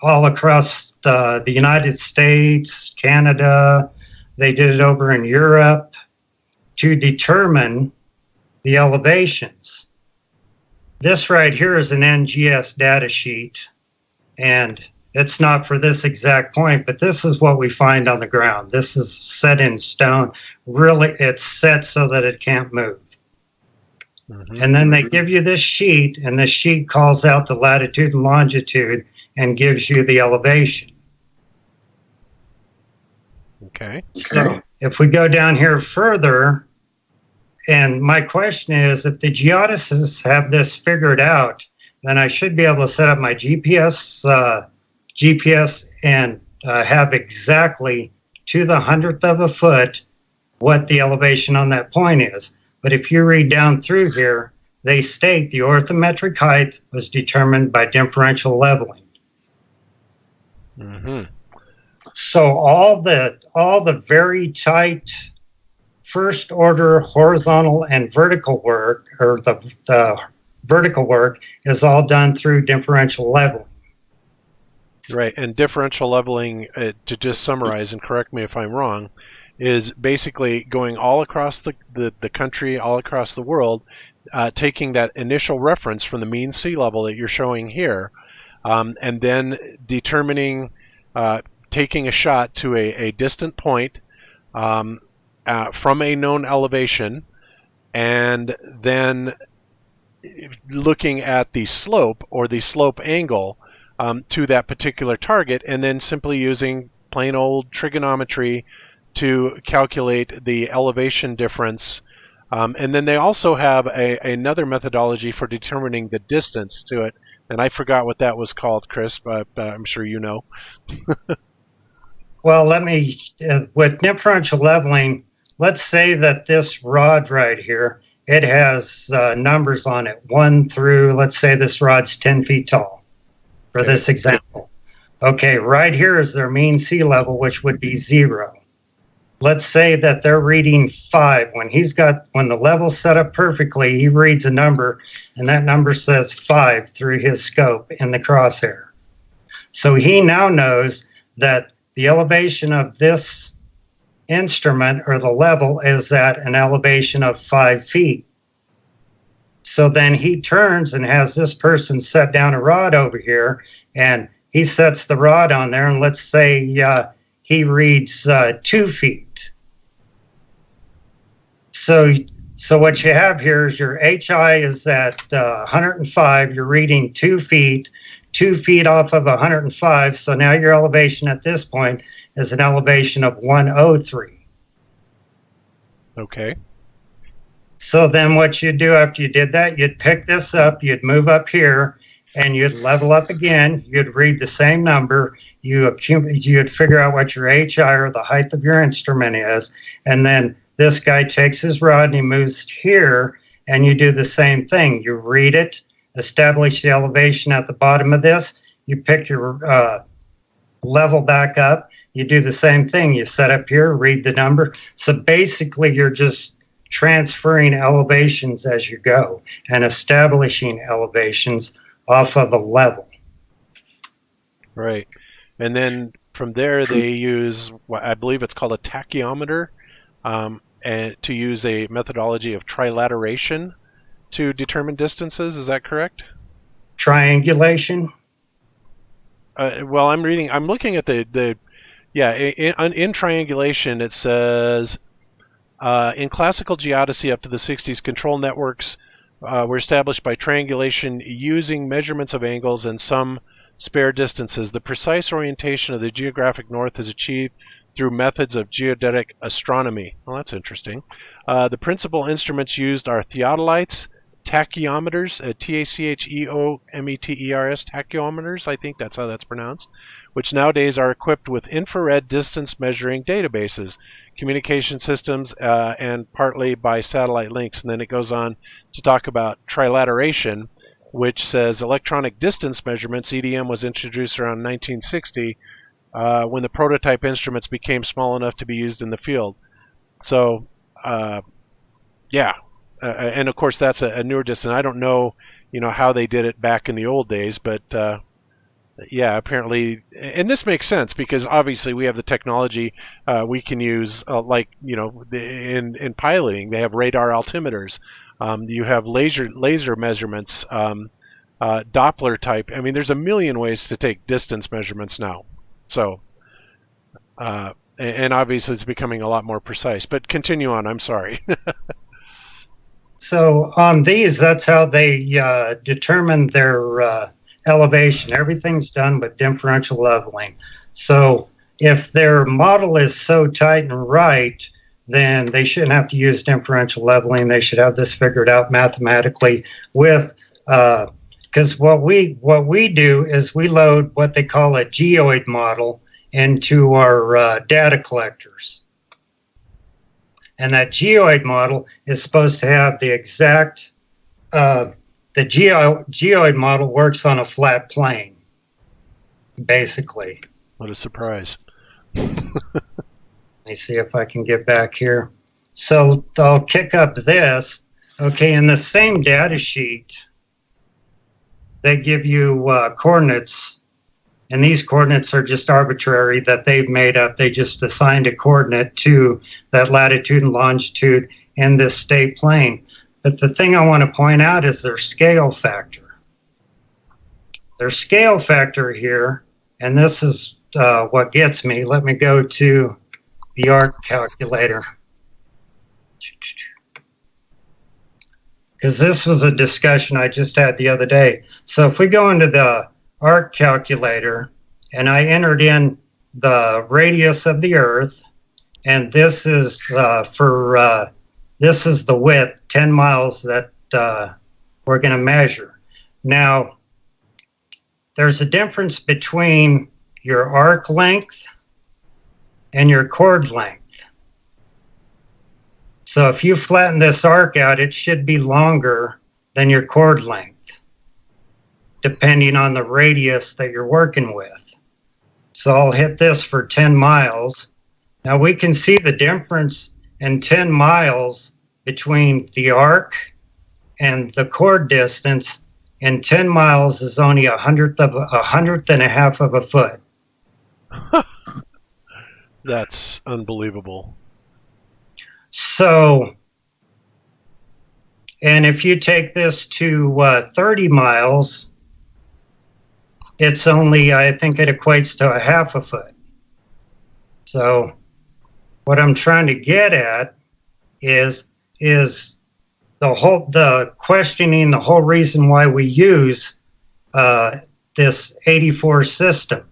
all across the United States, Canada. They did it over in Europe to determine the elevations. This right here is an NGS data sheet, and it's not for this exact point, but this is what we find on the ground. This is set in stone. Really, it's set so that it can't move. Mm-hmm. And then they give you this sheet, and the sheet calls out the latitude and longitude and gives you the elevation. Okay. So if we go down here further, and my question is, if the geodesists have this figured out, then I should be able to set up my GPS and have exactly to the 100th of a foot what the elevation on that point is. But if you read down through here, they state the orthometric height was determined by differential leveling. Mm-hmm. So all the very tight first order horizontal and vertical work, or the vertical work, is all done through differential leveling. Right, and differential leveling, to just summarize and correct me if I'm wrong, is basically going all across the country, all across the world, taking that initial reference from the mean sea level that you're showing here, and then determining, taking a shot to a distant point from a known elevation, and then looking at the slope or the slope angle to that particular target, and then simply using plain old trigonometry to calculate the elevation difference. And then they also have another methodology for determining the distance to it, and I forgot what that was called, Chris, but I'm sure you know. Well, with differential leveling, let's say that this rod right here, it has numbers on it, 1 through, let's say this rod's 10 feet tall, for this example. Okay, right here is their mean sea level, which would be 0. Let's say that they're reading 5. When the level's set up perfectly, he reads a number, and that number says 5 through his scope in the crosshair. So he now knows that the elevation of this instrument, or the level, is at an elevation of 5 feet. So then he turns and has this person set down a rod over here, and he sets the rod on there, and let's say he reads 2 feet. So what you have here is your HI is at 105. You're reading 2 feet, 2 feet off of 105. So now your elevation at this point is an elevation of 103. Okay. So then what you'd do after you did that, you'd pick this up, you'd move up here, and you'd level up again. You'd read the same number. You'd figure out what your HI or the height of your instrument is. And then this guy takes his rod and he moves here, and you do the same thing. You read it, establish the elevation at the bottom of this. You pick your level back up. You do the same thing. You set up here, read the number. So basically you're just transferring elevations as you go and establishing elevations off of a level. Right. And then from there they use what I believe it's called a tachyometer, and to use a methodology of trilateration to determine distances. Is that correct? Triangulation? Well, I'm looking at in triangulation it says in classical geodesy up to the 60s, control networks were established by triangulation using measurements of angles and some spare distances. The precise orientation of the geographic north is achieved through methods of geodetic astronomy. Well, that's interesting. The principal instruments used are theodolites, tachyometers, T-A-C-H-E-O-M-E-T-E-R-S, tachyometers, I think that's how that's pronounced, which nowadays are equipped with infrared distance measuring databases, communication systems, and partly by satellite links. And then it goes on to talk about trilateration, which says electronic distance measurements, EDM, was introduced around 1960 when the prototype instruments became small enough to be used in the field. So, and of course that's a newer distance. I don't know, how they did it back in the old days, but apparently, and this makes sense because obviously we have the technology we can use, in piloting. They have radar altimeters. You have laser measurements, Doppler type. I mean, there's a million ways to take distance measurements now. So, and obviously it's becoming a lot more precise. But continue on. I'm sorry. So on these, that's how they determine their elevation. Everything's done with differential leveling. So if their model is so tight and right, then they shouldn't have to use differential leveling. They should have this figured out mathematically with, because what we do is we load what they call a geoid model into our data collectors. And that geoid model is supposed to have the exact, the geoid model works on a flat plane, basically. What a surprise. Let me see if I can get back here. So I'll kick up this. Okay, in the same data sheet, they give you coordinates. And these coordinates are just arbitrary that they've made up. They just assigned a coordinate to that latitude and longitude in this state plane. But the thing I want to point out is their scale factor. Their scale factor here, and this is what gets me. Let me go to the ARC calculator. Because this was a discussion I just had the other day. So if we go into the ARC calculator and I entered in the radius of the Earth, and this is this is the width, 10 miles that we're going to measure. Now, there's a difference between your arc length and your chord length. So if you flatten this arc out, it should be longer than your chord length, depending on the radius that you're working with. So I'll hit this for 10 miles. Now we can see the difference in 10 miles between the arc and the chord distance. And 10 miles is only a hundredth and a half of a foot. That's unbelievable. So And if you take this to 30 miles, it's only, I think it equates to a half a foot. So what I'm trying to get at is the questioning the whole reason why we use this 84 system.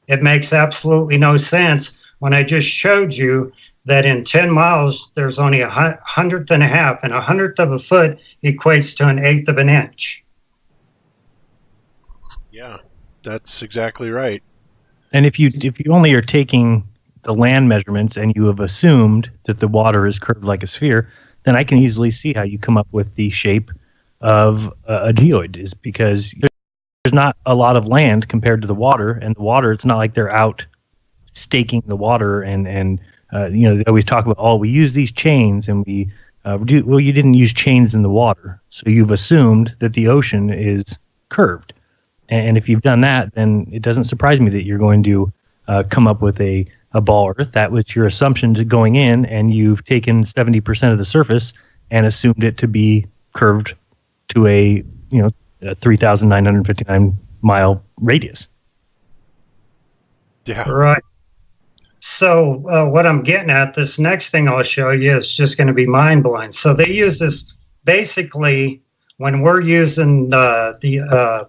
It makes absolutely no sense when I just showed you that in 10 miles there's only a hundredth and a half, and a hundredth of a foot equates to an eighth of an inch. Yeah, that's exactly right. And if you only are taking the land measurements and you have assumed that the water is curved like a sphere, then I can easily see how you come up with the shape of a geoid, is because there's not a lot of land compared to the water, and the water, it's not like they're out staking the water and they always talk about, oh, we use these chains and we well, you didn't use chains in the water, so you've assumed that the ocean is curved. And if you've done that, then it doesn't surprise me that you're going to come up with a ball Earth. That was your assumption going in, and you've taken 70% of the surface and assumed it to be curved to a 3,959 mile radius. Yeah. Right. So what I'm getting at, this next thing I'll show you is just going to be mind-blowing. So they use this basically when we're using their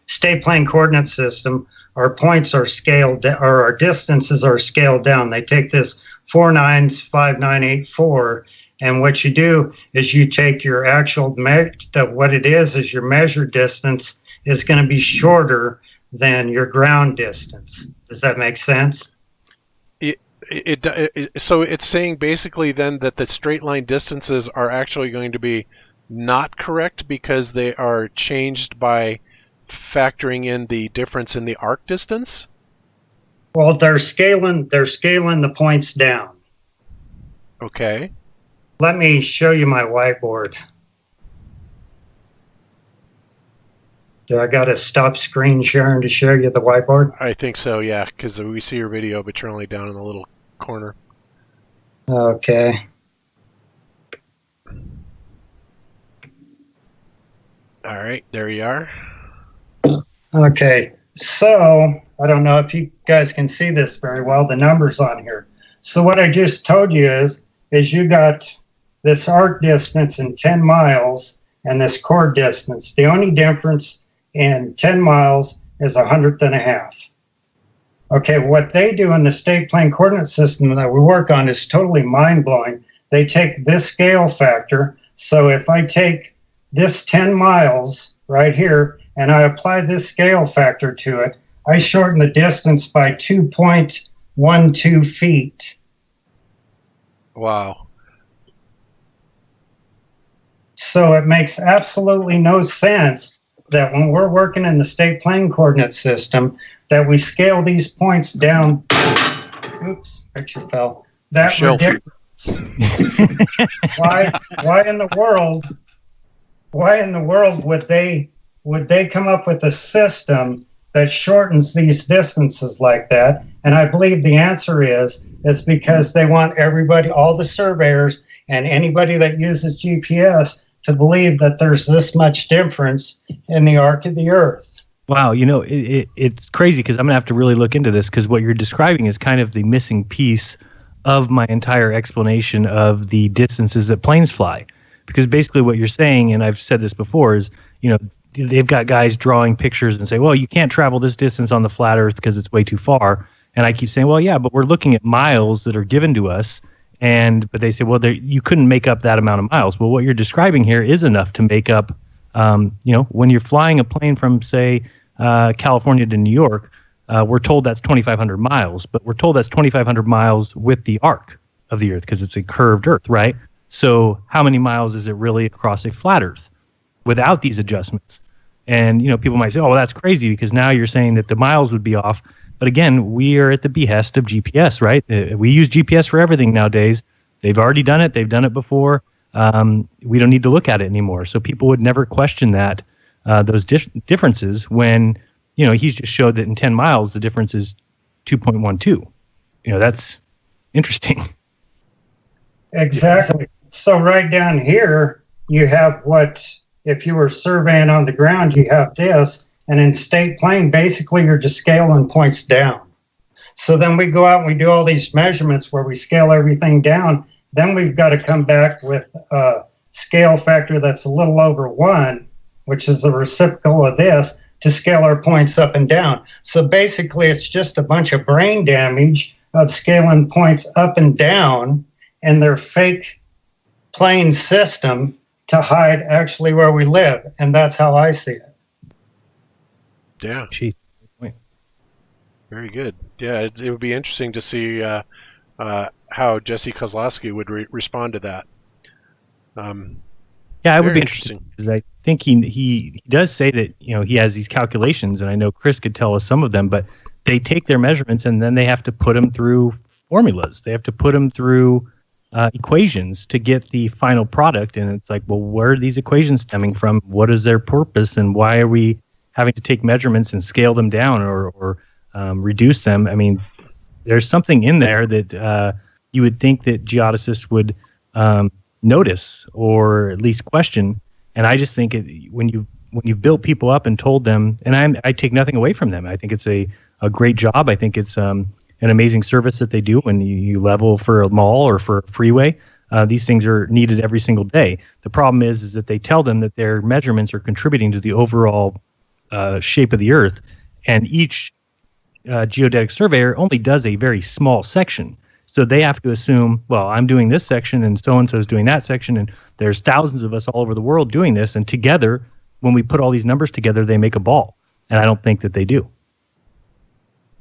state plane coordinate system. Our points are scaled, or our distances are scaled down. They take this 4.95984, and what you do is you take your actual what it is your measured distance is going to be shorter than your ground distance. Does that make sense? So it's saying basically then that the straight line distances are actually going to be not correct because they are changed by factoring in the difference in the arc distance? Well, they're scaling the points down. Okay. Let me show you my whiteboard. Do I got to stop screen sharing to show you the whiteboard? I think so, yeah, because we see your video, but you're only down in the little corner. Okay. All right, there you are. Okay, so I don't know if you guys can see this very well, the numbers on here. So what I just told you is you got this arc distance in 10 miles and this chord distance. The only difference in 10 miles is a hundredth and a half. Okay, what they do in the state plane coordinate system that we work on is totally mind-blowing. They take this scale factor. So if I take this 10 miles right here and I apply this scale factor to it, I shorten the distance by 2.12 feet. Wow. So it makes absolutely no sense that when we're working in the state plane coordinate system, that we scale these points down. Oops, picture fell. That ridiculous. Why in the world would they come up with a system that shortens these distances like that? And I believe the answer is because they want everybody, all the surveyors and anybody that uses GPS, to believe that there's this much difference in the arc of the Earth. Wow, it's crazy because I'm going to have to really look into this, because what you're describing is kind of the missing piece of my entire explanation of the distances that planes fly. Because basically what you're saying, and I've said this before, is, they've got guys drawing pictures and say, well, you can't travel this distance on the flat Earth because it's way too far. And I keep saying, well, yeah, but we're looking at miles that are given to us. But they say, well, you couldn't make up that amount of miles. Well, what you're describing here is enough to make up, when you're flying a plane from, say, California to New York, we're told that's 2,500 miles, but we're told that's 2,500 miles with the arc of the Earth because it's a curved Earth, right? So how many miles is it really across a flat Earth without these adjustments? And, people might say, oh, well, that's crazy because now you're saying that the miles would be off. But again, we are at the behest of GPS, right? We use GPS for everything nowadays. They've already done it. They've done it before. We don't need to look at it anymore. So people would never question that, those differences when, he's just showed that in 10 miles, the difference is 2.12. That's interesting. Exactly. So right down here, you have what, if you were surveying on the ground, you have this, and in state plane, basically you're just scaling points down. So then we go out and we do all these measurements where we scale everything down. Then we've got to come back with a scale factor that's a little over 1, which is the reciprocal of this, to scale our points up and down. So basically it's just a bunch of brain damage of scaling points up and down in their fake plane system to hide actually where we live. And that's how I see it. Yeah. Gee. Very good. Yeah, it would be interesting to see how Jesse Kozlowski would respond to that. Yeah, I would be interested because I think he does say that he has these calculations, and I know Chris could tell us some of them, but they take their measurements and then they have to put them through formulas. They have to put them through equations to get the final product, and it's like, well, where are these equations stemming from? What is their purpose, and why are we having to take measurements and scale them down or reduce them? I mean, there's something in there that you would think that geodesists would notice or at least question. And I just think when you've built people up and told them, and I take nothing away from them. I think it's a great job. I think it's an amazing service that they do when you level for a mall or for a freeway. These things are needed every single day. The problem is that they tell them that their measurements are contributing to the overall shape of the Earth, and each geodetic surveyor only does a very small section. So they have to assume, well, I'm doing this section and so is doing that section, and there's thousands of us all over the world doing this, and together, when we put all these numbers together, they make a ball. And I don't think that they do.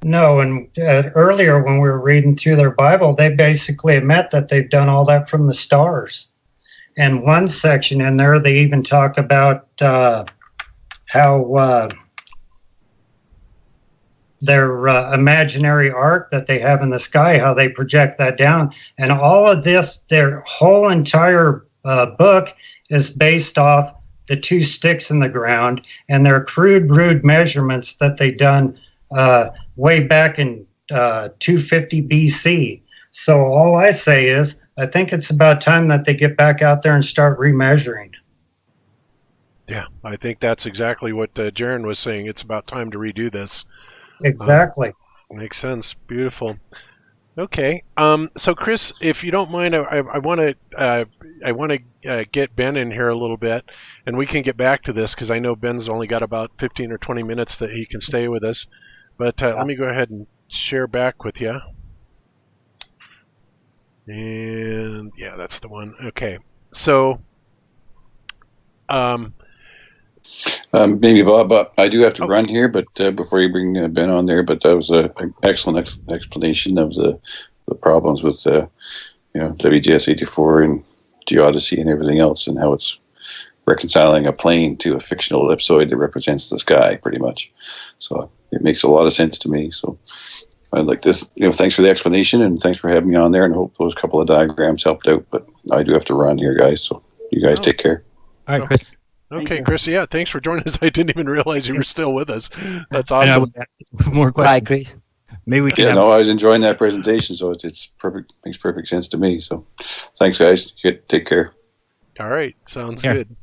No, and earlier when we were reading through their Bible, they basically admit that they've done all that from the stars. And one section in there, they even talk about how their imaginary arc that they have in the sky, how they project that down. And all of this, their whole entire book is based off the 2 sticks in the ground and their crude, rude measurements that they done way back in 250 BC. So all I say is, I think it's about time that they get back out there and start remeasuring. Yeah, I think that's exactly what Jaron was saying. It's about time to redo this. Exactly. Makes sense. Beautiful. Okay. So Chris, if you don't mind, I want to get Ben in here a little bit, and we can get back to this because I know Ben's only got about 15 or 20 minutes that he can stay with us. But let me go ahead and share back with you. And yeah, that's the one. Okay. So, maybe Bob, I do have to run here, but before you bring Ben on there, but that was an excellent explanation of the problems with WGS 84 and geodesy and everything else, and how it's reconciling a plane to a fictional ellipsoid that represents the sky, pretty much. So it makes a lot of sense to me. So I'd like this. Thanks for the explanation, and thanks for having me on there, and hope those couple of diagrams helped out. But I do have to run here, guys. So you guys take care. All right, Chris. Okay, Chris. Yeah, thanks for joining us. I didn't even realize you were still with us. That's awesome. More questions. Bye, Chris. Maybe we can. Yeah, no, I was enjoying that presentation, so it's perfect. Makes perfect sense to me. So, thanks, guys. Take care. All right, sounds good.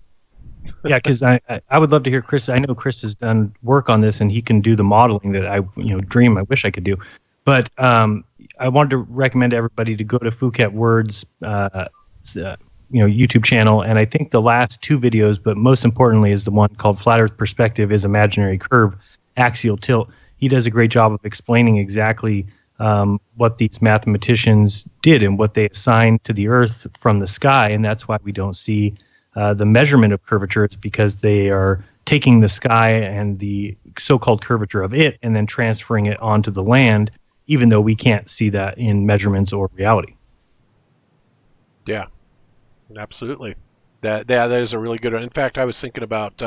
Yeah, because I would love to hear Chris. I know Chris has done work on this, and he can do the modeling that I dream. I wish I could do, but I wanted to recommend everybody to go to Phuket Words. YouTube channel, and I think the last 2 videos, but most importantly is the one called Flat Earth Perspective is Imaginary Curve, Axial Tilt. He does a great job of explaining exactly what these mathematicians did and what they assigned to the Earth from the sky, and that's why we don't see the measurement of curvature. It's because they are taking the sky and the so-called curvature of it and then transferring it onto the land, even though we can't see that in measurements or reality. Yeah. Absolutely. That is a really good one. In fact, I was thinking about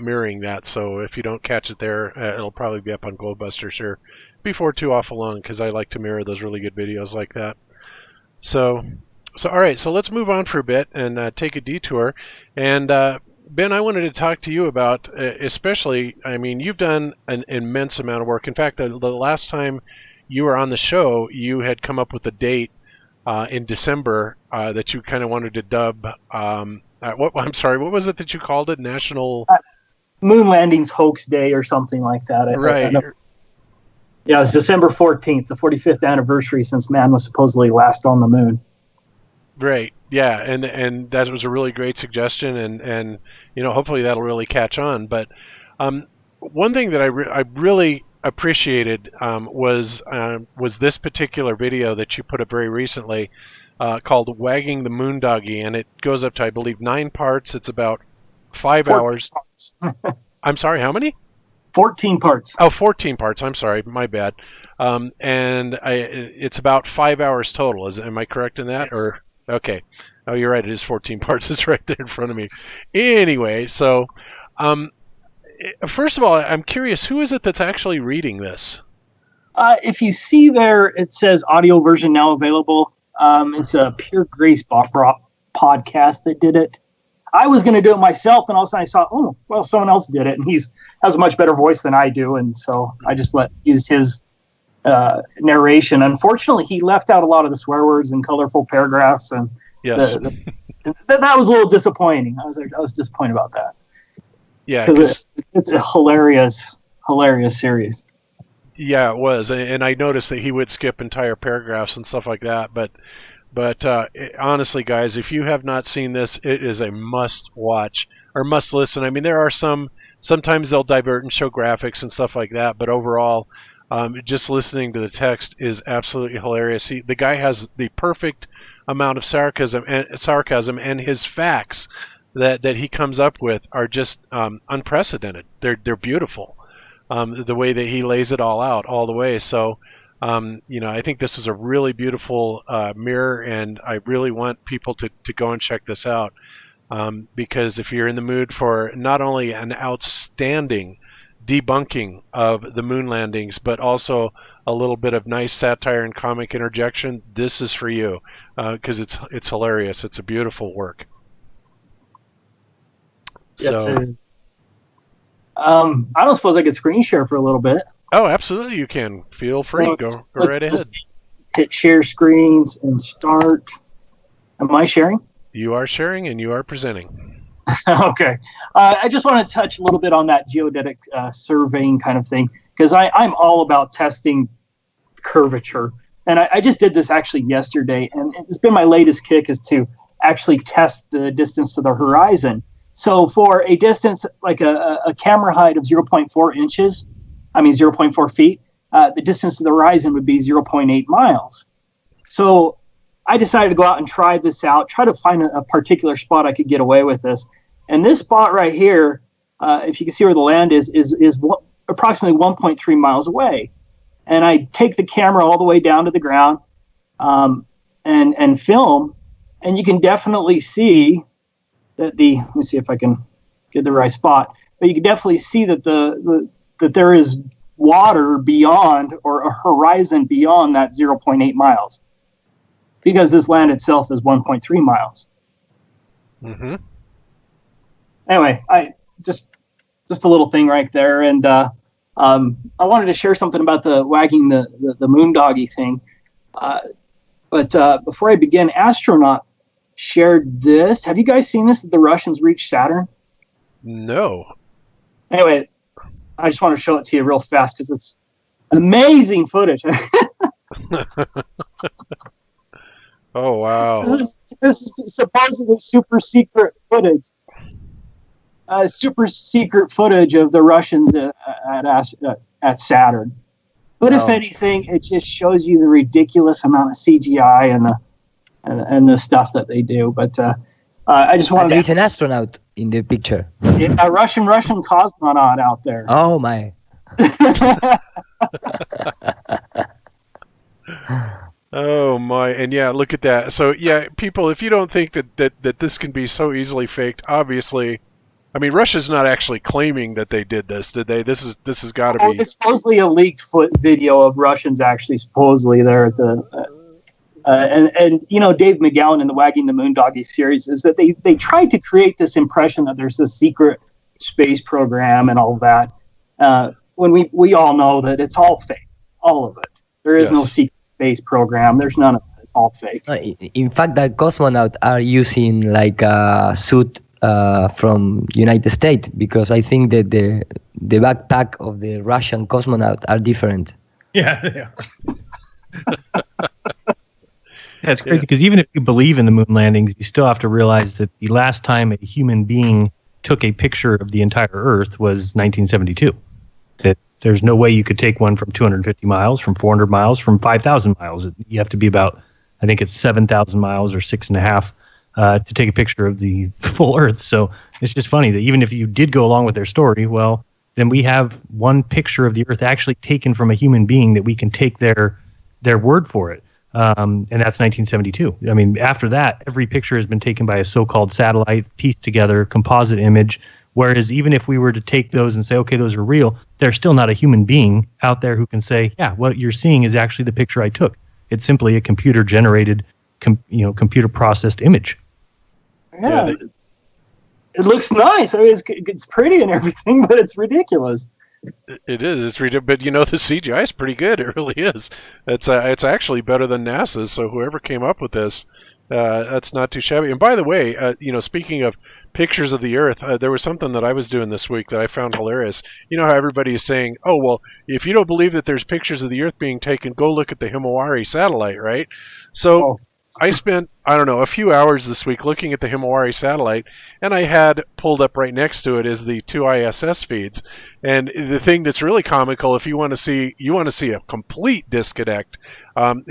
mirroring that. So if you don't catch it there, it'll probably be up on Globebusters here before too awful long, because I like to mirror those really good videos like that. So all right. So let's move on for a bit and take a detour. And Ben, I wanted to talk to you about, especially, I mean, you've done an immense amount of work. In fact, the last time you were on the show, you had come up with a date in December that you kind of wanted to dub. I'm sorry, what was it that you called it? National Moon Landings Hoax Day or something like that. Right. Yeah, it was December 14th, the 45th anniversary since man was supposedly last on the moon. Right. Yeah, and that was a really great suggestion, and hopefully that'll really catch on. But one thing that I really appreciated was this particular video that you put up very recently called "Wagging the Moon Doggy," and it goes up to, I believe, 9 parts. It's about 5 hours. I'm sorry, how many? 14 parts. Oh, 14 parts. I'm sorry, my bad. And it's about 5 hours total. Am I correct in that? Yes. Or okay. Oh, you're right. It is 14 parts. It's right there in front of me. Anyway, so first of all, I'm curious, who is it that's actually reading this? If you see there, it says audio version now available. It's a Pure Grace podcast that did it. I was going to do it myself, and all of a sudden I saw, oh, well, someone else did it, and he has a much better voice than I do, and so I just used his narration. Unfortunately, he left out a lot of the swear words and colorful paragraphs, and yes, that was a little disappointing. I was disappointed about that. Yeah, because it's a hilarious series. Yeah, it was, and I noticed that he would skip entire paragraphs and stuff like that, but honestly, guys, if you have not seen this, it is a must watch or must listen. I mean, there are sometimes they'll divert and show graphics and stuff like that, but overall, just listening to the text is absolutely hilarious. The guy has the perfect amount of sarcasm, and his facts that he comes up with are just unprecedented. They're beautiful. The way that he lays it all out all the way. So, I think this is a really beautiful mirror, and I really want people to go and check this out, because if you're in the mood for not only an outstanding debunking of the moon landings, but also a little bit of nice satire and comic interjection, this is for you, because it's hilarious. It's a beautiful work. So, I don't suppose I could screen share for a little bit. Oh, absolutely, you can. Feel free. So go right ahead. Hit share screens and start. Am I sharing? You are sharing and you are presenting. Okay. I just want to touch a little bit on that geodetic surveying kind of thing, because I'm all about testing curvature. And I just did this actually yesterday, and it's been my latest kick is to actually test the distance to the horizon. So for a distance like a camera height of 0.4 inches, 0.4 feet, the distance to the horizon would be 0.8 miles. So I decided to go out and try this out, try to find a particular spot I could get away with this. And this spot right here, if you can see where the land is approximately 1.3 miles away. And I take the camera all the way down to the ground and film, and you can definitely see that let me see if I can get the right spot, but you can definitely see that that there is water beyond, or a horizon beyond, that 0.8 miles, because this land itself is 1.3 miles. Mm-hmm. Anyway, I just a little thing right there, and I wanted to share something about the wagging the moon doggy thing. But before I begin, Astronaut shared this. Have you guys seen this? That the Russians reached Saturn? No. Anyway, I just want to show it to you real fast because it's amazing footage. Oh, wow. This is supposedly super secret footage. Super secret footage of the Russians at Saturn. But if anything, it just shows you the ridiculous amount of CGI and the stuff that they do. But I just wanted. There's an astronaut in the picture. A Russian cosmonaut out there. Oh my! Oh my! And yeah, look at that. So yeah, people, if you don't think that this can be so easily faked, obviously, I mean, Russia's not actually claiming that they did this, did they? This has got to be. It's supposedly a leaked video of Russians actually supposedly there at the. And you know, Dave McGowan in the Wagging the Moon Doggy series is that they tried to create this impression that there's this secret space program and all of that, when we all know that it's all fake, all of it. There is no secret space program. There's none of it. it's all fake. In fact, the cosmonauts are using like a suit from United States, because I think that the backpack of the Russian cosmonaut are different. Yeah. That's crazy, because even if you believe in the moon landings, you still have to realize that the last time a human being took a picture of the entire Earth was 1972. That there's no way you could take one from 250 miles, from 400 miles, from 5,000 miles. You have to be about, I think it's 7,000 miles or 6.5 to take a picture of the full Earth. So it's just funny that even if you did go along with their story, well, then we have one picture of the Earth actually taken from a human being that we can take their word for it. And that's 1972. I mean, after that, every picture has been taken by a so-called satellite, pieced together, composite image. Whereas even if we were to take those and say, okay, those are real, there's still not a human being out there who can say, yeah, what you're seeing is actually the picture I took. It's simply a computer-generated, computer-processed image. Yeah, it looks nice. I mean, it's pretty and everything, but it's ridiculous. It is. It's ridiculous. But the CGI is pretty good. It really is. It's actually better than NASA's. So whoever came up with this, that's not too shabby. And by the way, speaking of pictures of the Earth, there was something that I was doing this week that I found hilarious. You know how everybody is saying, oh, well, if you don't believe that there's pictures of the Earth being taken, go look at the Himawari satellite, right? So I spent, a few hours this week looking at the Himawari satellite, and I had pulled up right next to it is the two ISS feeds. And the thing that's really comical, if you want to see a complete disconnect,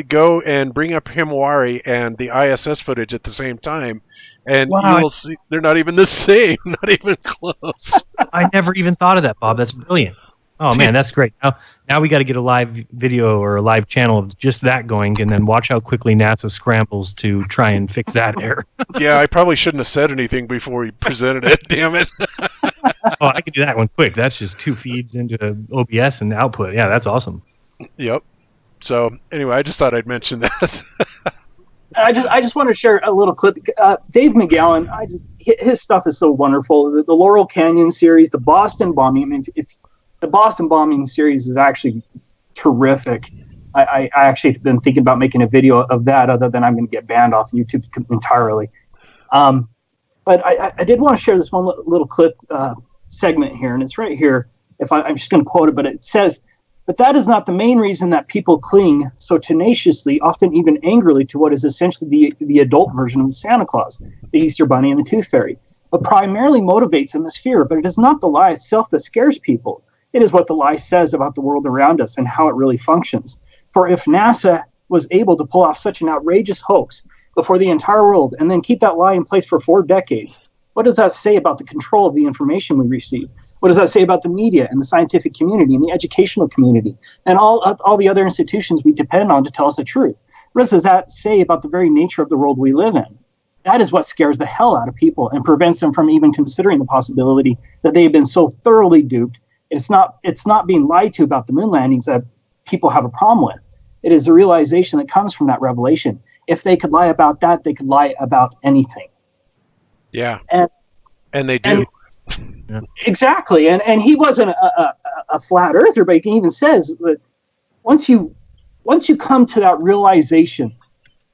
go and bring up Himawari and the ISS footage at the same time, and you will see they're not even the same, not even close. I never even thought of that, Bob. That's brilliant. Oh man, that's great. Now we got to get a live video or a live channel of just that going, and then watch how quickly NASA scrambles to try and fix that error. Yeah, I probably shouldn't have said anything before we presented it. Damn it. Oh, I can do that one quick. That's just 2 feeds into OBS and output. Yeah, that's awesome. Yep. So anyway, I just thought I'd mention that. I just want to share a little clip. Dave McGowan, his stuff is so wonderful. The Laurel Canyon series, the Boston bombing. I mean, the Boston bombing series is actually terrific. I actually have been thinking about making a video of that, other than I'm going to get banned off YouTube entirely. But I did want to share this one little clip segment here, and it's right here. I'm just going to quote it, but it says, "But that is not the main reason that people cling so tenaciously, often even angrily, to what is essentially the adult version of the Santa Claus, the Easter Bunny, and the Tooth Fairy. What primarily motivates them is fear, but it is not the lie itself that scares people. It is what the lie says about the world around us and how it really functions. For if NASA was able to pull off such an outrageous hoax before the entire world and then keep that lie in place for 4 decades, what does that say about the control of the information we receive? What does that say about the media and the scientific community and the educational community and all the other institutions we depend on to tell us the truth? What does that say about the very nature of the world we live in? That is what scares the hell out of people and prevents them from even considering the possibility that they have been so thoroughly duped. It's not being lied to about the moon landings that people have a problem with. It is the realization that comes from that revelation. If they could lie about that, they could lie about anything." Yeah. And they do. Exactly. And he wasn't a flat earther, but he even says that once you come to that realization,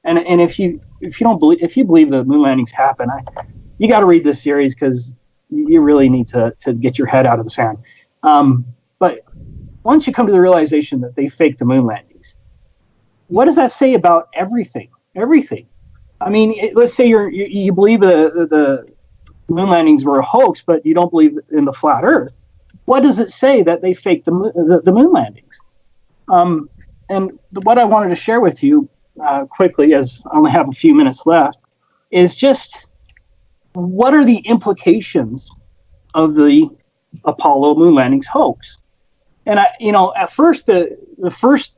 and if you believe the moon landings happen, you got to read this series, because you really need to get your head out of the sand. But once you come to the realization that they faked the moon landings, what does that say about everything? Everything. I mean, let's say you believe the moon landings were a hoax, but you don't believe in the flat Earth. What does it say that they faked the moon landings? And what I wanted to share with you quickly, as I only have a few minutes left, is just what are the implications of the Apollo moon landings hoax? And at first the first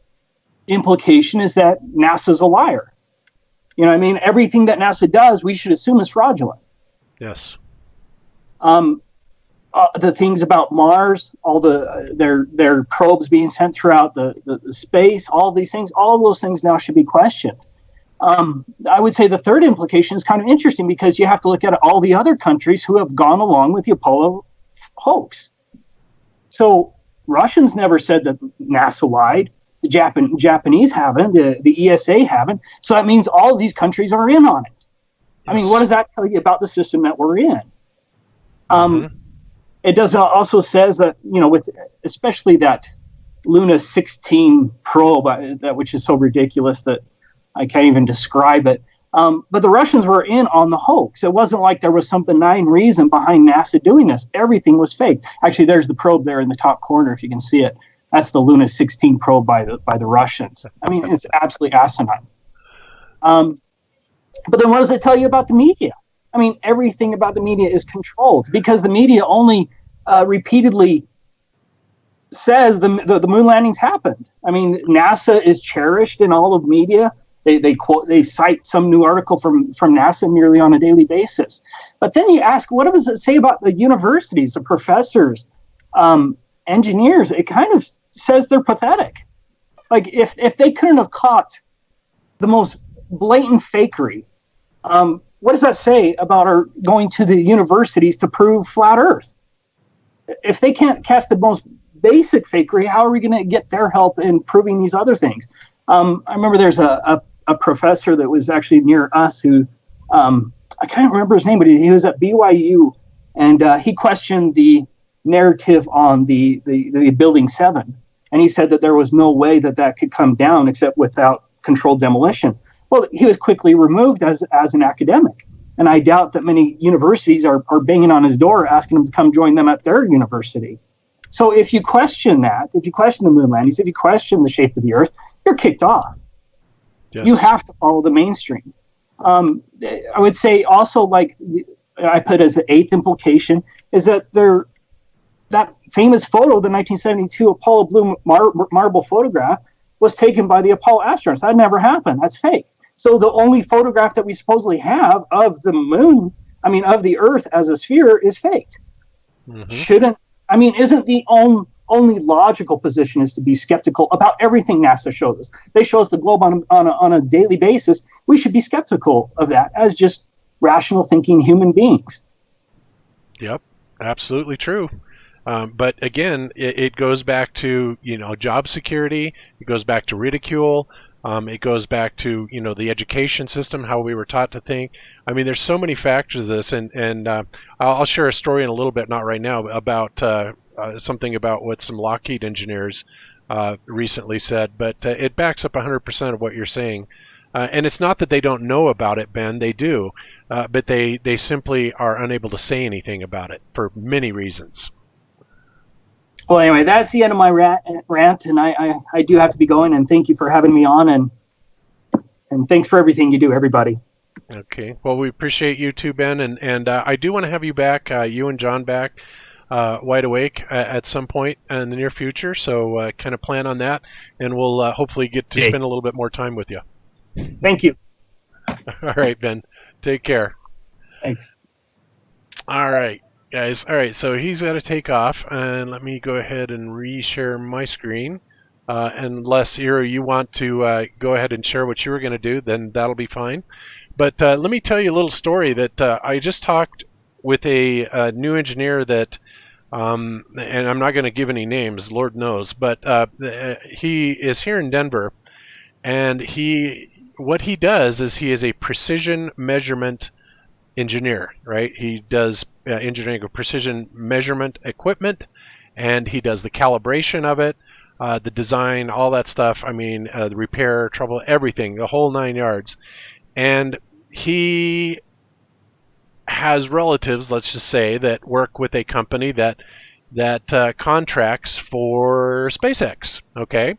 implication is that NASA's a liar. Everything that NASA does, we should assume is fraudulent. Yes. The things about Mars, all their probes being sent throughout the space, all these things, all of those things now should be questioned. I would say the third implication is kind of interesting, because you have to look at all the other countries who have gone along with the Apollo hoax. So Russians never said that NASA lied. The Japanese haven't. The ESA haven't. So that means all of these countries are in on it. Yes. I mean, what does that tell you about the system that we're in? It does also says that, with especially that Luna 16 probe, which is so ridiculous that I can't even describe it. But the Russians were in on the hoax. It wasn't like there was some benign reason behind NASA doing this. Everything was fake. Actually, there's the probe there in the top corner, if you can see it. That's the Luna 16 probe by the Russians. I mean, it's absolutely asinine. But then what does it tell you about the media? I mean, everything about the media is controlled because the media only repeatedly says the moon landings happened. I mean, NASA is cherished in all of media. They cite some new article from NASA nearly on a daily basis. But then you ask, what does it say about the universities, the professors, engineers? It kind of says they're pathetic. Like if they couldn't have caught the most blatant fakery, what does that say about our going to the universities to prove flat Earth? If they can't catch the most basic fakery, how are we going to get their help in proving these other things? I remember there's a professor that was actually near us who, I can't remember his name, but he was at BYU, and he questioned the narrative on the Building 7. And he said that there was no way that could come down except without controlled demolition. Well, he was quickly removed as an academic. And I doubt that many universities are banging on his door asking him to come join them at their university. So if you question that, if you question the moon landings, if you question the shape of the Earth, you're kicked off. Yes. You have to follow the mainstream. I would say also, like I put as the eighth implication, is that that famous photo, the 1972 Apollo blue marble photograph, was taken by the Apollo astronauts. That never happened. That's fake. So the only photograph that we supposedly have of the moon, of the Earth as a sphere, is faked. Mm-hmm. Isn't the only logical position is to be skeptical about everything NASA shows us? They show us the globe on a daily basis. We should be skeptical of that as just rational thinking human beings. Yep, absolutely true. But again, it goes back to, job security. It goes back to ridicule. It goes back to, the education system, how we were taught to think. I mean, there's so many factors to this, and I'll share a story in a little bit, not right now, about something about what some Lockheed engineers recently said, but it backs up 100% of what you're saying. And it's not that they don't know about it, Ben, they do, but they simply are unable to say anything about it for many reasons. Well, anyway, that's the end of my rant, and I do have to be going, and thank you for having me on, and thanks for everything you do, everybody. Okay. Well, we appreciate you too, Ben, and I do want to have you back, you and John back, wide awake at some point in the near future, so kind of plan on that, and we'll hopefully get to spend a little bit more time with you. Thank you. All right, Ben. Take care. Thanks. All right. Guys, all right, so he's got to take off, and let me go ahead and reshare my screen. Unless, Ira, you want to go ahead and share what you were going to do, then that'll be fine. But let me tell you a little story that I just talked with a new engineer that, and I'm not going to give any names, Lord knows, but he is here in Denver, and what he does is he is a precision measurement engineer, right? He does engineering of precision measurement equipment, and he does the calibration of it, the design, all that stuff. The repair, trouble, everything, the whole 9 yards. And he has relatives, let's just say, that work with a company that contracts for SpaceX, okay?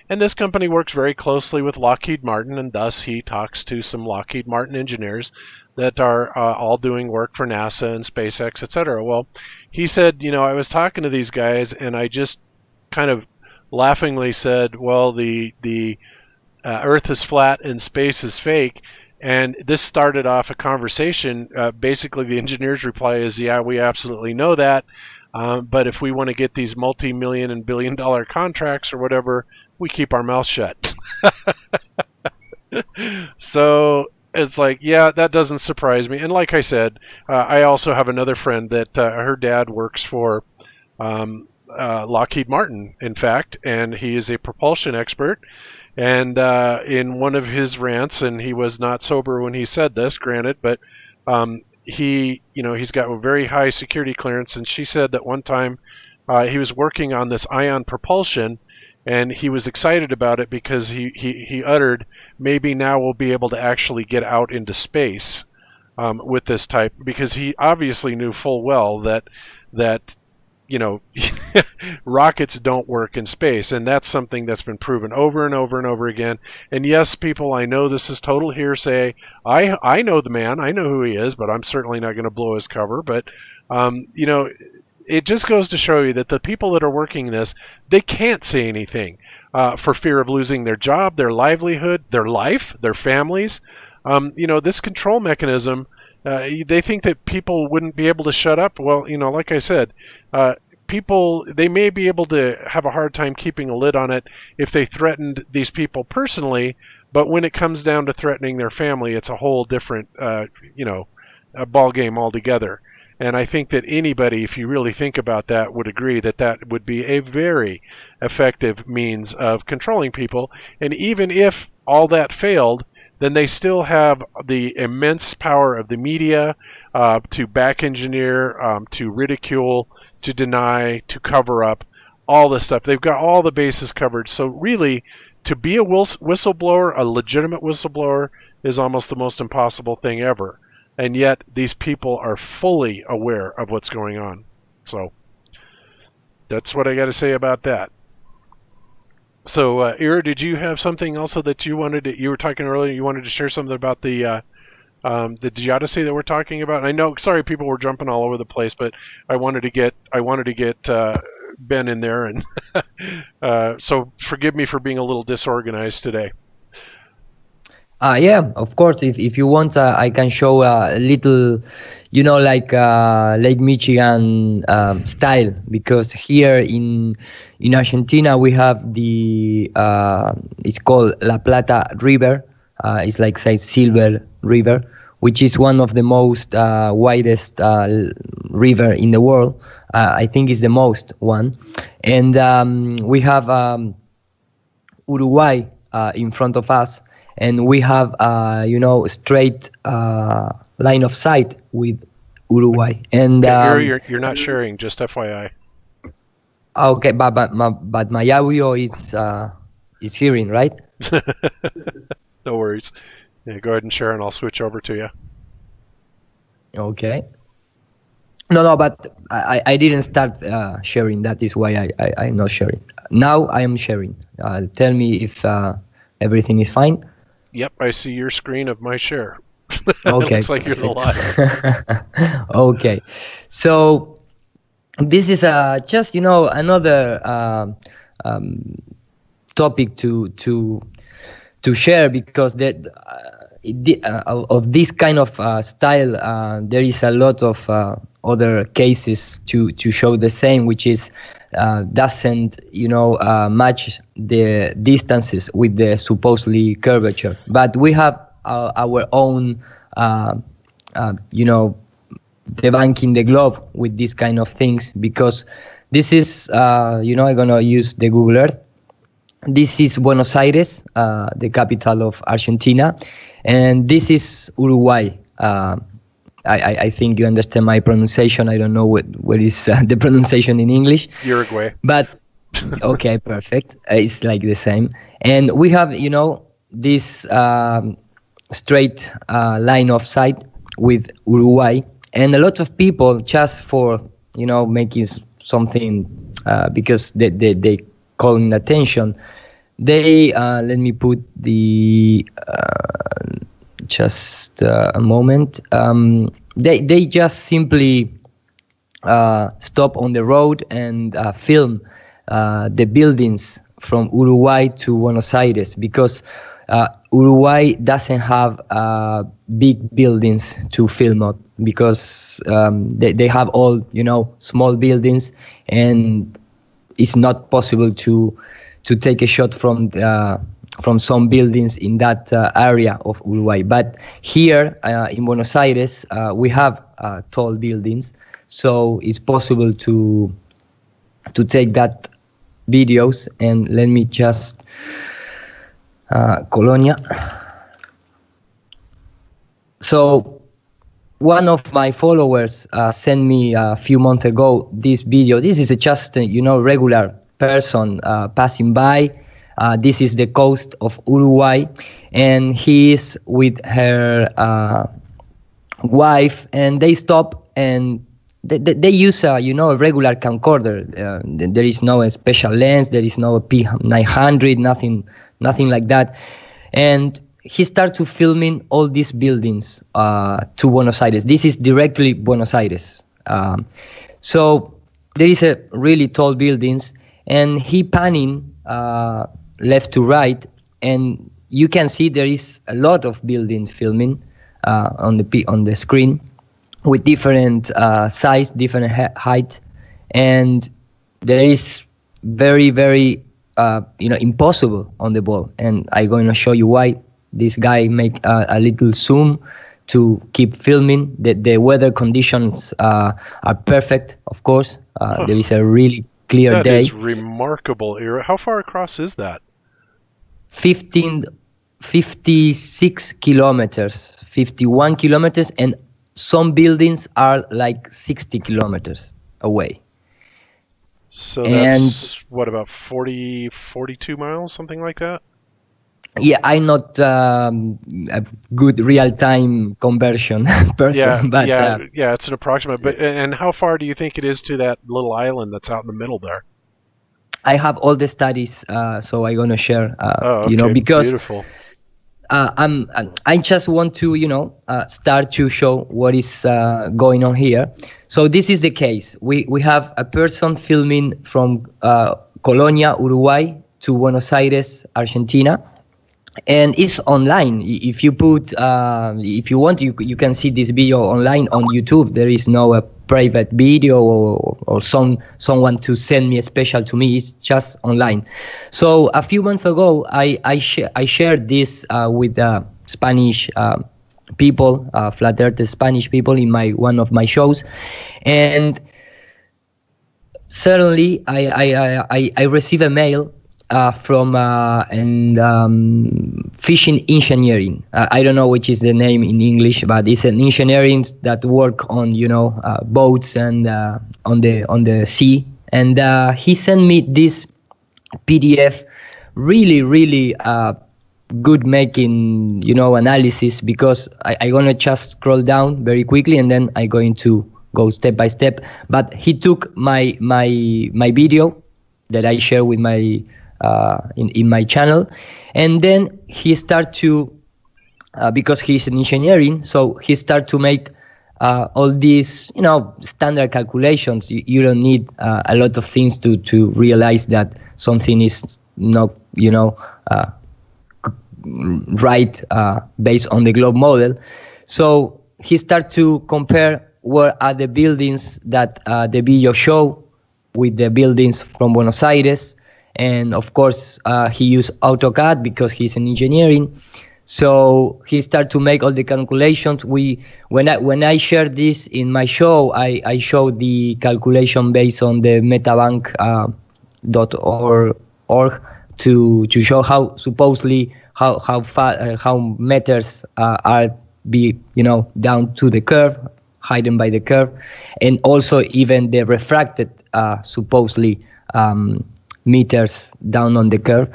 And this company works very closely with Lockheed Martin, and thus he talks to some Lockheed Martin engineers that are all doing work for NASA and SpaceX, etc. Well, he said, I was talking to these guys, and I just kind of laughingly said, well, the Earth is flat and space is fake. And this started off a conversation. Basically, the engineer's reply is, yeah, we absolutely know that. But if we want to get these multi-million and billion-dollar contracts or whatever, we keep our mouth shut. So it's like, yeah, that doesn't surprise me. And like I said, I also have another friend that her dad works for Lockheed Martin, in fact, and he is a propulsion expert. And in one of his rants, and he was not sober when he said this, granted, but he's got a very high security clearance, and she said that one time he was working on this ion propulsion, and he was excited about it because he uttered, maybe now we'll be able to actually get out into space with this type, because he obviously knew full well that rockets don't work in space, and that's something that's been proven over and over and over again. And yes, people, I know this is total hearsay. I know the man, I know who he is, but I'm certainly not going to blow his cover. But it just goes to show you that the people that are working this, they can't say anything for fear of losing their job, their livelihood, their life, their families. This control mechanism, they think that people wouldn't be able to shut up. Well, like I said, people, they may be able to have a hard time keeping a lid on it if they threatened these people personally, but when it comes down to threatening their family, it's a whole different, a ball game altogether. And I think that anybody, if you really think about that, would agree that that would be a very effective means of controlling people. And even if all that failed, then they still have the immense power of the media to back engineer, to ridicule, to deny, to cover up, all this stuff. They've got all the bases covered. So really, to be a whistleblower, a legitimate whistleblower, is almost the most impossible thing ever. And yet, these people are fully aware of what's going on. So, that's what I got to say about that. So, Ira, did you have something also that you wanted to, you were talking earlier, you wanted to share something about the geodesy that we're talking about? And I know, sorry, people were jumping all over the place, but I wanted to get Ben in there, and so forgive me for being a little disorganized today. Yeah, of course. If you want, I can show a little, like Lake Michigan style, because here in Argentina we have the it's called La Plata River. It's like, say, Silver River, which is one of the most widest river in the world. I think it's the most one, and we have Uruguay in front of us. And we have, straight line of sight with Uruguay. And you're not sharing, just FYI. Okay, but my audio is hearing, right? No worries. Yeah, go ahead and share, and I'll switch over to you. Okay. No, but I didn't start sharing. That is why I'm not sharing. Now I am sharing. Tell me if everything is fine. Yep, I see your screen of my share. Okay. Looks like you're the live. Okay, so this is just another topic to share, because of this kind of style, there is a lot of other cases to show the same, which is doesn't match the distances with the supposedly curvature. But we have our own debunking the globe with these kind of things, because this is I'm gonna use the Google Earth. This is Buenos Aires, the capital of Argentina, and this is Uruguay. I think you understand my pronunciation. I don't know what is the pronunciation in English. Uruguay. But okay, perfect. It's like the same. And we have, this straight line of sight with Uruguay. And a lot of people, just for, making something, because they calling attention, they, let me put the, just a moment. They just simply stop on the road and film the buildings from Uruguay to Buenos Aires, because Uruguay doesn't have big buildings to film on, because they have all small buildings, and it's not possible to take a shot from some buildings in that area of Uruguay. But here in Buenos Aires, we have tall buildings, so it's possible to to take that videos. And let me just Colonia. So one of my followers sent me a few months ago this video. This is just regular person passing by. This is the coast of Uruguay, and he is with her wife, and they stop and they use a regular camcorder. There is no special lens, there is no P900, nothing like that. And he started to filming all these buildings to Buenos Aires. This is directly Buenos Aires. So there is a really tall buildings, and he panning left to right, and you can see there is a lot of buildings filming on the screen with different size, different height, and there is very impossible on the ball. And I'm going to show you why. This guy make a little zoom to keep filming. The weather conditions are perfect, of course. There is a really clear day. That is remarkable. How far across is that? 56 kilometers, 51 kilometers, and some buildings are like 60 kilometers away. So that's what, about 42 miles, something like that? Yeah, I'm not a good real-time conversion person. But it's an approximate. But and how far do you think it is to that little island that's out in the middle there? I have all the studies, so I'm gonna share. Because beautiful. I just want to start to show what is going on here. So this is the case. We have a person filming from Colonia, Uruguay, to Buenos Aires, Argentina. And it's online. If you put, if you want, you can see this video online on YouTube. There is no private video or someone to send me a special to me. It's just online. So a few months ago, I shared this with Spanish people, flat earth Spanish people, in one of my shows, and suddenly I received a mail from fishing engineering. I don't know which is the name in English, but it's an engineering that work on boats and on the sea. And he sent me this PDF, really good making analysis, because I'm gonna just scroll down very quickly and then I'm going to go step by step. But he took my video that I share with my in my channel, and then he start to because he's in engineering, so he start to make all these standard calculations. You don't need a lot of things to realize that something is not right based on the globe model. So he start to compare where are the buildings that the video show with the buildings from Buenos Aires. And of course, he used AutoCAD because he's in engineering. So he started to make all the calculations. When I shared this in my show, I showed the calculation based on the metabank.org to show how supposedly how meters are down to the curve, hidden by the curve, and also even the refracted supposedly meters down on the curve.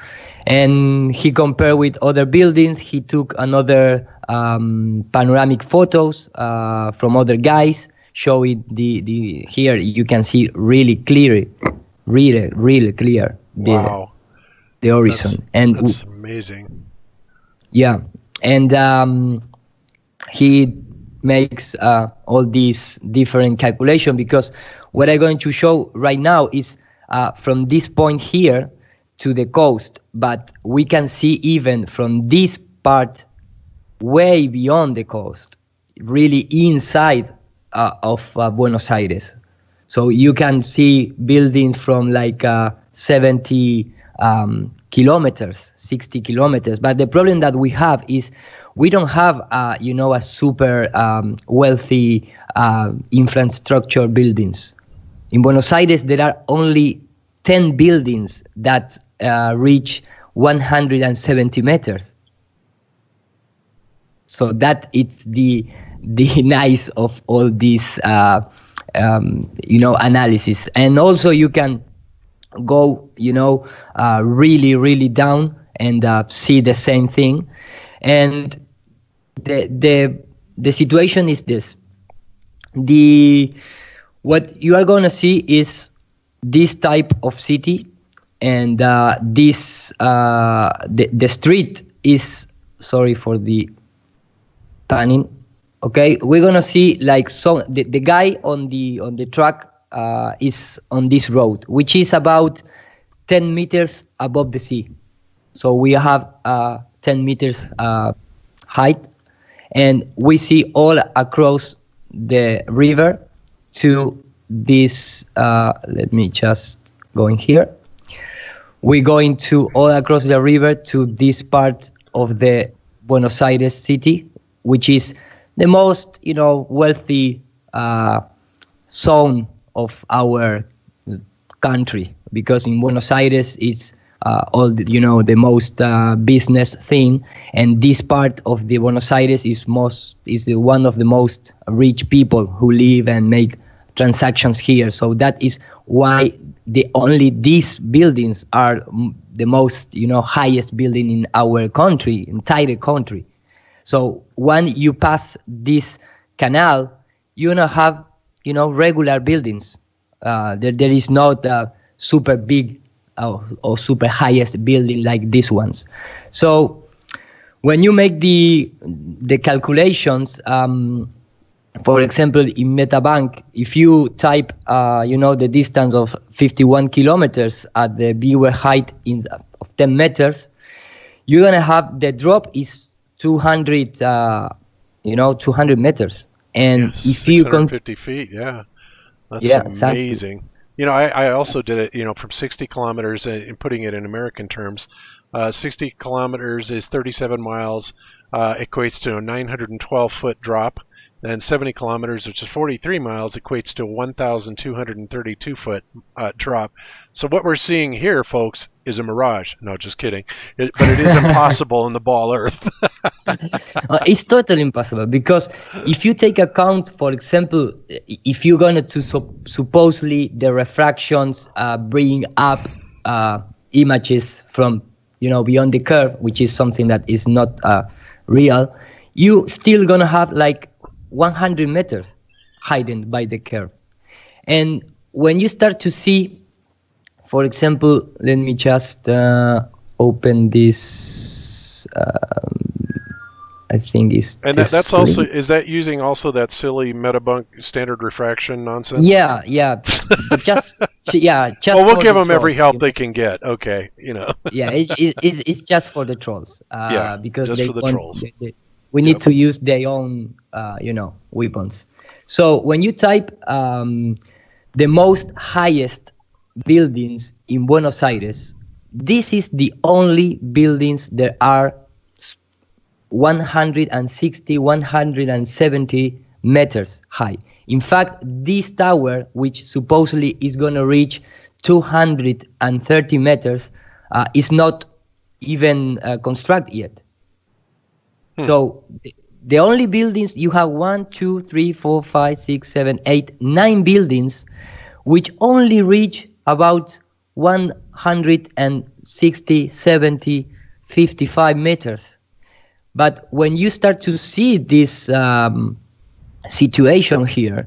And he compared with other buildings. He took another panoramic photos from other guys, showing the here you can see really clear Wow. the horizon. That's amazing. Yeah, and he makes all these different calculations, because what I'm going to show right now is from this point here to the coast, but we can see even from this part way beyond the coast, really inside of Buenos Aires. So you can see buildings from like 70 kilometers, 60 kilometers. But the problem that we have is we don't have a super wealthy infrastructure buildings. In Buenos Aires, there are only 10 buildings that reach 170 meters. So that it's the nice of all this analysis. And also you can go really down and see the same thing. And the situation is this: what you are going to see is this type of city, and this the street is, sorry for the panning. Okay, we're gonna see like the guy on the truck is on this road, which is about 10 meters above the sea. So we have 10 meters height, and we see all across the river to this. Let me just go in here. We're going to all across the river to this part of the Buenos Aires city, which is the most, wealthy zone of our country, because in Buenos Aires it's all the most business thing, and this part of the Buenos Aires is one of the most rich people who live and make transactions here. So that is why only these buildings are the most highest building in our country, entire country. So when you pass this canal, you're gonna have regular buildings. There is not a super big or super highest building like these ones. So when you make the calculations, for example, in MetaBank, if you type the distance of 51 kilometers at the viewer height of 10 meters, you're gonna have the drop is 200 200 meters. And yes, if you 650 feet, that's amazing. Exactly. I also did it, from 60 kilometers, and putting it in American terms, 60 kilometers is 37 miles, equates to a 912 foot drop. And 70 kilometers, which is 43 miles, equates to a 1,232 foot drop. So what we're seeing here, folks, is a mirage. No, just kidding. But it is impossible in the ball Earth. It's totally impossible, because if you take account, for example, if you're going to supposedly the refractions bring up images from beyond the curve, which is something that is not real, you still going to have like 100 meters hidden by the curve. And when you start to see, for example, let me just open this. I think is. And that's also, is that using also that silly MetaBunk standard refraction nonsense? Yeah. just well, we'll give them every help they can get. Okay, Yeah, it's just for the trolls. Because just for the trolls. We need to use their own, weapons. So when you type the most highest buildings in Buenos Aires, this is the only buildings that are 160, 170 meters high. In fact, this tower, which supposedly is going to reach 230 meters, is not even constructed yet. So the only buildings you have 1, 2, 3, 4, 5, 6, 7, 8, 9 buildings, which only reach about 160, 70, 55 meters. But when you start to see this situation here,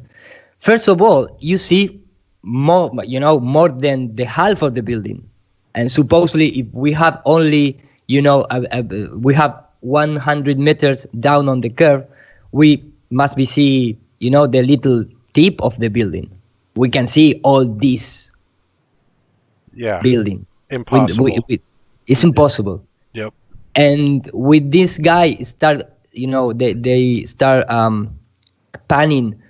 first of all, you see more than the half of the building. And supposedly, if we have only, we have 100 meters down on the curve, we must be see, the little tip of the building. We can see all this building. Impossible. It's impossible. Yep. And with this guy start, they start panning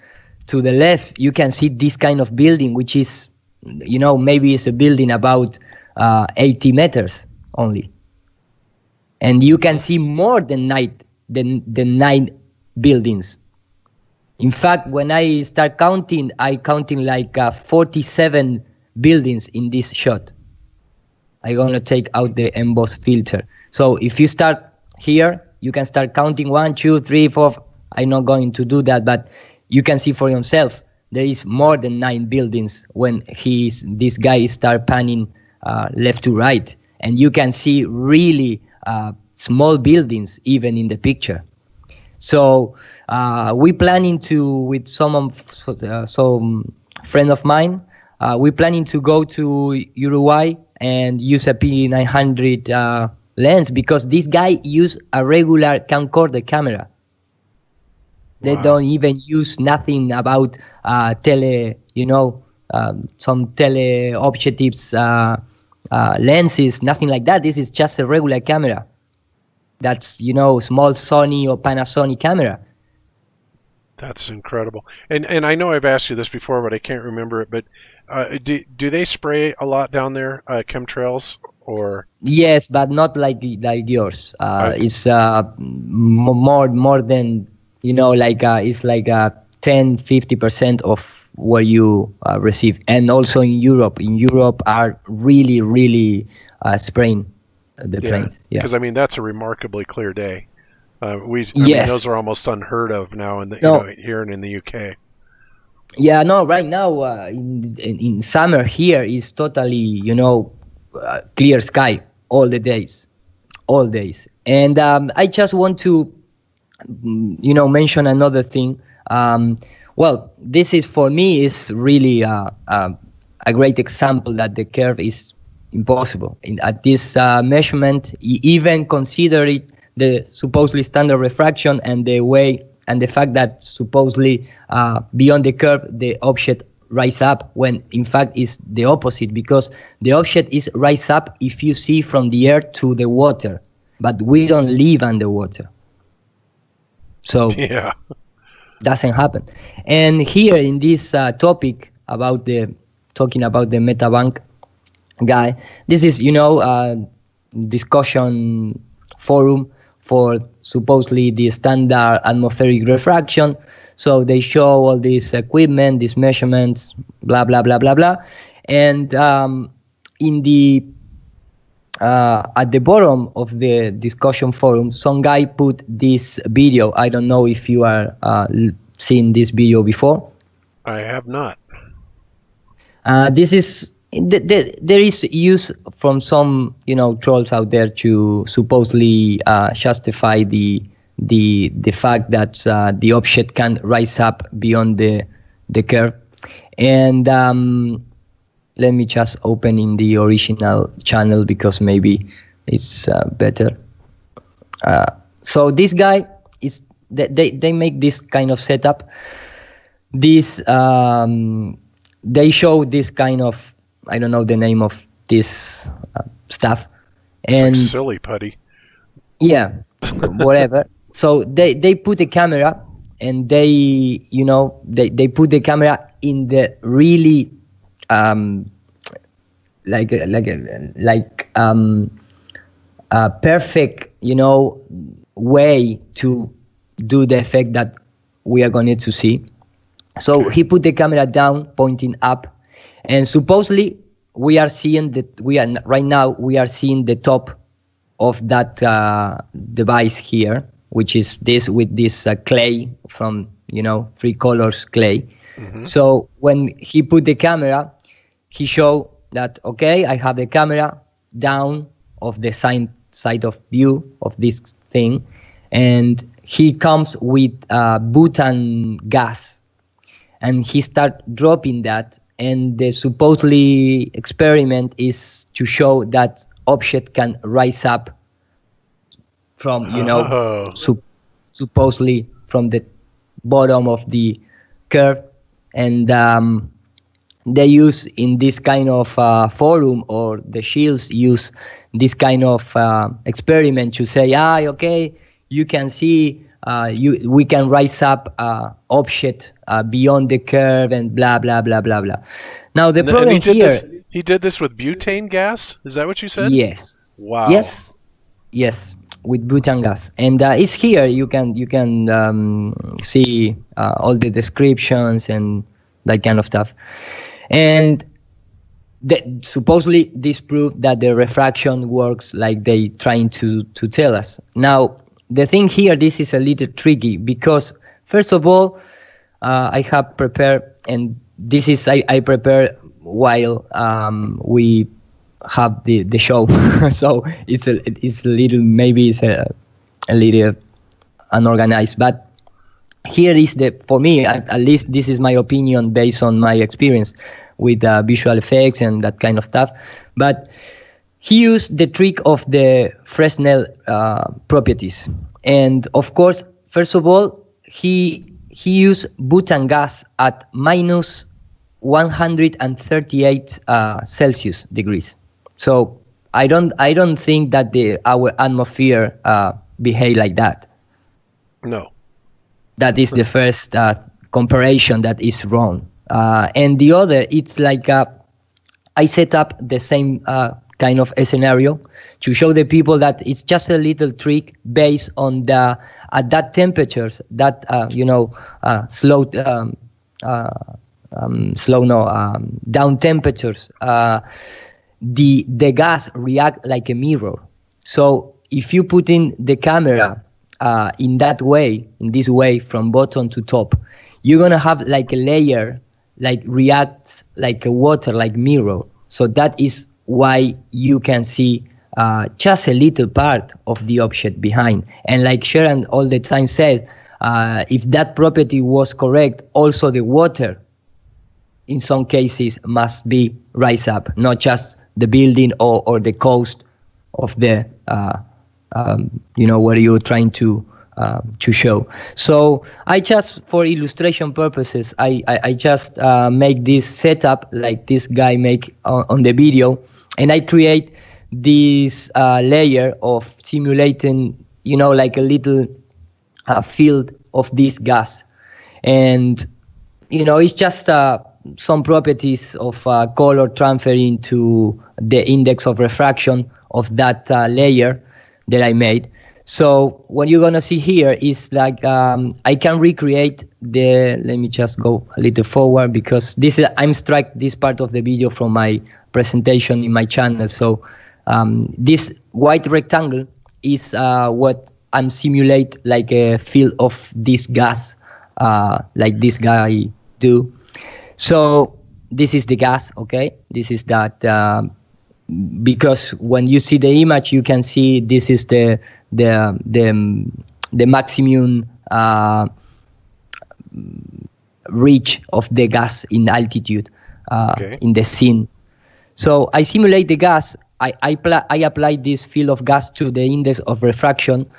to the left, you can see this kind of building, which is, maybe it's a building about 80 meters only. And you can see more than 9 buildings. In fact, when I start counting, I counting like 47 buildings in this shot. I'm gonna take out the emboss filter. So if you start here, you can start counting 1, 2, 3, 4. I'm not going to do that, but you can see for yourself. There is more than 9 buildings when this guy start panning left to right, and you can see really small buildings even in the picture. So we planning to, with some friend of mine, we planning to go to Uruguay and use a P900 lens, because this guy use a regular camcorder camera. They don't even use nothing about some tele objectives, lenses, nothing like that. This is just a regular camera. That's, small Sony or Panasonic camera. That's incredible. And I know I've asked you this before, but I can't remember it. But do they spray a lot down there, chemtrails, or? Yes, but not like yours. It's more than, it's like 10-50% of what you receive. And also in Europe. In Europe are really, really spraying the planes. Yeah, because that's a remarkably clear day. I mean, those are almost unheard of now here and in the UK. Yeah, no, right now in summer here is totally, clear sky all days. And I just want to, mention another thing. Well, this is, for me, is really a great example that the curve is impossible. At this measurement, even consider it the supposedly standard refraction and the fact that supposedly beyond the curve the object rise up, when in fact is the opposite, because the object is rise up if you see from the air to the water, but we don't live underwater, so doesn't happen. And here in this topic about talking about the MetaBank guy, this is discussion forum for supposedly the standard atmospheric refraction. So they show all this equipment, these measurements, blah blah blah blah blah, and in the at the bottom of the discussion forum, some guy put this video. I don't know if you are seen this video before. I have not. This is. There is use from some trolls out there to supposedly justify the fact that the object can rise up beyond the curve. And let me just open in the original channel because maybe it's better. So this guy is they make this kind of setup. This they show this kind of, I don't know the name of this stuff, and it's like silly putty. Yeah, whatever. So they put a camera, and they put the camera in the really perfect way to do the effect that we are going to see. So he put the camera down, pointing up. And supposedly we are seeing right now we are seeing the top of that device here, which is this with this clay from 3 colors clay. Mm-hmm. So when he put the camera, he showed that I have the camera down of the side of view of this thing, and he comes with butane gas, and he start dropping that. And the supposedly experiment is to show that object can rise up from, supposedly from the bottom of the curve. And they use in this kind of forum, or the shields use this kind of experiment to say, you can see, we can rise up object beyond the curve and blah blah blah blah blah. Now the problem he did this with butane gas. Is that what you said? Yes. Wow. Yes. butane gas, and it's here. You can see all the descriptions and that kind of stuff, and supposedly this proved that the refraction works like they trying to tell us. Now the thing here, this is a little tricky because first of all, I have prepared, and this is I prepare while we have the show, so it's a little, maybe it's a little unorganized, but here is for me at least this is my opinion based on my experience with visual effects and that kind of stuff. But he used the trick of the Fresnel properties, and of course, first of all, he used butane gas at minus 138 Celsius degrees. So I don't think that our atmosphere behave like that. No. That is the first comparison that is wrong. And the other, it's like I set up the same kind of scenario to show the people that it's just a little trick based on at that temperatures that down temperatures, the gas react like a mirror. So if you put in the camera in this way from bottom to top, you're gonna have like a layer like reacts like a water, like mirror. So that is why you can see just a little part of the object behind. And like Sharon all the time said, if that property was correct, also the water in some cases must be rise up, not just the building or the coast of the where you're trying to show. So I just, for illustration purposes, I just make this setup like this guy make on the video, and I create this layer of simulating, like a little field of this gas, and it's just some properties of color transferring to the index of refraction of that layer that I made. So what you're gonna see here is like I can recreate let me just go a little forward because I'm strike this part of the video from my presentation in my channel. So this white rectangle is what I'm simulate like a field of this gas, like this guy do. So this is the gas, okay? This is that, because when you see the image, you can see this is the maximum reach of the gas in altitude in the scene. So I simulate the gas. I apply this field of gas to the index of refraction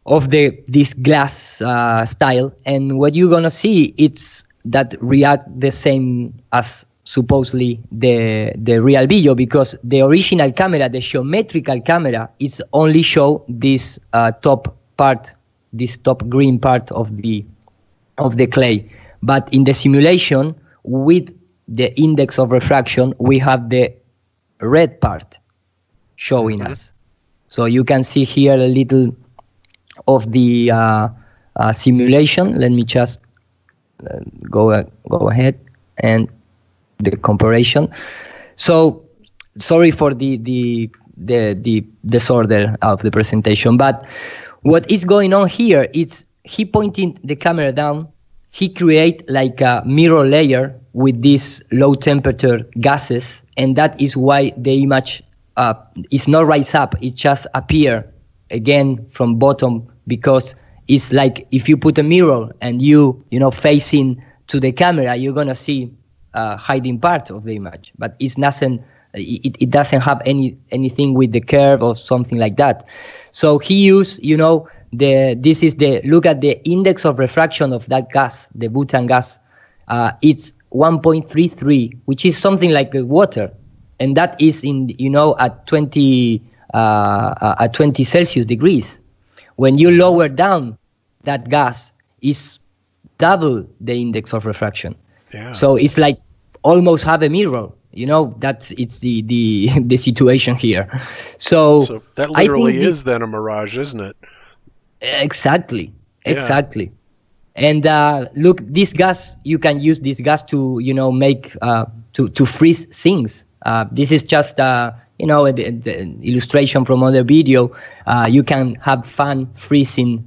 of this glass style, and what you're gonna see, it's that react the same as supposedly the real video, because the original camera, the geometrical camera, is only show this top part, this top green part of the clay. But in the simulation with the index of refraction, we have the red part showing us. So you can see here a little of the simulation. Let me just go ahead and the comparison. So sorry for the disorder of the presentation, but what is going on here is he pointing the camera down, he create like a mirror layer with these low temperature gases, and that is why the image is not rise up, it just appear again from bottom, because it's like if you put a mirror and you facing to the camera, you're gonna see hiding part of the image, but it's nothing. It doesn't have anything with the curve or something like that. So he used, look at the index of refraction of that gas, the butane gas. It's 1.33, which is something like water, and that is in at 20 Celsius degrees. When you lower down that gas, is double the index of refraction. Yeah. So it's like almost have a mirror You know, it's the the situation here. So that literally is then a mirage, isn't it? Exactly. Yeah. Exactly. And look, this gas, you can use this gas to, you know, make to freeze things. This is just you know, the illustration from other video. You can have fun freezing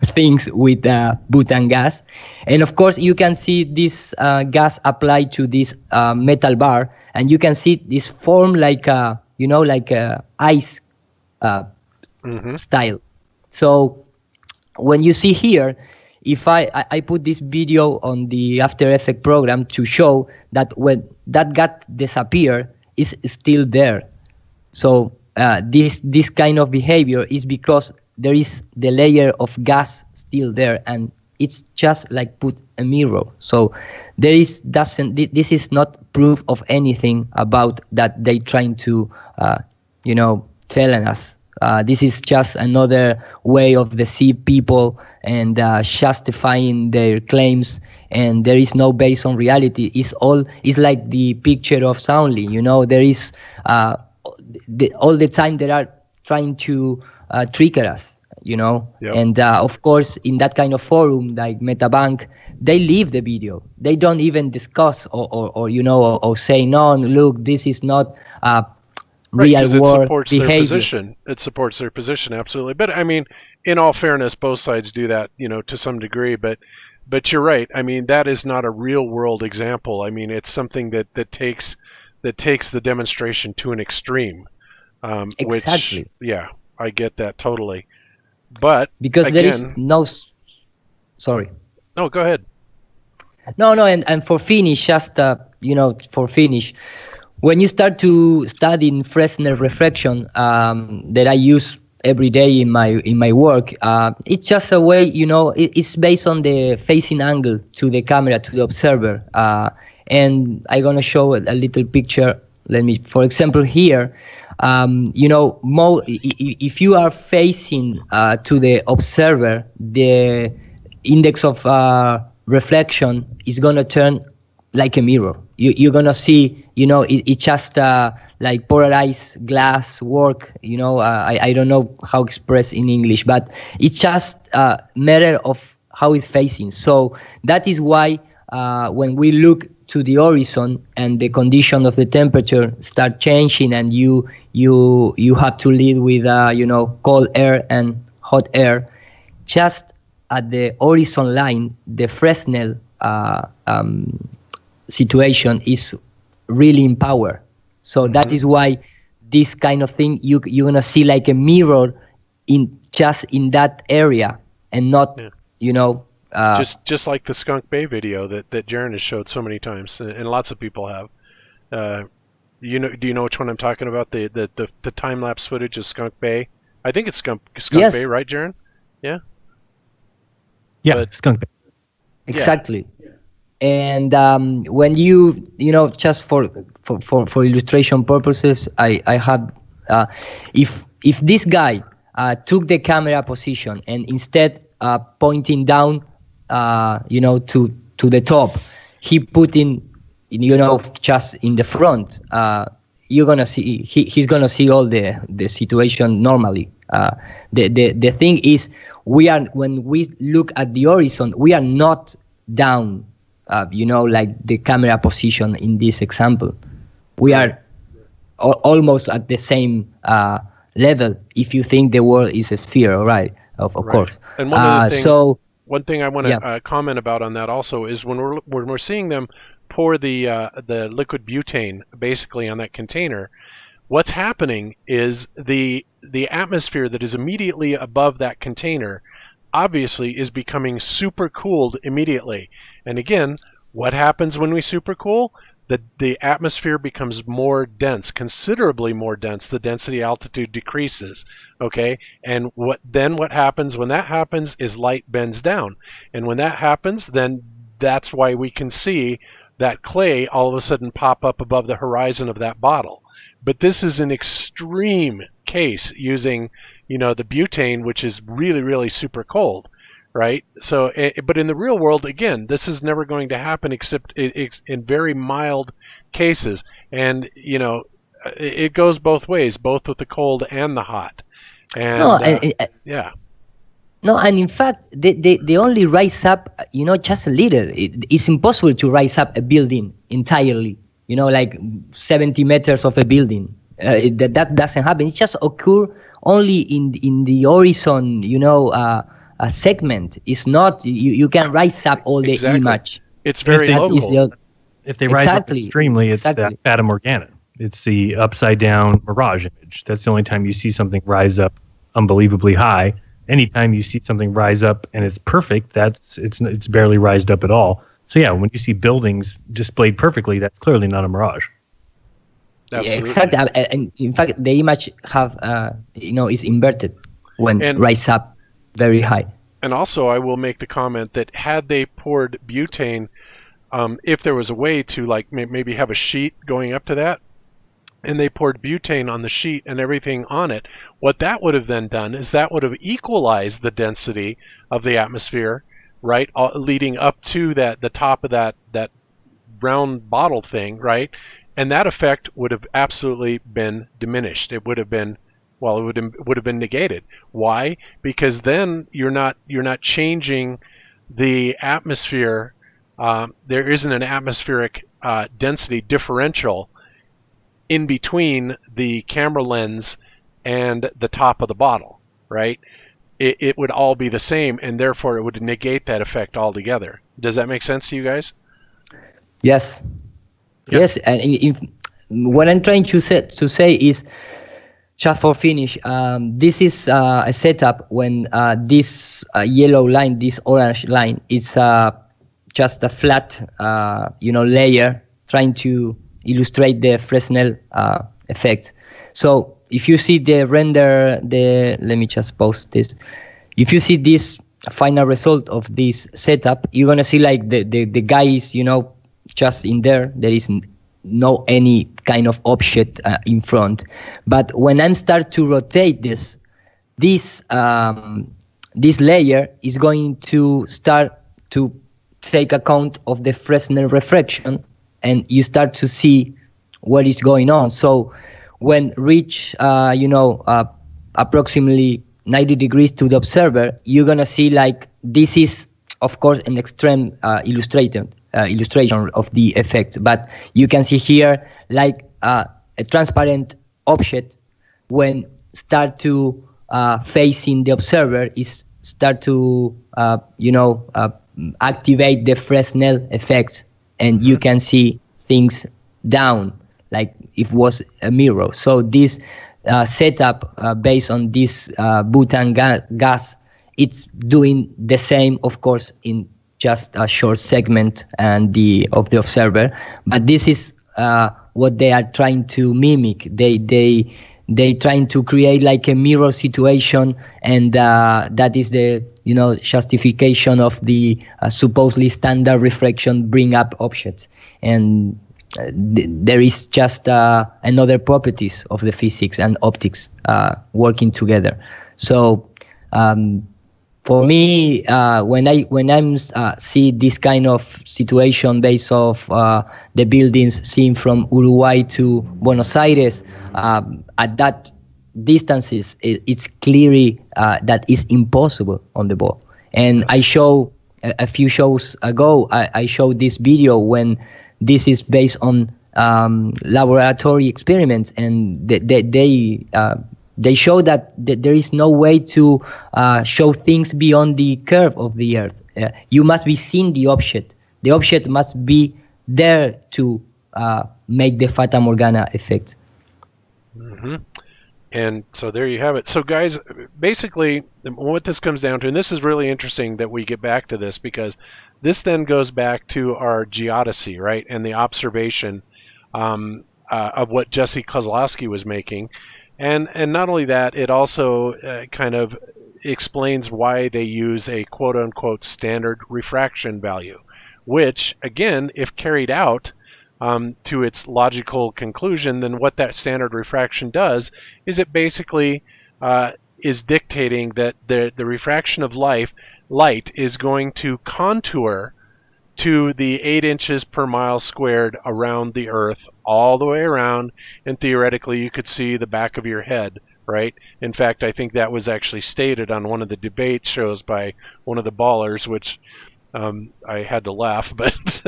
things with butane gas. And of course, you can see this gas applied to this metal bar, and you can see this form like you know, like ice style. So when you see here, if I put this video on the After Effects program to show that when that gas disappear, is still there. So this kind of behavior is because there is the layer of gas still there, and it's just like put a mirror. So there is this is not proof of anything about that they trying to you know, telling us. This is just another way of deceive people and justifying their claims, and there is no base on reality. It's like the picture of Soundly. You know, there is all the time they are trying to trick us. You know, and of course, in that kind of forum like MetaBank, they leave the video. They don't even discuss or you know, or say, no, look, this is not real world behavior. It supports their position, absolutely. But I mean, in all fairness, both sides do that, you know, to some degree. But you're right. I mean, that is not a real world example. I mean, it's something that takes the demonstration to an extreme. Exactly. Which, yeah, I get that totally. But because again, there is no. Sorry. No, go ahead. No, and for finish, just you know, for finish. When you start to study Fresnel refraction that I use every day in my work, it's just a way, you know, it's based on the facing angle to the camera, to the observer. And I'm going to show a little picture. Let me, for example, here, you know, if you are facing to the observer, the index of reflection is going to turn like a mirror. You're gonna see, you know, it just like polarized glass work. You know, I don't know how express in English, but it's just a matter of how it's facing. So that is why when we look to the horizon and the condition of the temperature start changing, and you have to lead with you know, cold air and hot air, just at the horizon line, the Fresnel situation is really in power. So that is why this kind of thing you're gonna see like a mirror in just in that area, and not you know just like the Skunk Bay video that Jaron has showed so many times, and lots of people have. You know, do you know which one I'm talking about? The time lapse footage of Skunk Bay. I think it's Skunk Bay, right, Jaron? Yeah. Yeah, but, Skunk Bay. Exactly. Yeah. And when you know, just for illustration purposes, I have if this guy took the camera position and instead pointing down, you know, to the top, he put in, you know, just in the front, you're gonna see he's gonna see all the situation normally. The thing is, when we look at the horizon, we are not down. You know, like the camera position in this example, we are almost at the same level. If you think the world is a sphere, all right, of course. And one thing I want to comment about on that also is when we're seeing them pour the liquid butane basically on that container, what's happening is the atmosphere that is immediately above that container obviously is becoming super cooled immediately. And again, what happens when we supercool? The atmosphere becomes more dense, considerably more dense. The density altitude decreases, okay? And what happens when that happens is light bends down. And when that happens, then that's why we can see that clay all of a sudden pop up above the horizon of that bottle. But this is an extreme case using, you know, the butane, which is really, really super cold. right? So, but in the real world, again, this is never going to happen except in very mild cases. And, you know, it goes both ways, both with the cold and the hot. And, yeah. No, and in fact, they only rise up, you know, just a little. It's impossible to rise up a building entirely, you know, like 70 meters of a building. That doesn't happen. It just occur only in the horizon, you know, a segment. It's not, you can rise up all the image. It's very local. If they rise up extremely, it's the Fata Morgana. It's the upside down mirage image. That's the only time you see something rise up unbelievably high. Anytime you see something rise up and it's perfect, it's barely rised up at all. So yeah, when you see buildings displayed perfectly, that's clearly not a mirage. Absolutely. Yeah, exactly. And in fact, the image have you know, is inverted when rise up very high. And also, I will make the comment that had they poured butane, if there was a way to like maybe have a sheet going up to that, and they poured butane on the sheet and everything on it, what that would have then done is that would have equalized the density of the atmosphere, right, leading up to the top of that round bottle thing, right, and that effect would have absolutely been diminished. It would have been, well, it would have been negated. Why? Because then you're not changing the atmosphere. There isn't an atmospheric density differential in between the camera lens and the top of the bottle, right? It would all be the same, and therefore it would negate that effect altogether. Does that make sense to you guys? Yes. Yep. Yes, and what I'm trying to say is, just for finish, this is a setup when this yellow line, this orange line, is just a flat, you know, layer trying to illustrate the Fresnel effect. So if you see the render, let me just post this. If you see this final result of this setup, you're gonna see like the guy is, you know, just in there. There is no any kind of object in front. But when I start to rotate this layer is going to start to take account of the Fresnel refraction, and you start to see what is going on. So when reach, you know, approximately 90 degrees to the observer, you're gonna see like this is, of course, an extreme illustration of the effects. But you can see here like a transparent object when start to facing the observer is start to you know, activate the Fresnel effects, and you can see things down like it was a mirror. So this setup based on this butane gas, it's doing the same, of course, in just a short segment and of the observer. But this is what they are trying to mimic. They trying to create like a mirror situation, and that is the, you know, justification of the supposedly standard refraction bring up objects. And there is just another properties of the physics and optics working together. So for me, when I'm see this kind of situation based off the buildings seen from Uruguay to Buenos Aires, at that distances, it's clearly that is impossible on the ball. And I show a few shows ago, I showed this video when this is based on laboratory experiments, and they show that there is no way to show things beyond the curve of the Earth. You must be seeing the object. The object must be there to make the Fata Morgana effect. Mm-hmm. And so there you have it. So guys, basically what this comes down to, and this is really interesting that we get back to this, because this then goes back to our geodesy, right? And the observation of what Jesse Kozlowski was making. And not only that, it also kind of explains why they use a quote-unquote standard refraction value, which, again, if carried out to its logical conclusion, then what that standard refraction does is it basically is dictating that the refraction of light light is going to contour to the 8 inches per mile squared around the Earth, all the way around, and theoretically you could see the back of your head, right? In fact, I think that was actually stated on one of the debate shows by one of the ballers, which I had to laugh, but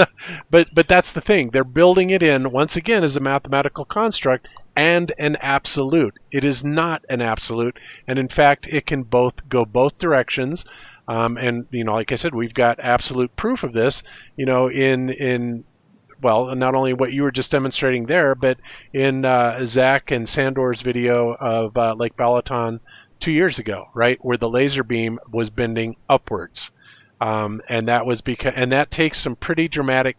but that's the thing. They're building it in, once again, as a mathematical construct and an absolute. It is not an absolute, and in fact, it can go both directions. And like I said, we've got absolute proof of this. In well, not only what you were just demonstrating there, but in Zach and Sandor's video of Lake Balaton 2 years ago, right, where the laser beam was bending upwards, and that was because, and that takes some pretty dramatic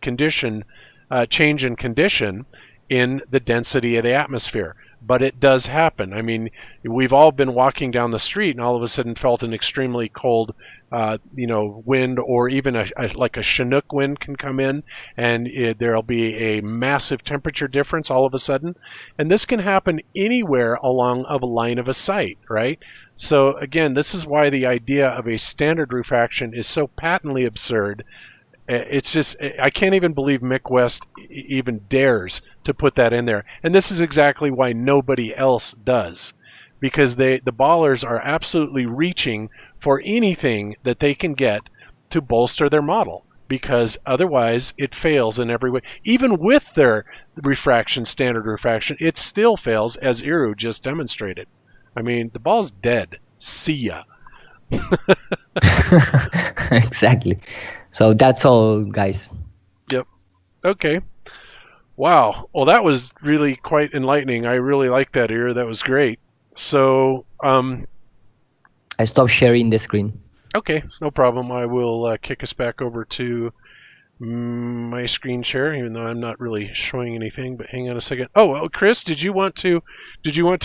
change in condition in the density of the atmosphere. But it does happen. I mean, we've all been walking down the street and all of a sudden felt an extremely cold, wind, or even like a Chinook wind can come in, and there'll be a massive temperature difference all of a sudden. And this can happen anywhere along a line of a sight, right? So again, this is why the idea of a standard refraction is so patently absurd. It's just, I can't even believe Mick West even dares to put that in there. And this is exactly why nobody else does. Because the ballers are absolutely reaching for anything that they can get to bolster their model. Because otherwise it fails in every way. Even with their refraction, standard refraction, it still fails, as Iru just demonstrated. I mean, the ball's dead. See ya. Exactly. So that's all, guys. Yep. Okay. Wow. Well, that was really quite enlightening. I really like that, Ear. That was great. So, I stopped sharing the screen. Okay, no problem. I will kick us back over to my screen share, even though I'm not really showing anything. But hang on a second. Oh, Chris, did you want to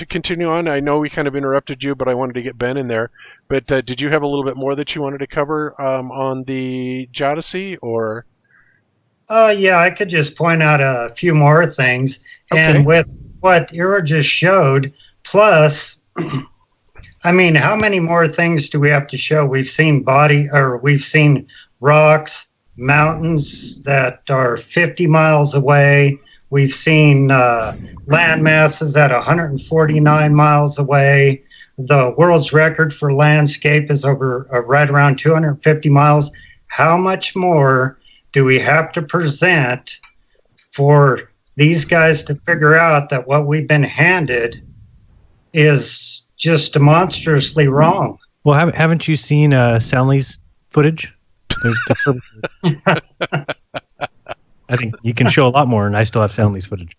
continue on? I know we kind of interrupted you, but I wanted to get Ben in there. But did you have a little bit more that you wanted to cover on the Geodesy, or? Yeah, I could just point out a few more things. Okay. And with what Ira just showed, plus, I mean, how many more things do we have to show? We've seen we've seen rocks, mountains that are 50 miles away. We've seen land masses at 149 miles away. The world's record for landscape is over right around 250 miles. How much more do we have to present for these guys to figure out that what we've been handed is just monstrously wrong? Well, haven't you seen Soundly's footage? I think you can show a lot more, and I still have Soundly's footage.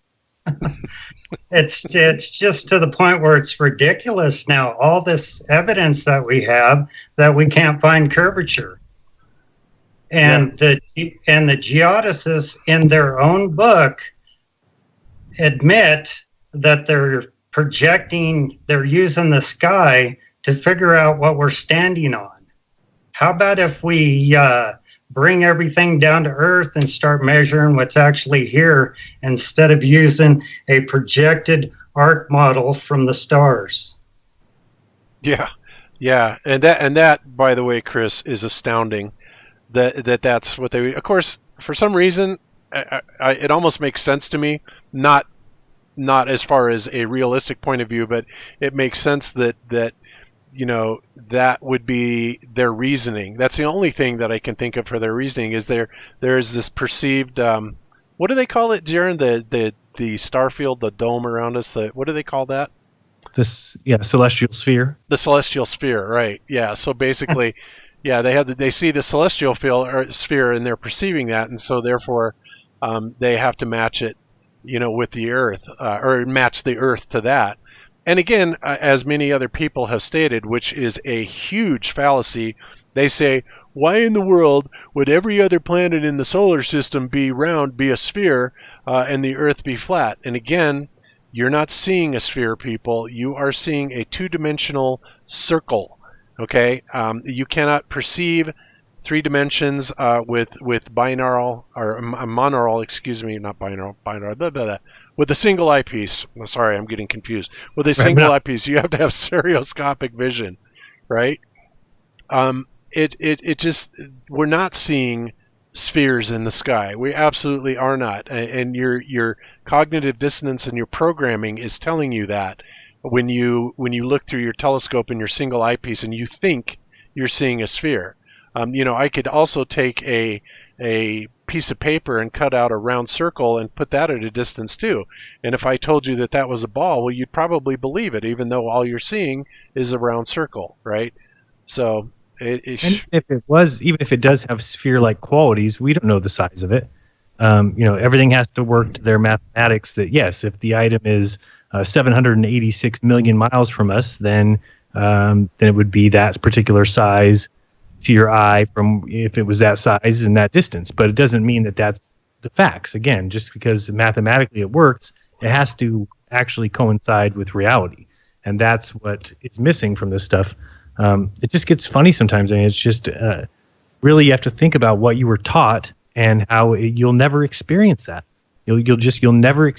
It's just to the point where it's ridiculous now. All this evidence that we have that we can't find curvature. And the geodesists in their own book admit that they're using the sky to figure out what we're standing on. How about if we bring everything down to Earth and start measuring what's actually here instead of using a projected arc model from the stars? Yeah, and that, by the way, Chris, is astounding. That's what they. Of course, for some reason, it almost makes sense to me. Not as far as a realistic point of view, but it makes sense that that would be their reasoning. That's the only thing that I can think of for their reasoning. Is there's this perceived what do they call it, Jaron? The star field, the dome around us. What do they call that? Celestial sphere. The celestial sphere, right? Yeah. So basically. Yeah, they see the celestial sphere, and they're perceiving that, and so therefore they have to match it, with the Earth, or match the Earth to that. And again, as many other people have stated, which is a huge fallacy, they say, why in the world would every other planet in the solar system be round, be a sphere, and the Earth be flat? And again, you're not seeing a sphere, people. You are seeing a two-dimensional circle. Okay, you cannot perceive 3 dimensions with binaural or monaural, excuse me, not binaural, blah, blah, blah, with a single eyepiece. Sorry, I'm getting confused. With a single eyepiece, you have to have stereoscopic vision, right? it just, we're not seeing spheres in the sky. We absolutely are not. And your cognitive dissonance in your programming is telling you that when you look through your telescope in your single eyepiece and you think you're seeing a sphere. I could also take a piece of paper and cut out a round circle and put that at a distance too. And if I told you that that was a ball, well, you'd probably believe it, even though all you're seeing is a round circle, right? So and if it was, even if it does have sphere-like qualities, we don't know the size of it. Everything has to work to their mathematics that, yes, if the item is 786 million miles from us, then it would be that particular size to your eye from if it was that size and that distance. But it doesn't mean that that's the facts. Again, just because mathematically it works, it has to actually coincide with reality. And that's what is missing from this stuff. It just gets funny sometimes. I mean, it's just really you have to think about what you were taught and how you'll never experience that. You'll never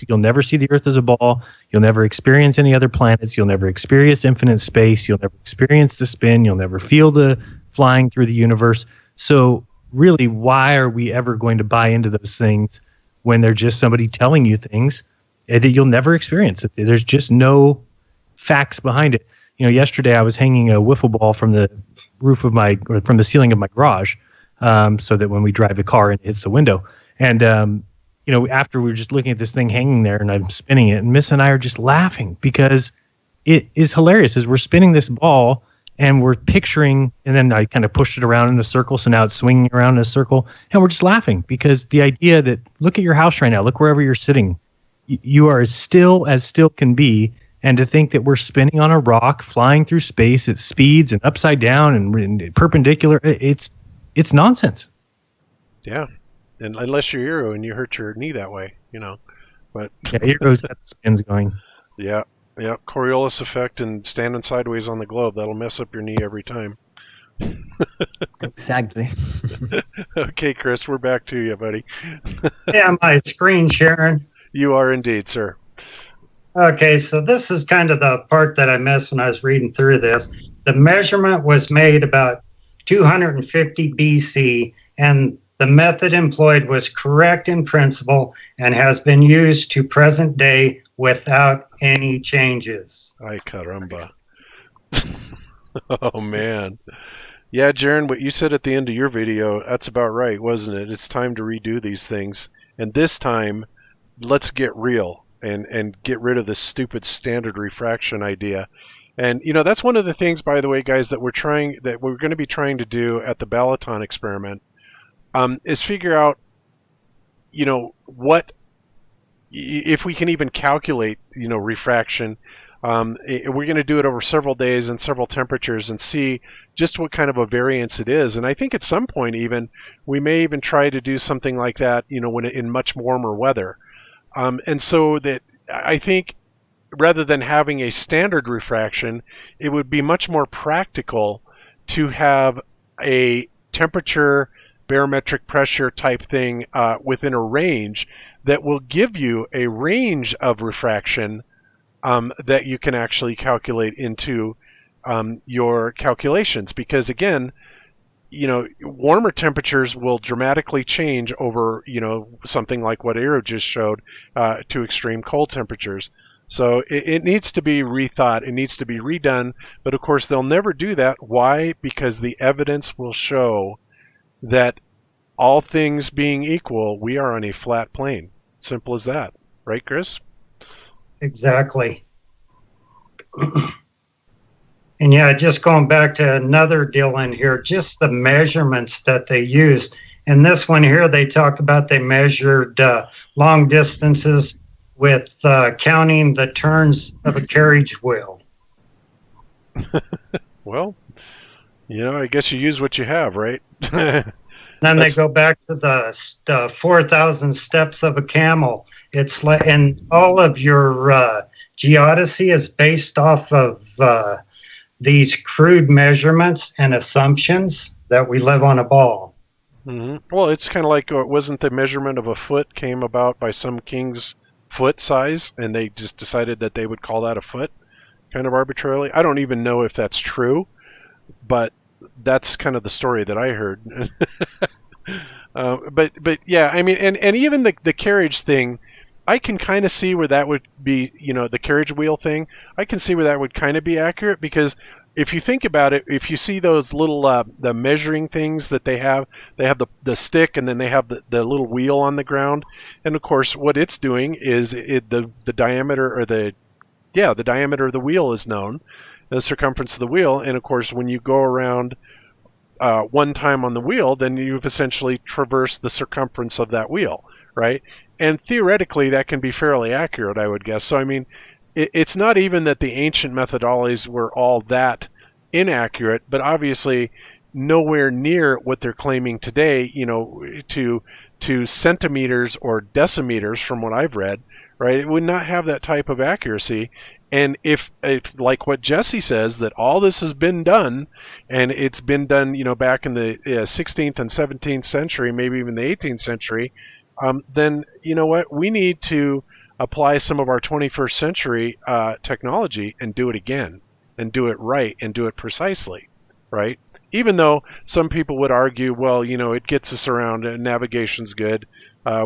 see the Earth as a ball. You'll never experience any other planets. You'll never experience infinite space. You'll never experience the spin. You'll never feel the flying through the universe. So really, why are we ever going to buy into those things when they're just somebody telling you things that you'll never experience? There's just no facts behind it. Yesterday I was hanging a wiffle ball from the from the ceiling of my garage, so that when we drive the car and it hits the window. And after we were just looking at this thing hanging there and I'm spinning it, and Miss and I are just laughing because it is hilarious as we're spinning this ball and we're picturing, and then I kind of pushed it around in a circle, so now it's swinging around in a circle, and we're just laughing because the idea that, look at your house right now, look wherever you're sitting, you are as still can be, and to think that we're spinning on a rock, flying through space at speeds and upside down and perpendicular, it's nonsense. Yeah. And unless you're Hero and you hurt your knee that way, but yeah, Hero's got the spins going. Yeah, Coriolis effect and standing sideways on the globe, that'll mess up your knee every time. Exactly. Okay, Chris, we're back to you, buddy. Yeah, my screen sharing. You are indeed, sir. Okay, so this is kind of the part that I missed when I was reading through this. The measurement was made about 250 BC, and the method employed was correct in principle and has been used to present day without any changes. Ay caramba. Oh, man. Yeah, Jaron, what you said at the end of your video, that's about right, wasn't it? It's time to redo these things. And this time, let's get real and get rid of this stupid standard refraction idea. And, that's one of the things, by the way, guys, that we're going to be trying to do at the Balaton experiment. Is figure out, what, if we can even calculate, refraction. We're going to do it over several days and several temperatures and see just what kind of a variance it is. And I think at some point even, we may even try to do something like that, when in much warmer weather. And so that I think rather than having a standard refraction, it would be much more practical to have a temperature barometric pressure type thing within a range that will give you a range of refraction that you can actually calculate into your calculations. Because again, warmer temperatures will dramatically change over, something like what Aero just showed to extreme cold temperatures. So it needs to be rethought. It needs to be redone. But of course, they'll never do that. Why? Because the evidence will show that all things being equal, we are on a flat plane. Simple as that. Right, Chris? Exactly. And yeah, just going back to another deal in here, just the measurements that they used. In this one here, they talk about they measured long distances with counting the turns of a carriage wheel. Well, I guess you use what you have, right? Then they go back to the 4,000 steps of a camel. It's like, and all of your geodesy is based off of these crude measurements and assumptions that we live on a ball. Mm-hmm. Well, it's kind of like, wasn't the measurement of a foot came about by some king's foot size, and they just decided that they would call that a foot, kind of arbitrarily? I don't even know if that's true, but that's kind of the story that I heard. But yeah, I mean, and even the carriage thing, I can kind of see where that would be, the carriage wheel thing. I can see where that would kind of be accurate, because if you think about it, if you see those little the measuring things that they have the stick, and then they have the little wheel on the ground, and of course what it's doing is the diameter, or the diameter of the wheel is known, the circumference of the wheel, and of course when you go around one time on the wheel, then you've essentially traversed the circumference of that wheel, right? And theoretically that can be fairly accurate, I would guess. So I mean, it's not even that the ancient methodologies were all that inaccurate, but obviously nowhere near what they're claiming today, to centimeters or decimeters from what I've read, right? It would not have that type of accuracy. And if like what Jesse says, that all this has been done, and it's been done, back in the 16th and 17th century, maybe even the 18th century, then you know what? We need to apply some of our 21st century technology and do it again, and do it right, and do it precisely, right? Even though some people would argue, well, it gets us around, and navigation's good.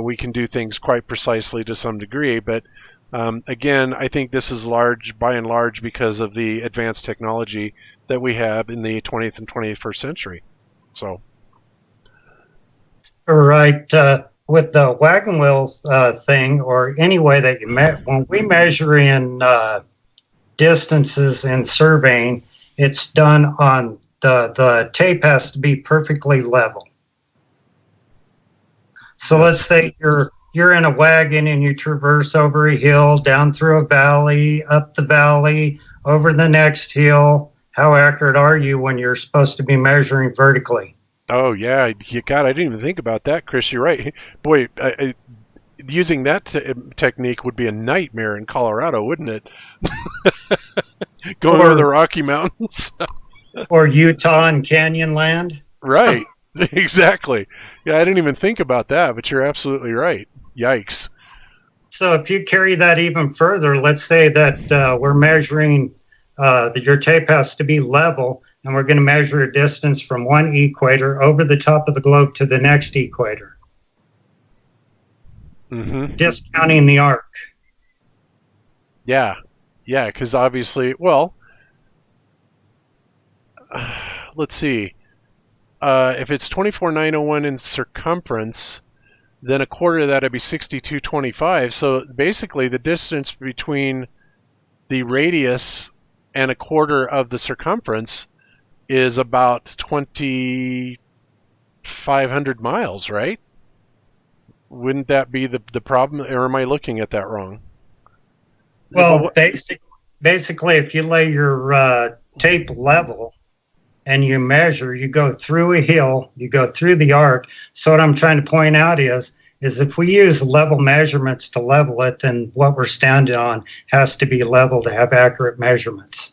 We can do things quite precisely to some degree, but again, I think this is by and large because of the advanced technology that we have in the 20th and 21st century. So, right. With the wagon wheel thing, or any way that when we measure in distances in surveying, it's done on the tape has to be perfectly level. So let's say you're in a wagon and you traverse over a hill, down through a valley, up the valley, over the next hill. How accurate are you when you're supposed to be measuring vertically? Oh yeah, God, I didn't even think about that, Chris. You're right. Boy, using that technique would be a nightmare in Colorado, wouldn't it? Going over the Rocky Mountains. Or Utah and Canyonland. Right, exactly. Yeah, I didn't even think about that, but you're absolutely right. Yikes. So if you carry that even further, let's say that we're measuring, your tape has to be level, and we're going to measure a distance from one equator over the top of the globe to the next equator. Mm-hmm. Discounting the arc. Yeah, because obviously, well, let's see. If it's 24,901 in circumference, then a quarter of that would be 6225. So basically, the distance between the radius and a quarter of the circumference is about 2,500 miles, right? Wouldn't that be the problem, or am I looking at that wrong? Well, basically, if you lay your tape level and you measure, you go through a hill, you go through the arc. So what I'm trying to point out is if we use level measurements to level it, then what we're standing on has to be level to have accurate measurements.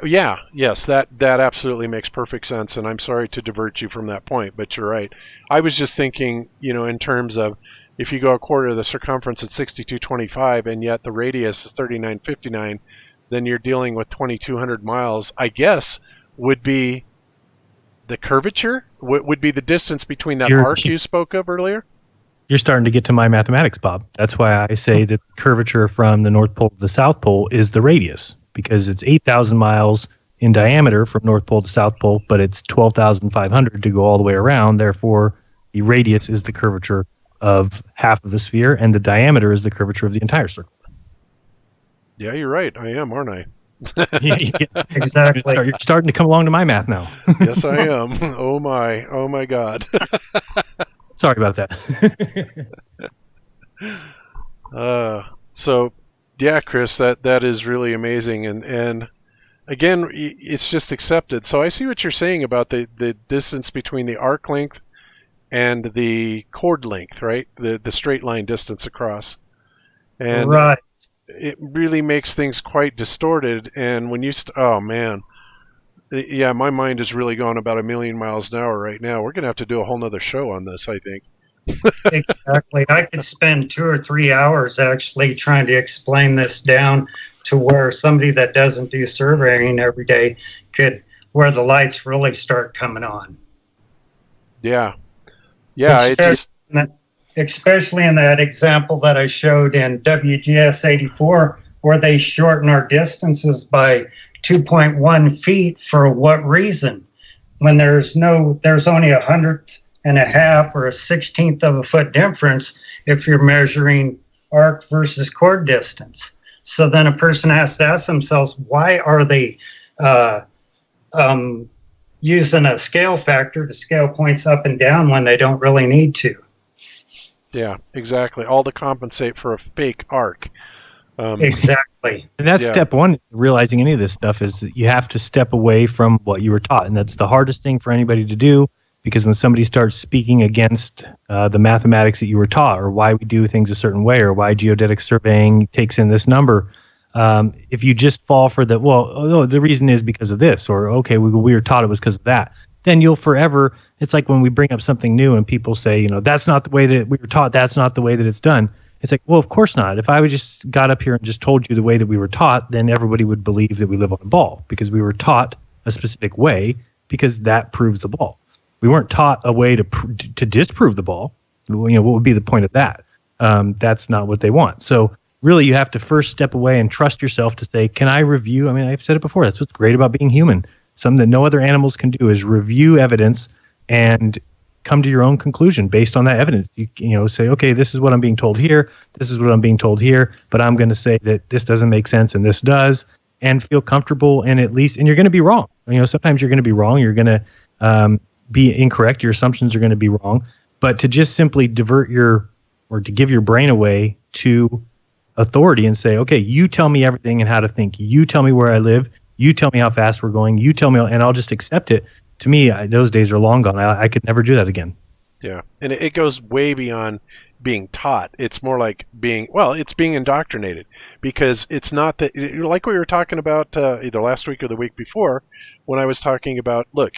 Yes, that absolutely makes perfect sense, and I'm sorry to divert you from that point, but you're right. I was just thinking, in terms of if you go a quarter of the circumference at 6225, and yet the radius is 3959, then you're dealing with 2,200 miles. I guess would be the curvature, would be the distance between that arc you spoke of earlier. You're starting to get to my mathematics, Bob. That's why I say that the curvature from the North Pole to the South Pole is the radius, because it's 8,000 miles in diameter from North Pole to South Pole, but it's 12,500 to go all the way around. Therefore, the radius is the curvature of half of the sphere, and the diameter is the curvature of the entire circle. Yeah, you're right. I am, aren't I? Yeah, exactly. You're starting to come along to my math now. Yes, I am. Oh my God. Sorry about that. So, yeah, Chris, that is really amazing, and again, it's just accepted. So I see what you're saying about the distance between the arc length and the chord length, right? The straight line distance across, and right. It really makes things quite distorted. And when you oh man, yeah, my mind is really going about 1,000,000 miles an hour right now. We're gonna have to do a whole nother show on this, I think. Exactly. I could spend 2 or 3 hours actually trying to explain this down to where somebody that doesn't do surveying every day could where the lights really start coming on. Yeah. Yeah, especially in that example that I showed in WGS 84, where they shorten our distances by 2.1 feet. For what reason? When there's only 100th and a half or a 16th of a foot difference if you're measuring arc versus chord distance. So then a person has to ask themselves, why are they using a scale factor to scale points up and down when they don't really need to? Yeah, exactly. All to compensate for a fake arc. Exactly. And that's step one, realizing any of this stuff, is that you have to step away from what you were taught. And that's the hardest thing for anybody to do, because when somebody starts speaking against the mathematics that you were taught, or why we do things a certain way, or why geodetic surveying takes in this number, if you just fall for the, the reason is because of this, or okay, we were taught it was because of that, then you'll forever, it's like when we bring up something new and people say, that's not the way that we were taught, that's not the way that it's done. It's like, well, of course not. If I would just got up here and just told you the way that we were taught, then everybody would believe that we live on a ball, because we were taught a specific way, because that proves the ball. We weren't taught a way to disprove the ball. What would be the point of that? That's not what they want. So really, you have to first step away and trust yourself to say, can I review? I mean, I've said it before. That's what's great about being human. Something that no other animals can do is review evidence and come to your own conclusion based on that evidence. You say, okay, this is what I'm being told here. This is what I'm being told here. But I'm going to say that this doesn't make sense and this does, and feel comfortable. And and you're going to be wrong. Sometimes you're going to be wrong. You're going to be incorrect. Your assumptions are going to be wrong. But to just simply divert or to give your brain away to authority and say, okay, you tell me everything and how to think. You tell me where I live. You tell me how fast we're going. You tell me, and I'll just accept it. To me, those days are long gone. I could never do that again. Yeah, and it goes way beyond being taught. It's more like it's being indoctrinated, because it's not that, like we were talking about either last week or the week before, when I was talking about, look,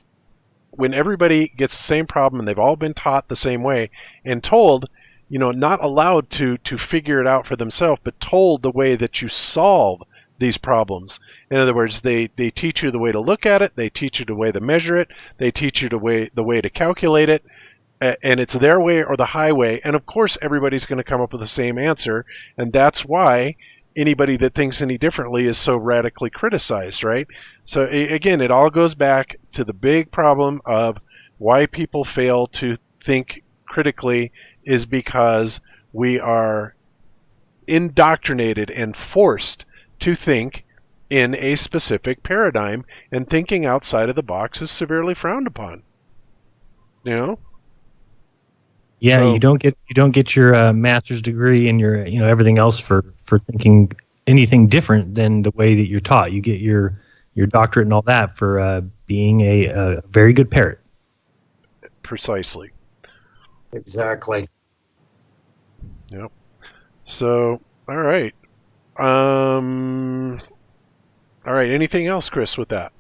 when everybody gets the same problem and they've all been taught the same way and told, not allowed to figure it out for themselves, but told the way that you solve these problems. In other words, they teach you the way to look at it, they teach you the way to measure it, they teach you the way to calculate it, and it's their way or the highway. And of course, everybody's going to come up with the same answer, and that's why anybody that thinks any differently is so radically criticized, right? So again, it all goes back to the big problem of why people fail to think critically, is because we are indoctrinated and forced to think in a specific paradigm, and thinking outside of the box is severely frowned upon. Yeah, so, you don't get your master's degree and your everything else for thinking anything different than the way that you're taught. You get your doctorate and all that for being a very good parrot. Precisely. Exactly. Yep. So, all right. All right. Anything else, Chris, with that?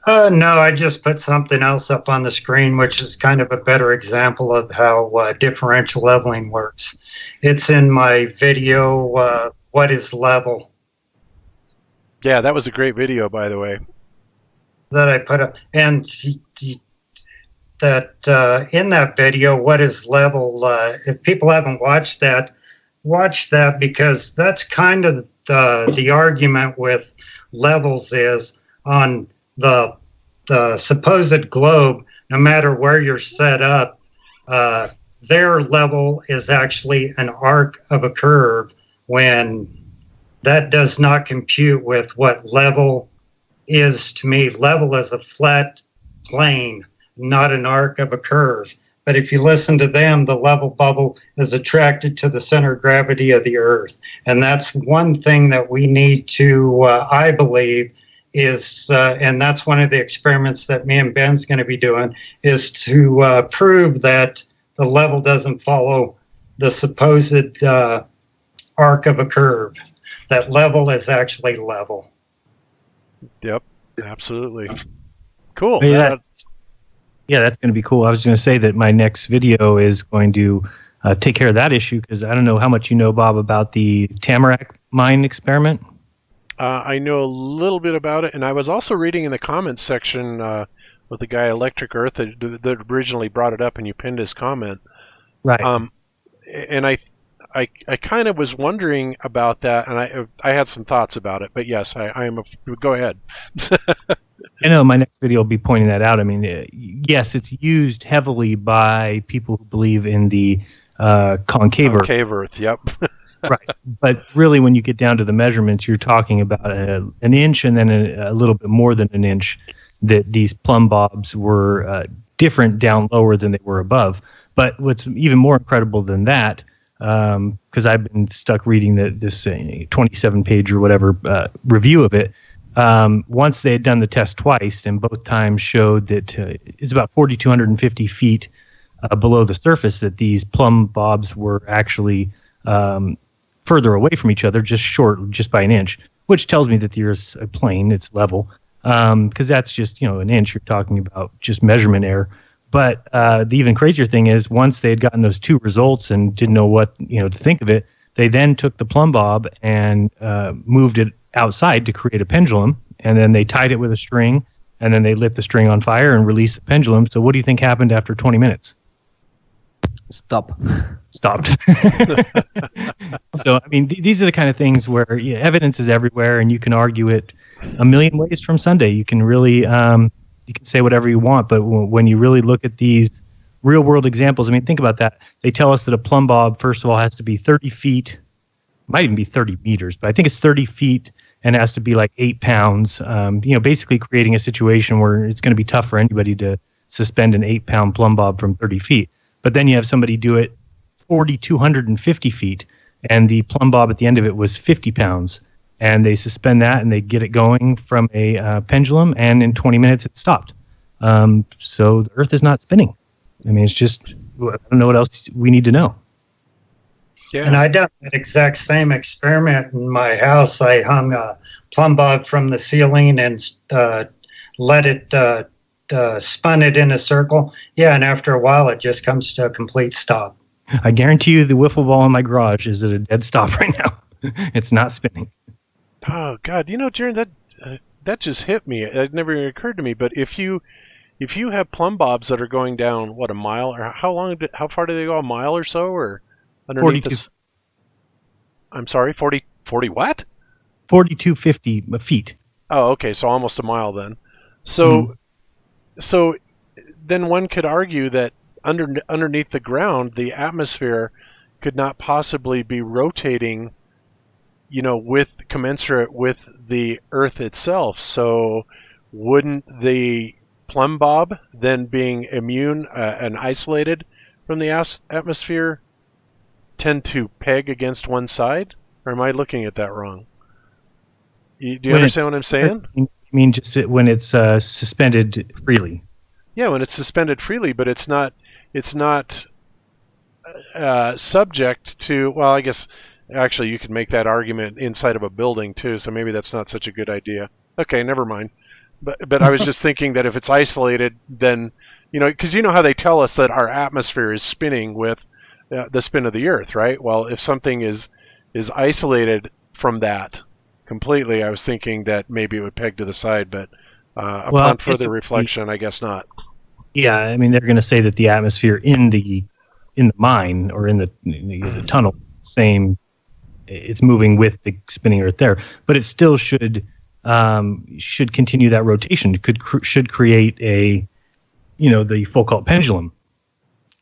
No, I just put something else up on the screen, which is kind of a better example of how differential leveling works. It's in my video, What is Level? Yeah, that was a great video, by the way. That I put up. And that in that video, What is Level, if people haven't watched that, watch that, because that's kind of the argument with levels is on the supposed globe, no matter where you're set up, their level is actually an arc of a curve, when that does not compute with what level is to me. Level is a flat plane, not an arc of a curve. But if you listen to them, the level bubble is attracted to the center of gravity of the Earth. And that's one thing that we need to, I believe, is, and that's one of the experiments that me and Ben's going to be doing, is to prove that the level doesn't follow the supposed arc of a curve. That level is actually level. Yep, absolutely. Cool. Yeah, that's going to be cool. I was going to say that my next video is going to take care of that issue, because I don't know how much you know, Bob, about the Tamarack mine experiment. I know a little bit about it, and I was also reading in the comments section with the guy Electric Earth that originally brought it up, and you pinned his comment. Right. And I kind of was wondering about that, and I had some thoughts about it. But yes, I am. Go ahead. I know my next video will be pointing that out. I mean, yes, it's used heavily by people who believe in the concave Earth. Concave Earth, yep. Right. But really, when you get down to the measurements, you're talking about an inch and then a little bit more than an inch that these plumb bobs were different down lower than they were above. But what's even more incredible than that, because I've been stuck reading this 27-page or whatever review of it, once they had done the test twice, and both times showed that it's about 4,250 feet below the surface that these plumb bobs were actually further away from each other, just by an inch, which tells me that the Earth's a plane, it's level, because that's just an inch. You're talking about just measurement error. But the even crazier thing is, once they had gotten those two results and didn't know what to think of it, they then took the plumb bob and moved it outside to create a pendulum, and then they tied it with a string, and then they lit the string on fire and released the pendulum. So what do you think happened after 20 minutes? Stopped. So, I mean, these are the kind of things where evidence is everywhere, and you can argue it a million ways from Sunday. You can really, you can say whatever you want, but when you really look at these real-world examples, I mean, think about that. They tell us that a plumb bob, first of all, has to be 30 feet, might even be 30 meters, but I think it's 30 feet and has to be like 8 pounds, basically creating a situation where it's going to be tough for anybody to suspend an 8-pound plumb bob from 30 feet. But then you have somebody do it 4,250 feet, and the plumb bob at the end of it was 50 pounds. And they suspend that, and they get it going from a pendulum, and in 20 minutes it stopped. So the Earth is not spinning. I mean, it's just, I don't know what else we need to know. Yeah. And I done that exact same experiment in my house. I hung a plumb bob from the ceiling and let it spun it in a circle. Yeah, and after a while, it just comes to a complete stop. I guarantee you the wiffle ball in my garage is at a dead stop right now. It's not spinning. Oh, God. Jaron, that just hit me. It never even occurred to me. But if you have plumb bobs that are going down, what, a mile? Or how far do they go? A mile or so? Or underneath 42. I'm sorry, 40 what? 4,250 feet. Oh, okay. So almost a mile then. So then one could argue that underneath the ground, the atmosphere could not possibly be rotating, commensurate with the Earth itself. So wouldn't the plumb bob then being immune and isolated from the atmosphere tend to peg against one side? Or am I looking at that wrong? Do you understand what I'm saying? I mean, just when it's suspended freely. Yeah, when it's suspended freely, but it's not subject to, well, I guess actually you could make that argument inside of a building too, so maybe that's not such a good idea. Okay, never mind. But I was just thinking that if it's isolated, then, because how they tell us that our atmosphere is spinning with the spin of the Earth, right? Well, if something is isolated from that completely, I was thinking that maybe it would peg to the side, but upon further reflection, I guess not. Yeah, I mean, they're going to say that the atmosphere in the mine or in the tunnel is the same. It's moving with the spinning Earth there, but it still should continue that rotation. It should create the Foucault pendulum.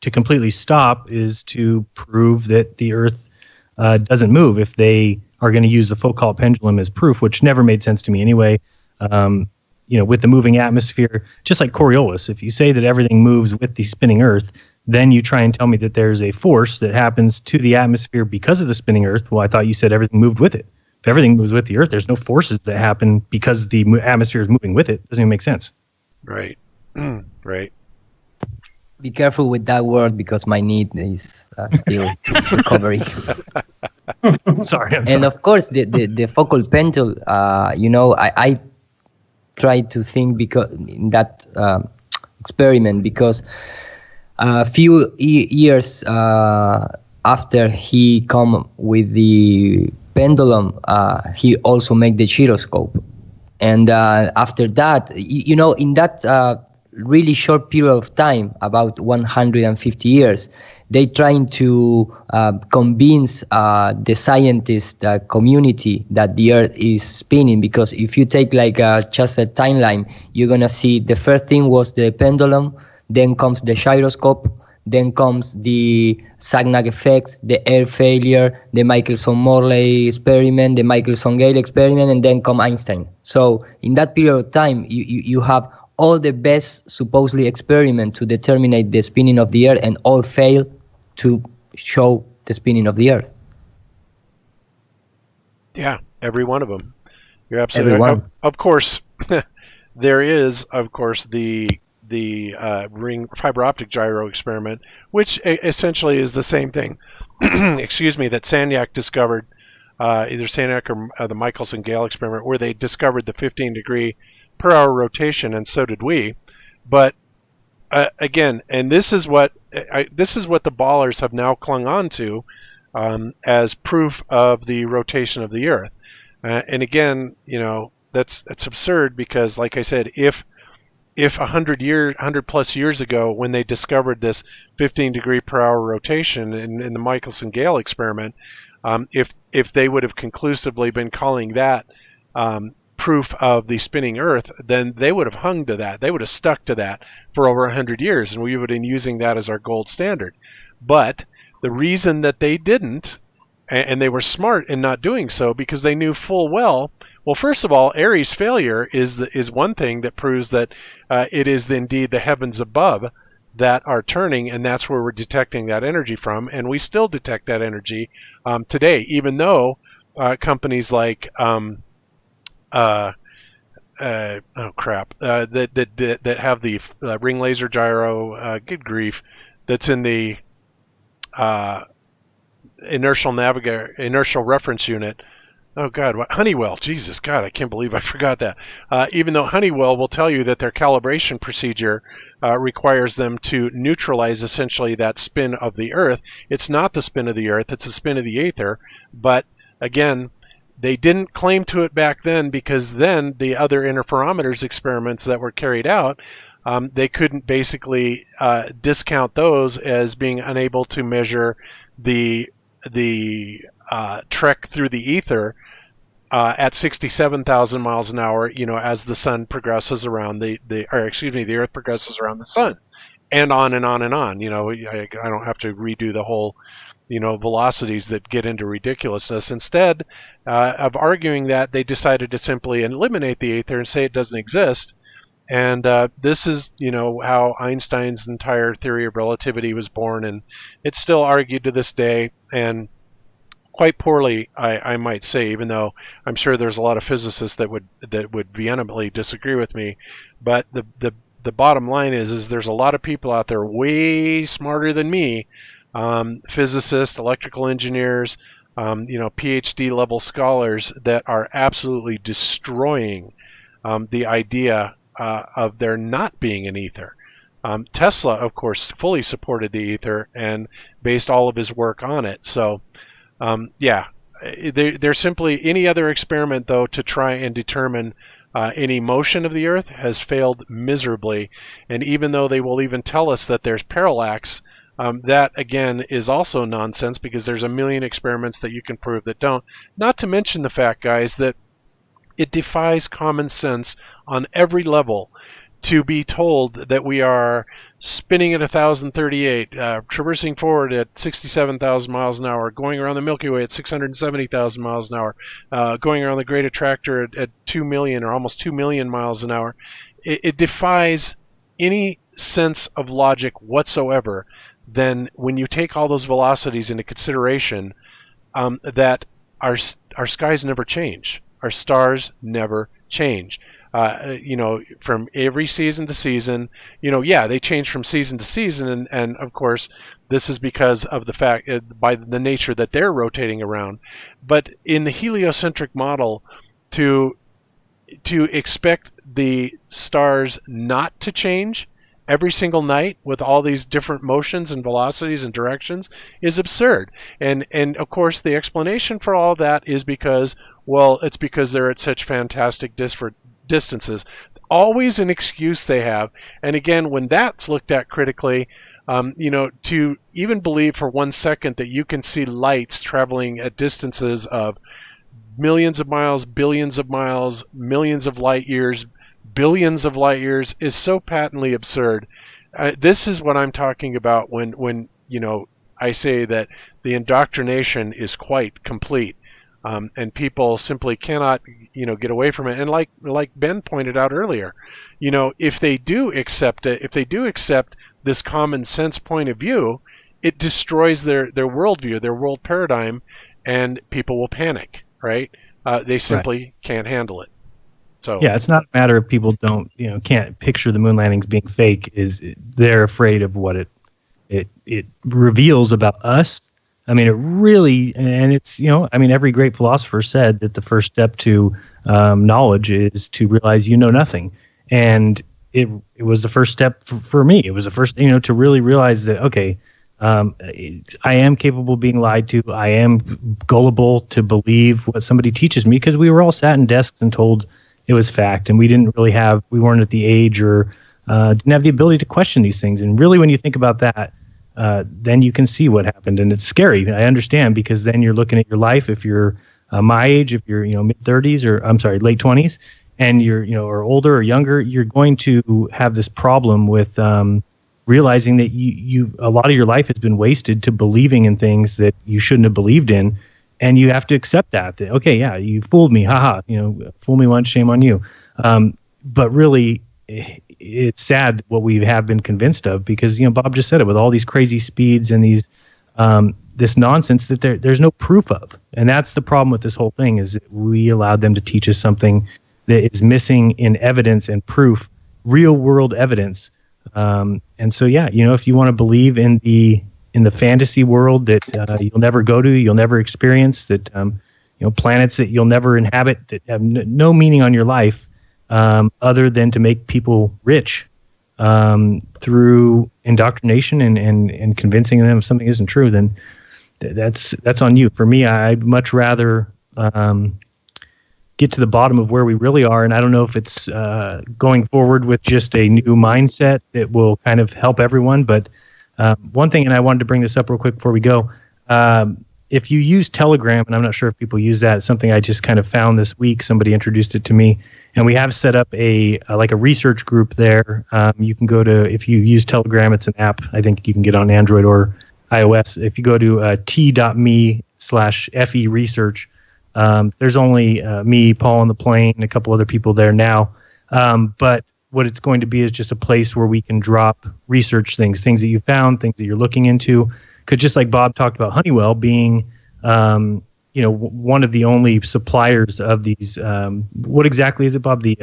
To completely stop is to prove that the Earth doesn't move. If they are going to use the Foucault pendulum as proof, which never made sense to me anyway, with the moving atmosphere, just like Coriolis, if you say that everything moves with the spinning Earth, then you try and tell me that there's a force that happens to the atmosphere because of the spinning Earth. Well, I thought you said everything moved with it. If everything moves with the Earth, there's no forces that happen because the atmosphere is moving with it. Doesn't even make sense. Right. Right. Be careful with that word because my knee is still recovering. Sorry. And of course, the focal pendulum, I tried to think because in that experiment, because a few years after he come with the pendulum, he also made the gyroscope. And after that, in that really short period of time, about 150 years, they trying to convince the scientist community that the Earth is spinning, because if you take like just a timeline, you're gonna see the first thing was the pendulum, then comes the gyroscope, then comes the Sagnac effects, the air failure, the Michelson-Morley experiment, the Michelson-Gale experiment, and then come Einstein. So in that period of time, you have all the best supposedly experiment to determine the spinning of the Earth, and all fail to show the spinning of the Earth. Yeah, every one of them. You're absolutely right. Of course, there is, of course, the ring fiber optic gyro experiment, which essentially is the same thing. Excuse me, that Sagnac discovered, either Sagnac or the Michelson-Gale experiment, where they discovered the 15-degree per hour rotation, and so did we. But again, and this is what the ballers have now clung on to as proof of the rotation of the Earth. And again, that's absurd, because, like I said, if 100 plus years ago, when they discovered this 15-degree per hour rotation in the Michelson-Gale experiment, if they would have conclusively been calling that proof of the spinning Earth, then they would have hung to that. They would have stuck to that for over 100 years, and we would have been using that as our gold standard. But the reason that they didn't, and they were smart in not doing so, because they knew full well, first of all, Aries failure is one thing that proves that it is indeed the heavens above that are turning, and that's where we're detecting that energy from, and we still detect that energy today, even though companies like that have the ring laser gyro, good grief, that's in the inertial reference unit. Oh God, Honeywell, Jesus God, I can't believe I forgot that. Even though Honeywell will tell you that their calibration procedure requires them to neutralize essentially that spin of the Earth, it's not the spin of the Earth, it's the spin of the aether. But again, they didn't claim to it back then, because then the other interferometers experiments that were carried out, they couldn't basically discount those as being unable to measure the trek through the ether at 67,000 miles an hour, as the sun progresses around the Earth progresses around the sun, and on and on and on. I don't have to redo the whole velocities that get into ridiculousness. Instead of arguing that, they decided to simply eliminate the aether and say it doesn't exist. And this is, how Einstein's entire theory of relativity was born, and it's still argued to this day, and quite poorly, I might say, even though I'm sure there's a lot of physicists that would vehemently disagree with me. But the bottom line is there's a lot of people out there way smarter than me, physicists, electrical engineers, PhD level scholars, that are absolutely destroying the idea of there not being an ether. Tesla, of course, fully supported the ether and based all of his work on it. So, there's simply any other experiment, though, to try and determine any motion of the Earth has failed miserably. And even though they will even tell us that there's parallax, that, again, is also nonsense, because there's a million experiments that you can prove that don't. Not to mention the fact, guys, that it defies common sense on every level to be told that we are spinning at 1,038, traversing forward at 67,000 miles an hour, going around the Milky Way at 670,000 miles an hour, going around the Great Attractor at 2 million or almost 2 million miles an hour. It defies any sense of logic whatsoever. Then when you take all those velocities into consideration, that our skies never change. Our stars never change. From every season to season, they change from season to season, and of course, this is because of the fact, by the nature that they're rotating around. But in the heliocentric model, to expect the stars not to change every single night with all these different motions and velocities and directions is absurd. And of course, the explanation for all that is because, well, it's because they're at such fantastic distances. Always an excuse they have. And again, when that's looked at critically, to even believe for 1 second that you can see lights traveling at distances of millions of miles, billions of miles, millions of light years, billions of light years is so patently absurd. This is what I'm talking about when I say that the indoctrination is quite complete, and people simply cannot get away from it. And like Ben pointed out earlier, if they do accept it, if they do accept this common sense point of view, it destroys their worldview, their world paradigm, and people will panic. Right? They simply can't handle it. So yeah, it's not a matter of people can't picture the moon landings being fake. Is they're afraid of what it reveals about us. I mean, it really, and it's every great philosopher said that the first step to knowledge is to realize you know nothing, and it was the first step for me. It was the first to really realize that okay. I am capable of being lied to. I am gullible to believe what somebody teaches me because we were all sat in desks and told it was fact, and we weren't at the age or didn't have the ability to question these things. And really, when you think about that, then you can see what happened, and it's scary. I understand because then you're looking at your life. If you're my age, if you're mid 30s or late 20s, and you're or older or younger, you're going to have this problem with realizing that a lot of your life has been wasted to believing in things that you shouldn't have believed in, and you have to accept that okay, yeah, you fooled me, haha, fool me once, shame on you. But really, it's sad what we have been convinced of because Bob just said it with all these crazy speeds and these this nonsense that there's no proof of, and that's the problem with this whole thing is that we allowed them to teach us something that is missing in evidence and proof, real world evidence. And so, yeah, if you want to believe in the fantasy world that you'll never go to, you'll never experience, that planets that you'll never inhabit, that have no meaning on your life, other than to make people rich through indoctrination and convincing them something isn't true, then that's on you. For me, I'd much rather get to the bottom of where we really are. And I don't know if it's going forward with just a new mindset that will kind of help everyone. But one thing, and I wanted to bring this up real quick before we go, if you use Telegram, and I'm not sure if people use that, it's something I just kind of found this week. Somebody introduced it to me. And we have set up a research group there. You can go to, if you use Telegram, it's an app. I think you can get on Android or iOS. If you go to t.me/FE research, there's only me, Paul on the plane, and a couple other people there now. But what it's going to be is just a place where we can drop research things that you found, things that you're looking into. Because just like Bob talked about Honeywell being, one of the only suppliers of these. What exactly is it, Bob? The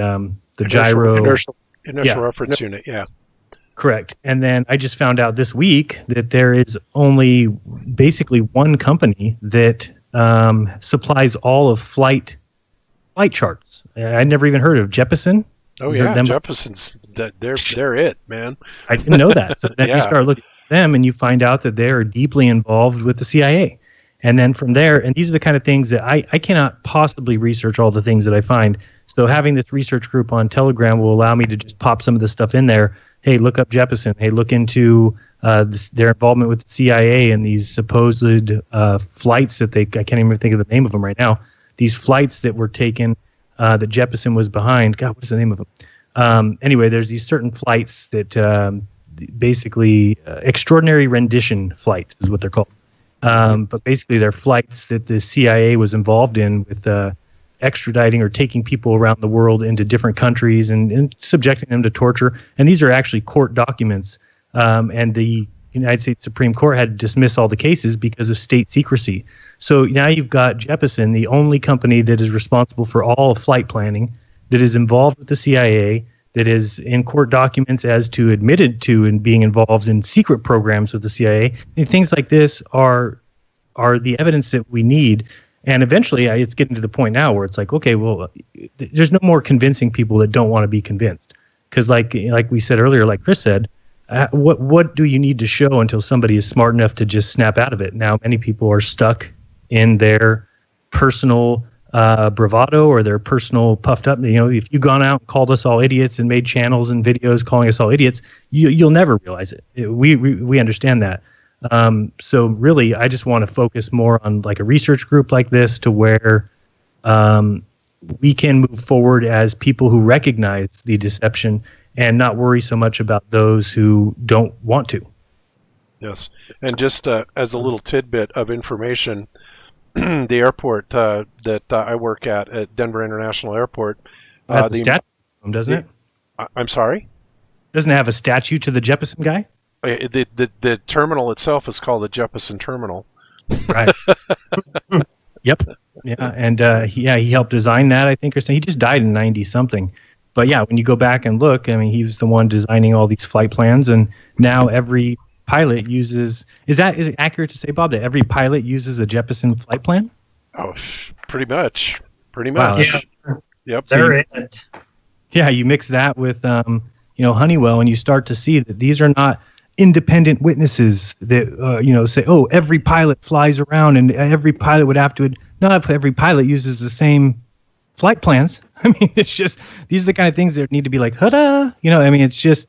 gyro inertial reference unit. Yeah. Correct. And then I just found out this week that there is only basically one company that supplies all of flight charts. I'd never even heard of Jeppesen. Oh yeah, Jeppesen's they're it, man. I didn't know that. So then you start looking at them and you find out that they're deeply involved with the CIA. And then from there, and these are the kind of things that I cannot possibly research all the things that I find. So having this research group on Telegram will allow me to just pop some of this stuff in there. Hey, look up Jeppesen. Hey, look into their involvement with the CIA and these supposed flights that I can't even think of the name of them right now. These flights that were taken that Jeppesen was behind. God, what is the name of them? Anyway, there's these certain flights that basically extraordinary rendition flights is what they're called. But basically they're flights that the CIA was involved in with extraditing or taking people around the world into different countries and subjecting them to torture. And these are actually court documents. And the United States Supreme Court had to dismiss all the cases because of state secrecy. So now you've got Jeppesen, the only company that is responsible for all of flight planning, that is involved with the CIA, that is in court documents as to admitted to and being involved in secret programs with the CIA. And things like this are the evidence that we need. And eventually it's getting to the point now where it's like, okay, well, there's no more convincing people that don't want to be convinced. Because like we said earlier, like Chris said, what do you need to show until somebody is smart enough to just snap out of it? Now, many people are stuck in their personal bravado or their personal puffed up. If you've gone out and called us all idiots and made channels and videos calling us all idiots, you'll never realize it. We understand that. So really, I just want to focus more on like a research group like this to where we can move forward as people who recognize the deception and not worry so much about those who don't want to. Yes. And just as a little tidbit of information, the airport that I work at Denver International Airport. The statue, doesn't it? I'm sorry? Doesn't it have a statue to the Jeppesen guy? The terminal itself is called the Jeppesen Terminal. Right. Yep. Yeah, and he helped design that, I think, or something. He just died in 90-something. But yeah, when you go back and look, I mean, he was the one designing all these flight plans, and now every pilot uses. Is it accurate to say, Bob, that every pilot uses a Jeppesen flight plan? Oh, pretty much. Wow. Yeah. Yep. There is. Yeah, you mix that with Honeywell, and you start to see that these are not independent witnesses that say, oh, every pilot flies around and every pilot would have to. Not every pilot uses the same flight plans. I mean, it's just these are the kind of things that need to be like, hada. I mean, it's just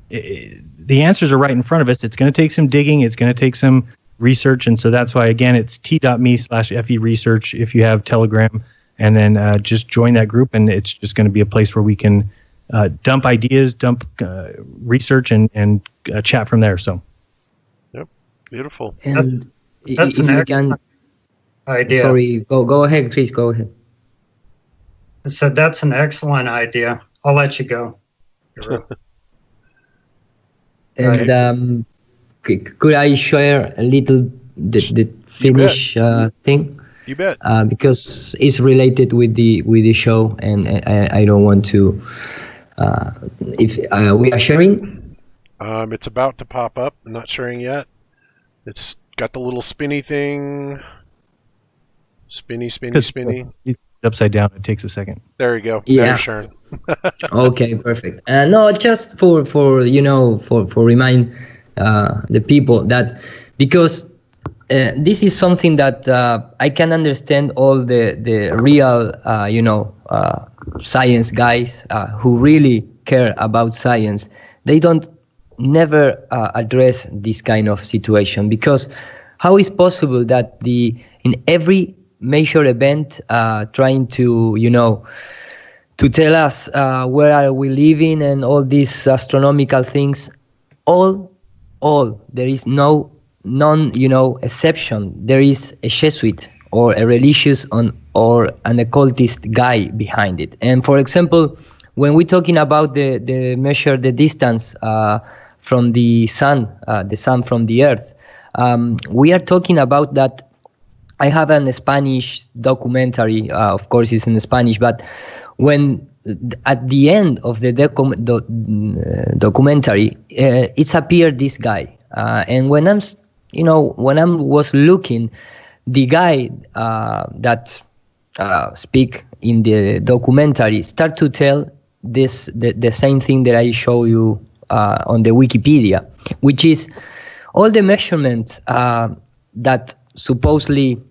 the answers are right in front of us. It's going to take some digging. It's going to take some research, and so that's why again, it's t.me/fe research if you have Telegram, and then just join that group, and it's just going to be a place where we can dump ideas, dump research, and chat from there. So, yep, beautiful. And that's an excellent idea. Sorry, go ahead, Chris. Go ahead. I said that's an excellent idea. I'll let you go. And could I share a little the Finnish thing? You bet. Because it's related with the show, and I don't want to. If we are sharing, it's about to pop up. I'm not sharing yet. It's got the little spinny thing. Spinny. It's upside down. It takes a second. There you go. Yeah. Now you're sharing. Okay, perfect. No, just for remind the people that because this is something that I can understand all the real science guys who really care about science. They don't never address this kind of situation because how is possible that in every major event trying to to tell us where are we living and all these astronomical things, all there is none exception. There is a Jesuit or a religious or an occultist guy behind it. And for example, when we're talking about the measure the distance from the sun from the earth, we are talking about that. I have a Spanish documentary, of course it's in Spanish, but when at the end of the documentary, it's appeared this guy, and when I was looking, the guy that speak in the documentary start to tell the same thing that I show you on the Wikipedia, which is all the measurements that supposedly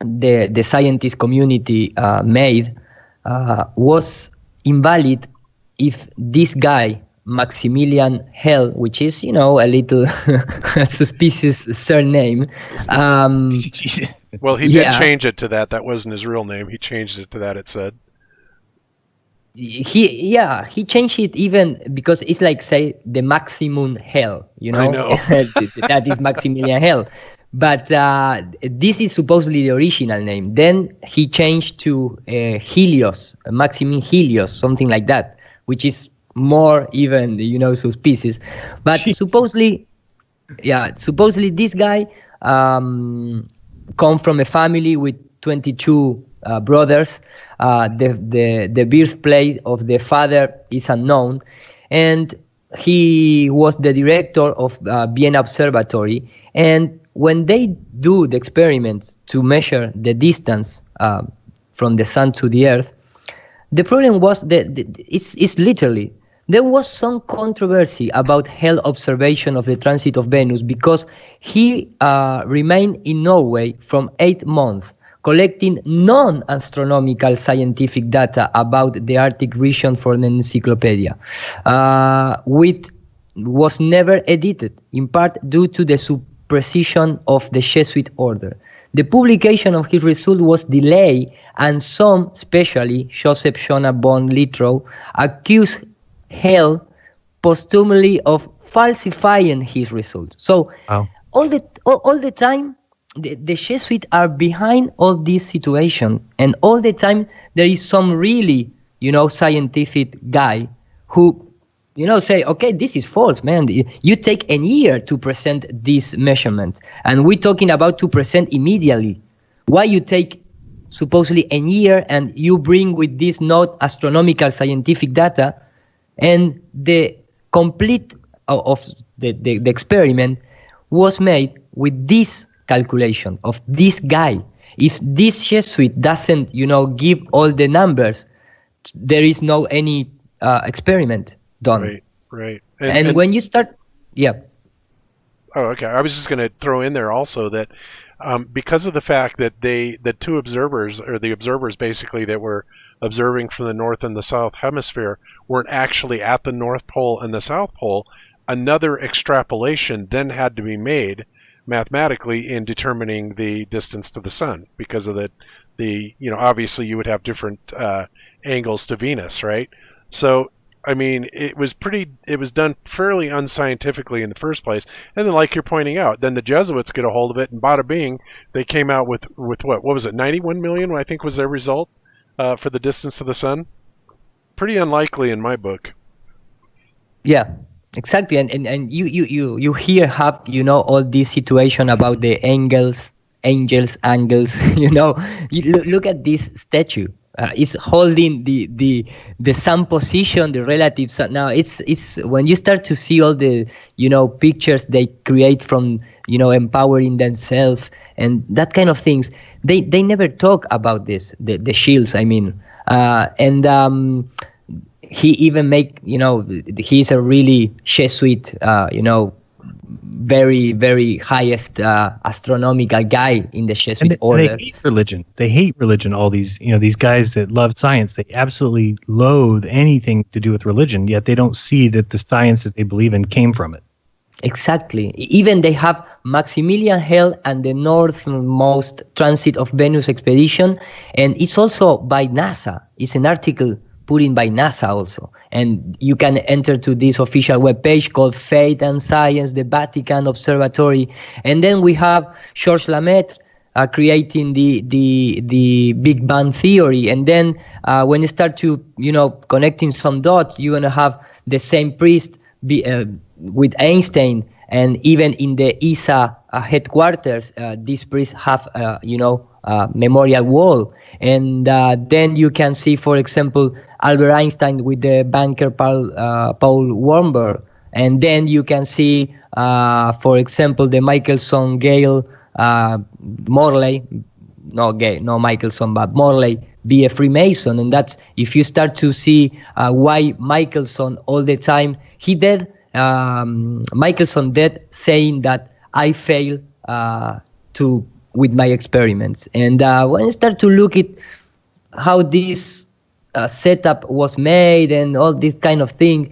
the scientist community made was invalid if this guy Maximilian Hell, which is a little suspicious surname. Well, he did change it to that. That wasn't his real name. He changed it to that. It said. He changed it even because it's like say the maximum hell, I know. that is Maximilian Hell. But this is supposedly the original name. Then he changed to Helios, Maximum Helios, something like that, which is more even, suspicious. But supposedly this guy come from a family with 22 brothers. The birthplace of the father is unknown, and he was the director of Vienna Observatory. And when they do the experiments to measure the distance from the sun to the earth, the problem was that it's literally there was some controversy about Hale observation of the transit of Venus because he remained in Norway from 8 months, collecting non-astronomical scientific data about the Arctic region for an encyclopedia, which was never edited, in part due to the superstition of the Jesuit order. The publication of his result was delayed, and some, especially Joseph Jonah von Littrow, accused Hale posthumously of falsifying his results. So all the time, the Jesuits are behind all this situation, and all the time there is some really, scientific guy who, say, okay, this is false, man. You take a year to present this measurement, and we're talking about to present immediately. Why you take supposedly a year and you bring with this not astronomical scientific data, and the complete of the experiment was made with this calculation of this guy. If this Jesuit doesn't, give all the numbers, there is no any experiment done. Right. And when you start, Oh, okay. I was just going to throw in there also that because of the fact that the two observers, or the observers basically that were observing from the North and the South Hemisphere, weren't actually at the North Pole and the South Pole, another extrapolation then had to be made mathematically in determining the distance to the Sun, because of the obviously you would have different angles to Venus, right? So I mean, it was done fairly unscientifically in the first place. And then, like you're pointing out, then the Jesuits get a hold of it, and bada bing, they came out with what was it, 91 million, I think was their result for the distance to the Sun? Pretty unlikely in my book. Yeah, exactly. And you here have, all this situation about the angles. You look at this statue. It's holding the sun position, the relative sun. Now it's when you start to see all the pictures they create from empowering themselves and that kind of things. They never talk about this, the shields. I mean, he even he's a really Jesuit very, very highest astronomical guy in the Jesuit order. They hate religion. They hate religion. All these, these guys that love science, they absolutely loathe anything to do with religion, yet they don't see that the science that they believe in came from it. Exactly. Even they have Maximilian Hale and the northmost transit of Venus expedition, and it's also by NASA. It's an article put in by NASA also, and you can enter to this official webpage called Faith and Science, the Vatican Observatory. And then we have Georges Lemaitre creating the Big Bang theory, and then when you start to connecting some dots, you're gonna have the same priest with Einstein, and even in the ESA headquarters, these priests have memorial wall. And then you can see, for example, Albert Einstein with the banker Paul Warburg. And then you can see, for example, the Michelson Gale Morley, no Michelson, but Morley be a Freemason. And that's, if you start to see why Michelson all the time, he did, Michelson did saying that I fail with my experiments. And when you start to look at how this setup was made and all this kind of thing,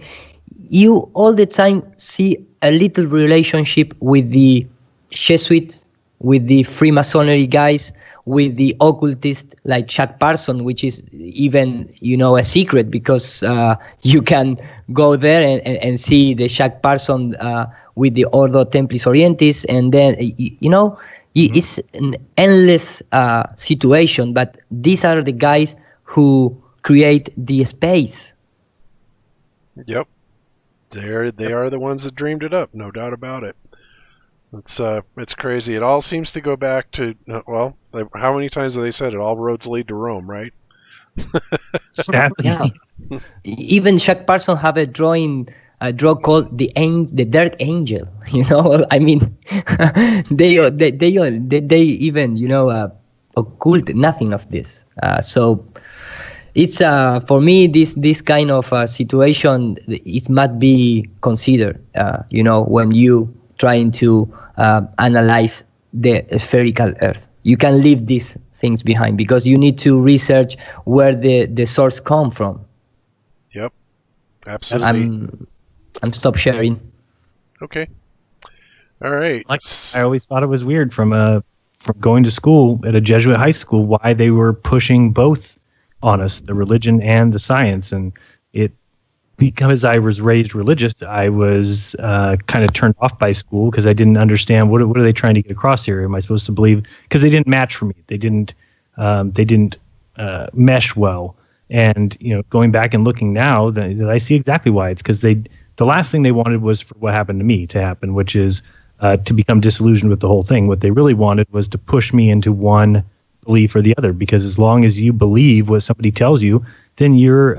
you all the time see a little relationship with the Jesuit, with the Freemasonry guys, with the occultist like Jack Parson, which is even a secret, because you can go there and see the Jack Parson with the Ordo Templis Orientis, and then it's an endless situation. But these are the guys who create the space. Yep, they are the ones that dreamed it up, no doubt about it. It's crazy. It all seems to go back to how many times have they said it? All roads lead to Rome, right? Yeah. Even Jack Parson have a draw called the Dark Angel. I mean, they even occult nothing of this. So it's for me this kind of situation, it must be considered. When you trying to analyze the spherical Earth, you can leave these things behind because you need to research where the source come from. Yep, absolutely. I'm stop sharing. Okay. All right. I always thought it was weird from going to school at a Jesuit high school why they were pushing both on us, the religion and the science. And because I was raised religious, I was kind of turned off by school because I didn't understand what are they trying to get across here? Am I supposed to believe? Because they didn't match for me. They didn't mesh well. And going back and looking now, I see exactly why. It's because the last thing they wanted was for what happened to me to happen, which is to become disillusioned with the whole thing. What they really wanted was to push me into one belief or the other, because as long as you believe what somebody tells you, then you're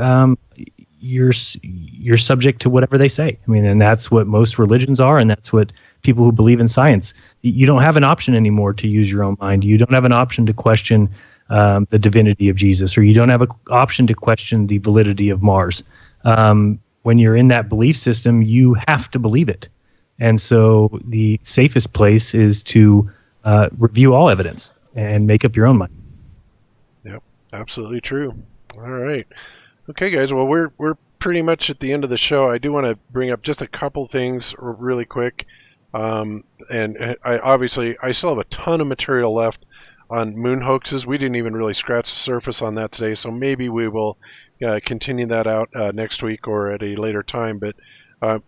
subject to whatever they say. I mean, and that's what most religions are, and that's what people who believe in science. You don't have an option anymore to use your own mind. You don't have an option to question the divinity of Jesus, or you don't have an option to question the validity of Mars. When you're in that belief system, you have to believe it. And so the safest place is to review all evidence and make up your own mind. Yep, absolutely true. All right. Okay, guys. Well, we're pretty much at the end of the show. I do want to bring up just a couple things really quick. And I still have a ton of material left on moon hoaxes. We didn't even really scratch the surface on that today, so maybe we will continue that out next week or at a later time. But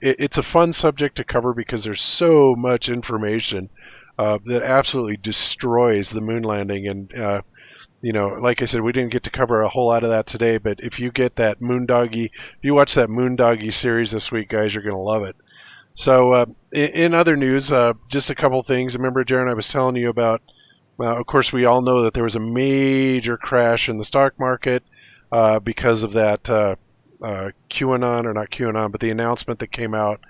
it's a fun subject to cover because there's so much information that absolutely destroys the moon landing. And like I said, we didn't get to cover a whole lot of that today. But if you get that if you watch that Moondoggy series this week, guys, you're going to love it. So in other news, just a couple things. Remember, Jaron, I was telling you about. Of course, we all know that there was a major crash in the stock market because of that QAnon, or not QAnon, but the announcement that came out.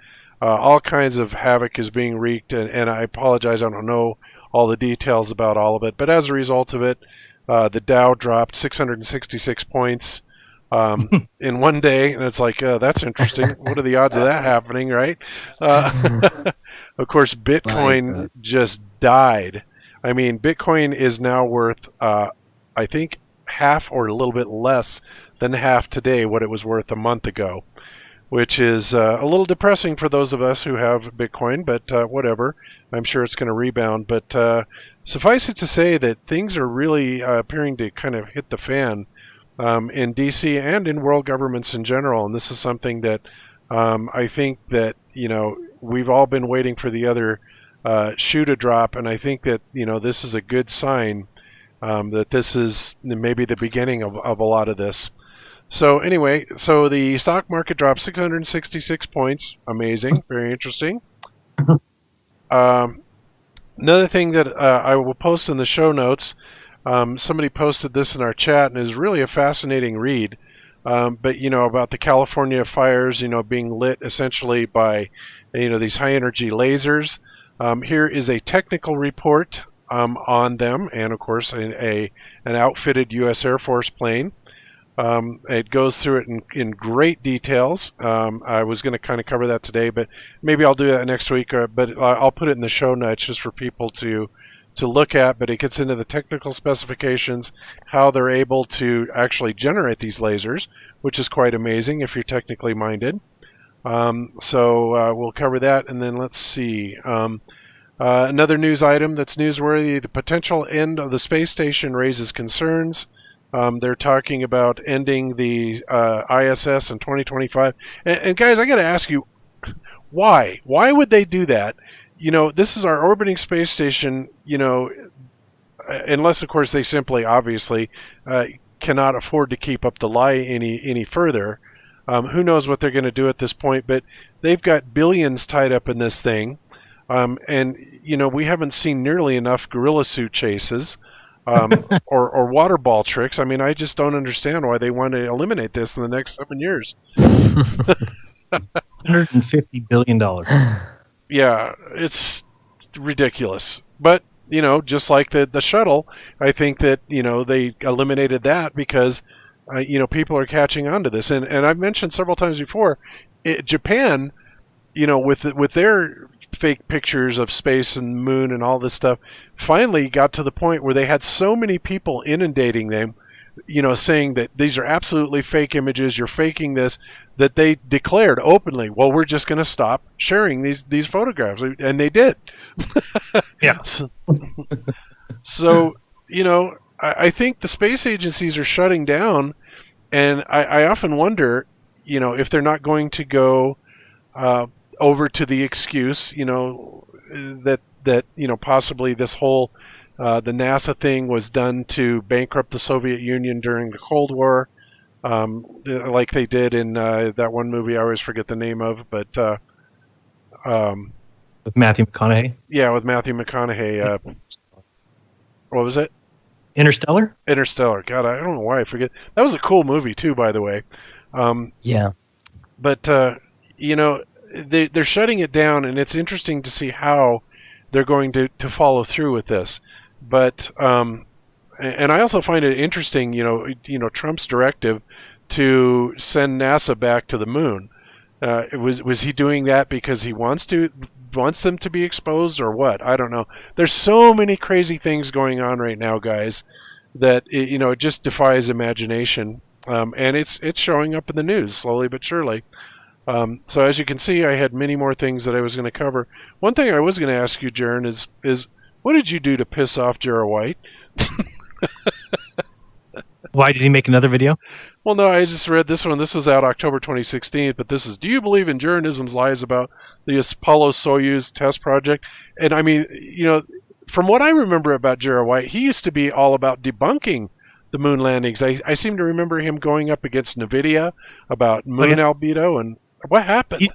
All kinds of havoc is being wreaked, and I apologize, I don't know all the details about all of it. But as a result of it, the Dow dropped 666 points in one day, and it's like, that's interesting. What are the odds of that happening, right? Of course, Bitcoin just died. I mean, Bitcoin is now worth, I think, half or a little bit less than half today what it was worth a month ago, which is a little depressing for those of us who have Bitcoin, but whatever. I'm sure it's going to rebound. But suffice it to say that things are really appearing to kind of hit the fan in D.C. and in world governments in general. And this is something that I think that, we've all been waiting for the other shoe to drop, and I think that this is a good sign that this is maybe the beginning of a lot of this. So anyway, the stock market dropped 666 points. Amazing, very interesting. Another thing that I will post in the show notes. Somebody posted this in our chat, and is really a fascinating read. But about the California fires, being lit essentially by these high energy lasers. Here is a technical report on them, and of course an outfitted U.S. Air Force plane. It goes through it in great details. I was going to kind of cover that today, but maybe I'll do that next week. But I'll put it in the show notes just for people to look at. But it gets into the technical specifications, how they're able to actually generate these lasers, which is quite amazing if you're technically minded. So we'll cover that, and then let's see. Another news item that's newsworthy: the potential end of the space station raises concerns. They're talking about ending the ISS in 2025. And guys, I got to ask you, why? Why would they do that? This is our orbiting space station. Unless of course they simply, obviously, cannot afford to keep up the lie any further. Who knows what they're going to do at this point, but they've got billions tied up in this thing. And, we haven't seen nearly enough gorilla suit chases or water ball tricks. I mean, I just don't understand why they want to eliminate this in the next 7 years. $150 billion. Yeah, it's ridiculous. But, just like the shuttle, I think that, they eliminated that because people are catching on to this. And I've mentioned several times before, Japan, with their fake pictures of space and moon and all this stuff, finally got to the point where they had so many people inundating them, saying that these are absolutely fake images, you're faking this, that they declared openly, well, we're just going to stop sharing these photographs. And they did. Yeah. So, I think the space agencies are shutting down, and I often wonder, if they're not going to go over to the excuse, that possibly this whole the NASA thing was done to bankrupt the Soviet Union during the Cold War, like they did in that one movie I always forget the name of, but with Matthew McConaughey. Yeah, with Matthew McConaughey. What was it? Interstellar? Interstellar. God, I don't know why I forget. That was a cool movie too, by the way. Yeah. But they're shutting it down, and it's interesting to see how they're going to follow through with this. But and I also find it interesting, Trump's directive to send NASA back to the moon. Was he doing that because he wants them to be exposed, or what? I don't know. There's so many crazy things going on right now, guys, that it just defies imagination. And it's showing up in the news slowly but surely. So as you can see, I had many more things that I was going to cover. One thing I was going to ask you, Jern, is what did you do to piss off Jarrah White? Why did he make another video? Well, no, I just read this one. This was out October 2016, but this is, do you believe in Jeranism's lies about the Apollo-Soyuz test project? And I mean, from what I remember about Jarrah White, he used to be all about debunking the moon landings. I seem to remember him going up against NVIDIA about moon albedo, and what happened?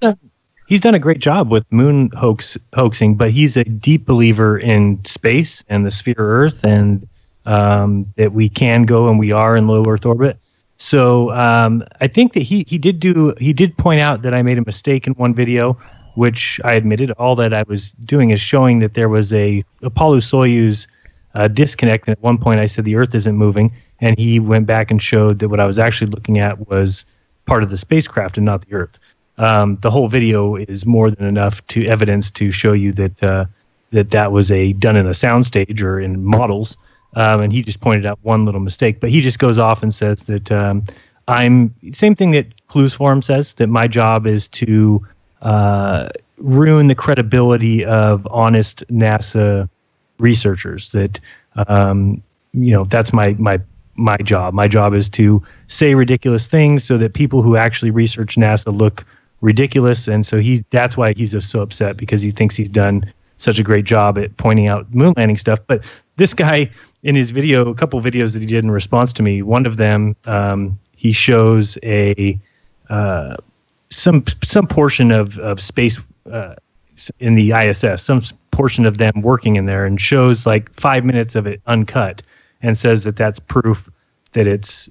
He's done a great job with moon hoaxing, but he's a deep believer in space and the sphere Earth, and that we can go and we are in low Earth orbit. So I think that he did point out that I made a mistake in one video, which I admitted. All that I was doing is showing that there was a Apollo-Soyuz disconnect, and at one point I said the Earth isn't moving, and he went back and showed that what I was actually looking at was part of the spacecraft and not the Earth. The whole video is more than enough to evidence to show you that that was done in a soundstage or in models. And he just pointed out one little mistake, but he just goes off and says that same thing that Clues Forum says, that my job is to ruin the credibility of honest NASA researchers. That that's my job. My job is to say ridiculous things so that people who actually research NASA look ridiculous, and so that's why he's so upset, because he thinks he's done such a great job at pointing out moon landing stuff. But this guy, in his video, a couple videos that he did in response to me, one of them he shows some portion of space in the ISS, some portion of them working in there, and shows like 5 minutes of it uncut, and says that that's proof that it's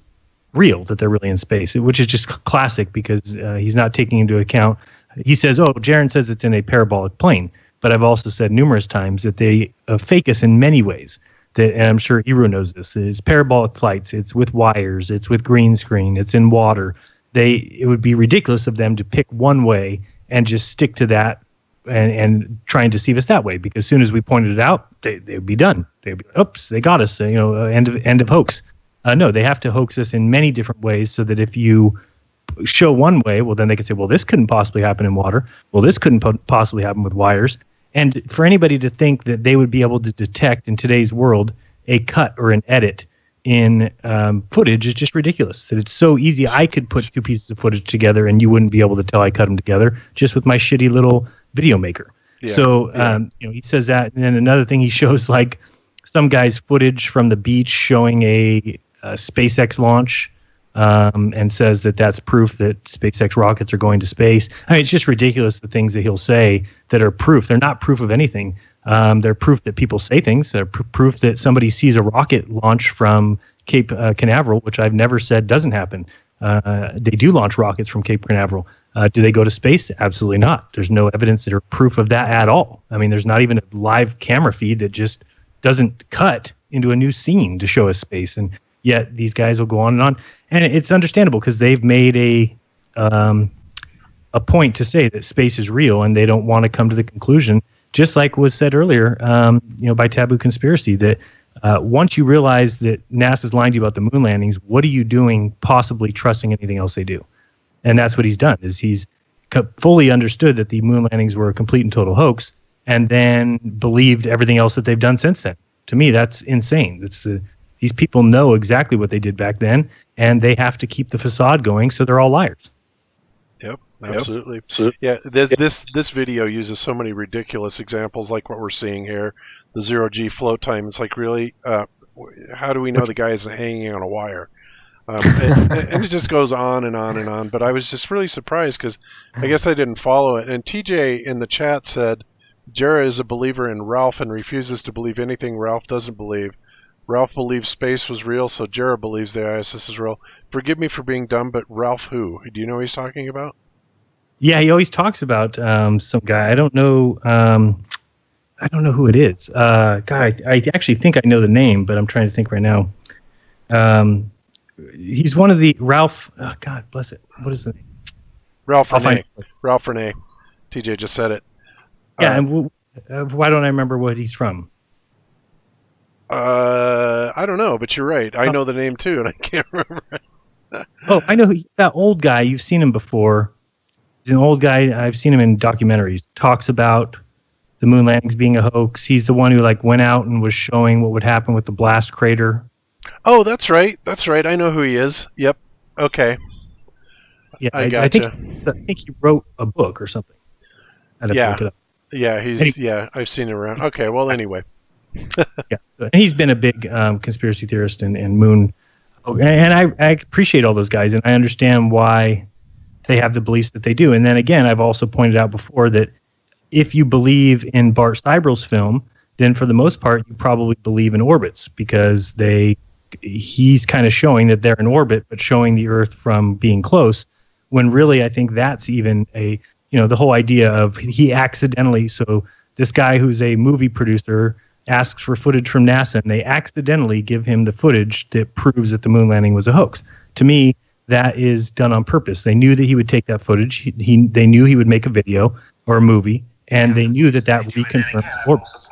real, that they're really in space, which is just classic, because he's not taking into account. He says, Jaron says it's in a parabolic plane, but I've also said numerous times that they fake us in many ways. And I'm sure Hero knows this. It's parabolic flights. It's with wires. It's with green screen. It's in water. It would be ridiculous of them to pick one way and just stick to that and try and deceive us that way. Because as soon as we pointed it out, they would be done. They'd be, oops, they got us. End of hoax. No, they have to hoax us in many different ways, so that if you show one way, well, then they can say, well, this couldn't possibly happen in water. Well, this couldn't possibly happen with wires. And for anybody to think that they would be able to detect in today's world a cut or an edit in footage is just ridiculous. That it's so easy. I could put two pieces of footage together and you wouldn't be able to tell I cut them together just with my shitty little video maker. Yeah. So, he says that. And then another thing, he shows like some guy's footage from the beach showing a SpaceX launch, and says that that's proof that SpaceX rockets are going to space. I mean, it's just ridiculous, the things that he'll say that are proof. They're not proof of anything. They're proof that people say things. They're proof that somebody sees a rocket launch from Cape Canaveral, which I've never said doesn't happen. They do launch rockets from Cape Canaveral. Do they go to space? Absolutely not. There's no evidence that are proof of that at all. I mean, there's not even a live camera feed that just doesn't cut into a new scene to show us space. And yet these guys will go on and on. And it's understandable because they've made a point to say that space is real, and they don't want to come to the conclusion, just like was said earlier, by Taboo Conspiracy, that once you realize that NASA's lying to you about the moon landings, what are you doing possibly trusting anything else they do? And that's what he's done, is he's fully understood that the moon landings were a complete and total hoax, and then believed everything else that they've done since then. To me, that's insane. These people know exactly what they did back then, and they have to keep the facade going, so they're all liars. Yep, absolutely. Yeah, this video uses so many ridiculous examples like what we're seeing here. The 0G float time. It's like, really? How do we know the guy isn't hanging on a wire? And it just goes on and on and on. But I was just really surprised because I guess I didn't follow it. And TJ in the chat said, Jera is a believer in Ralph and refuses to believe anything Ralph doesn't believe. Ralph believes space was real, so Jera believes the ISS is real. Forgive me for being dumb, but Ralph who? Do you know who he's talking about? Yeah, he always talks about some guy. I don't know who it is. God, I actually think I know the name, but I'm trying to think right now. He's one of the Ralph. Oh, God bless it. What is the name? Ralph Renee. Ralph Renee. TJ just said it. Yeah, and why don't I remember what he's from? I don't know, but you're right. I know the name too, and I can't remember. Oh, I know that old guy. You've seen him before. He's an old guy. I've seen him in documentaries. Talks about the moon landings being a hoax. He's the one who went out and was showing what would happen with the blast crater. Oh, that's right. That's right. I know who he is. Yep. Okay. Yeah, I gotcha. I think he wrote a book or something. I'd have to look it up. Yeah, I've seen him around. Okay, well, anyway. Yeah, and he's been a big conspiracy theorist and moon. And I appreciate all those guys, and I understand why they have the beliefs that they do. And then again, I've also pointed out before that if you believe in Bart Sybril's film, then for the most part, you probably believe in orbits because he's kind of showing that they're in orbit, but showing the Earth from being close, when really I think that's even the whole idea of he accidentally, so this guy who's a movie producer asks for footage from NASA, and they accidentally give him the footage that proves that the moon landing was a hoax. To me, that is done on purpose. They knew that he would take that footage. They knew he would make a video or a movie, and they knew that reconfirms orbits.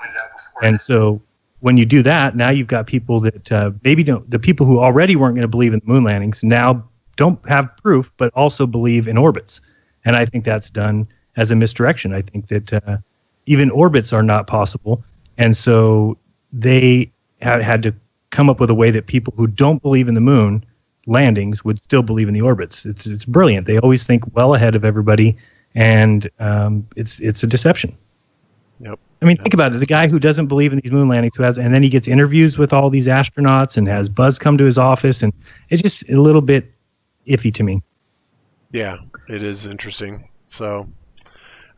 And so when you do that, now you've got people that maybe don't, the people who already weren't going to believe in the moon landings now don't have proof, but also believe in orbits. And I think that's done as a misdirection. I think that even orbits are not possible. And so they had to come up with a way that people who don't believe in the moon landings would still believe in the orbits. It's brilliant. They always think well ahead of everybody, and it's a deception. Yep. I mean, think about it. The guy who doesn't believe in these moon landings, and then he gets interviews with all these astronauts and has Buzz come to his office, and it's just a little bit iffy to me. Yeah, it is interesting. So,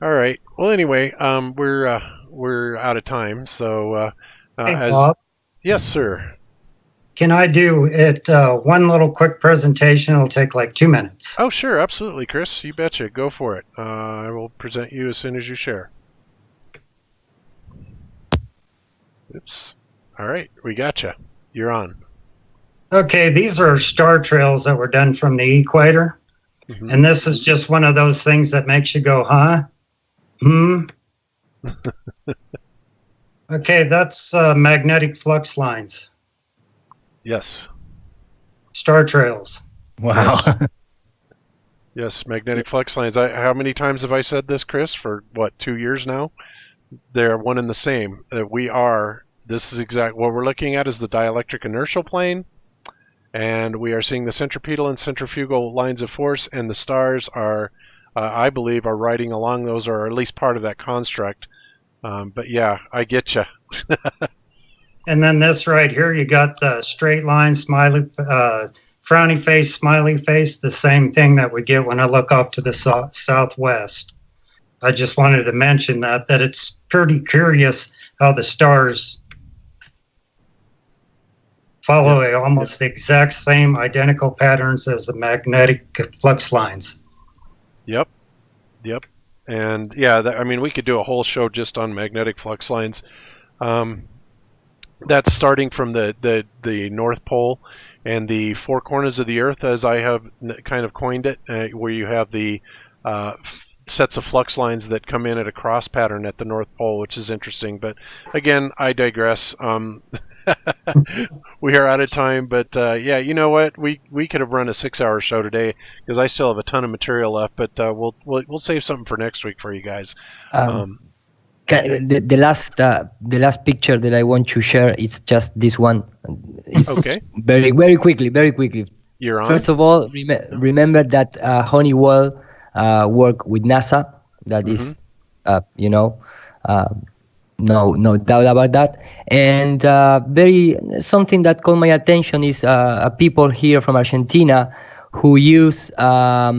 all right. Well, anyway, we're out of time. So, hey, Bob? Yes, sir. Can I do it? One little quick presentation. It'll take like 2 minutes. Oh, sure, absolutely, Chris. You betcha. Go for it. I will present you as soon as you share. Oops. All right, we gotcha. You're on. Okay, these are star trails that were done from the equator. Mm-hmm. And this is just one of those things that makes you go, huh? Okay, that's magnetic flux lines. Yes. Star trails. Wow. Yes, magnetic flux lines. How many times have I said this, Chris? For, 2 years now? They're one and the same. This is what we're looking at is the dielectric inertial plane. And we are seeing the centripetal and centrifugal lines of force, and the stars are, I believe, are riding along those, or at least part of that construct. But yeah, I get you. And then this right here, you got the straight line, smiley, frowny face, smiley face, the same thing that we get when I look off to the southwest. I just wanted to mention that it's pretty curious how the stars follow almost the exact same identical patterns as the magnetic flux lines. Yep. And yeah, we could do a whole show just on magnetic flux lines. That's starting from the North Pole, and the four corners of the Earth, as I have kind of coined it, where you have the sets of flux lines that come in at a cross pattern at the North Pole, which is interesting. But again, I digress. We are out of time, but yeah, you know what? We could have run a 6-hour show today because I still have a ton of material left. But we'll save something for next week for you guys. The last picture that I want to share is just this one. It's okay. Very quickly. You're on. First of all, remember that Honeywell work with NASA. That is, no doubt about that. And something that caught my attention is people here from Argentina who use a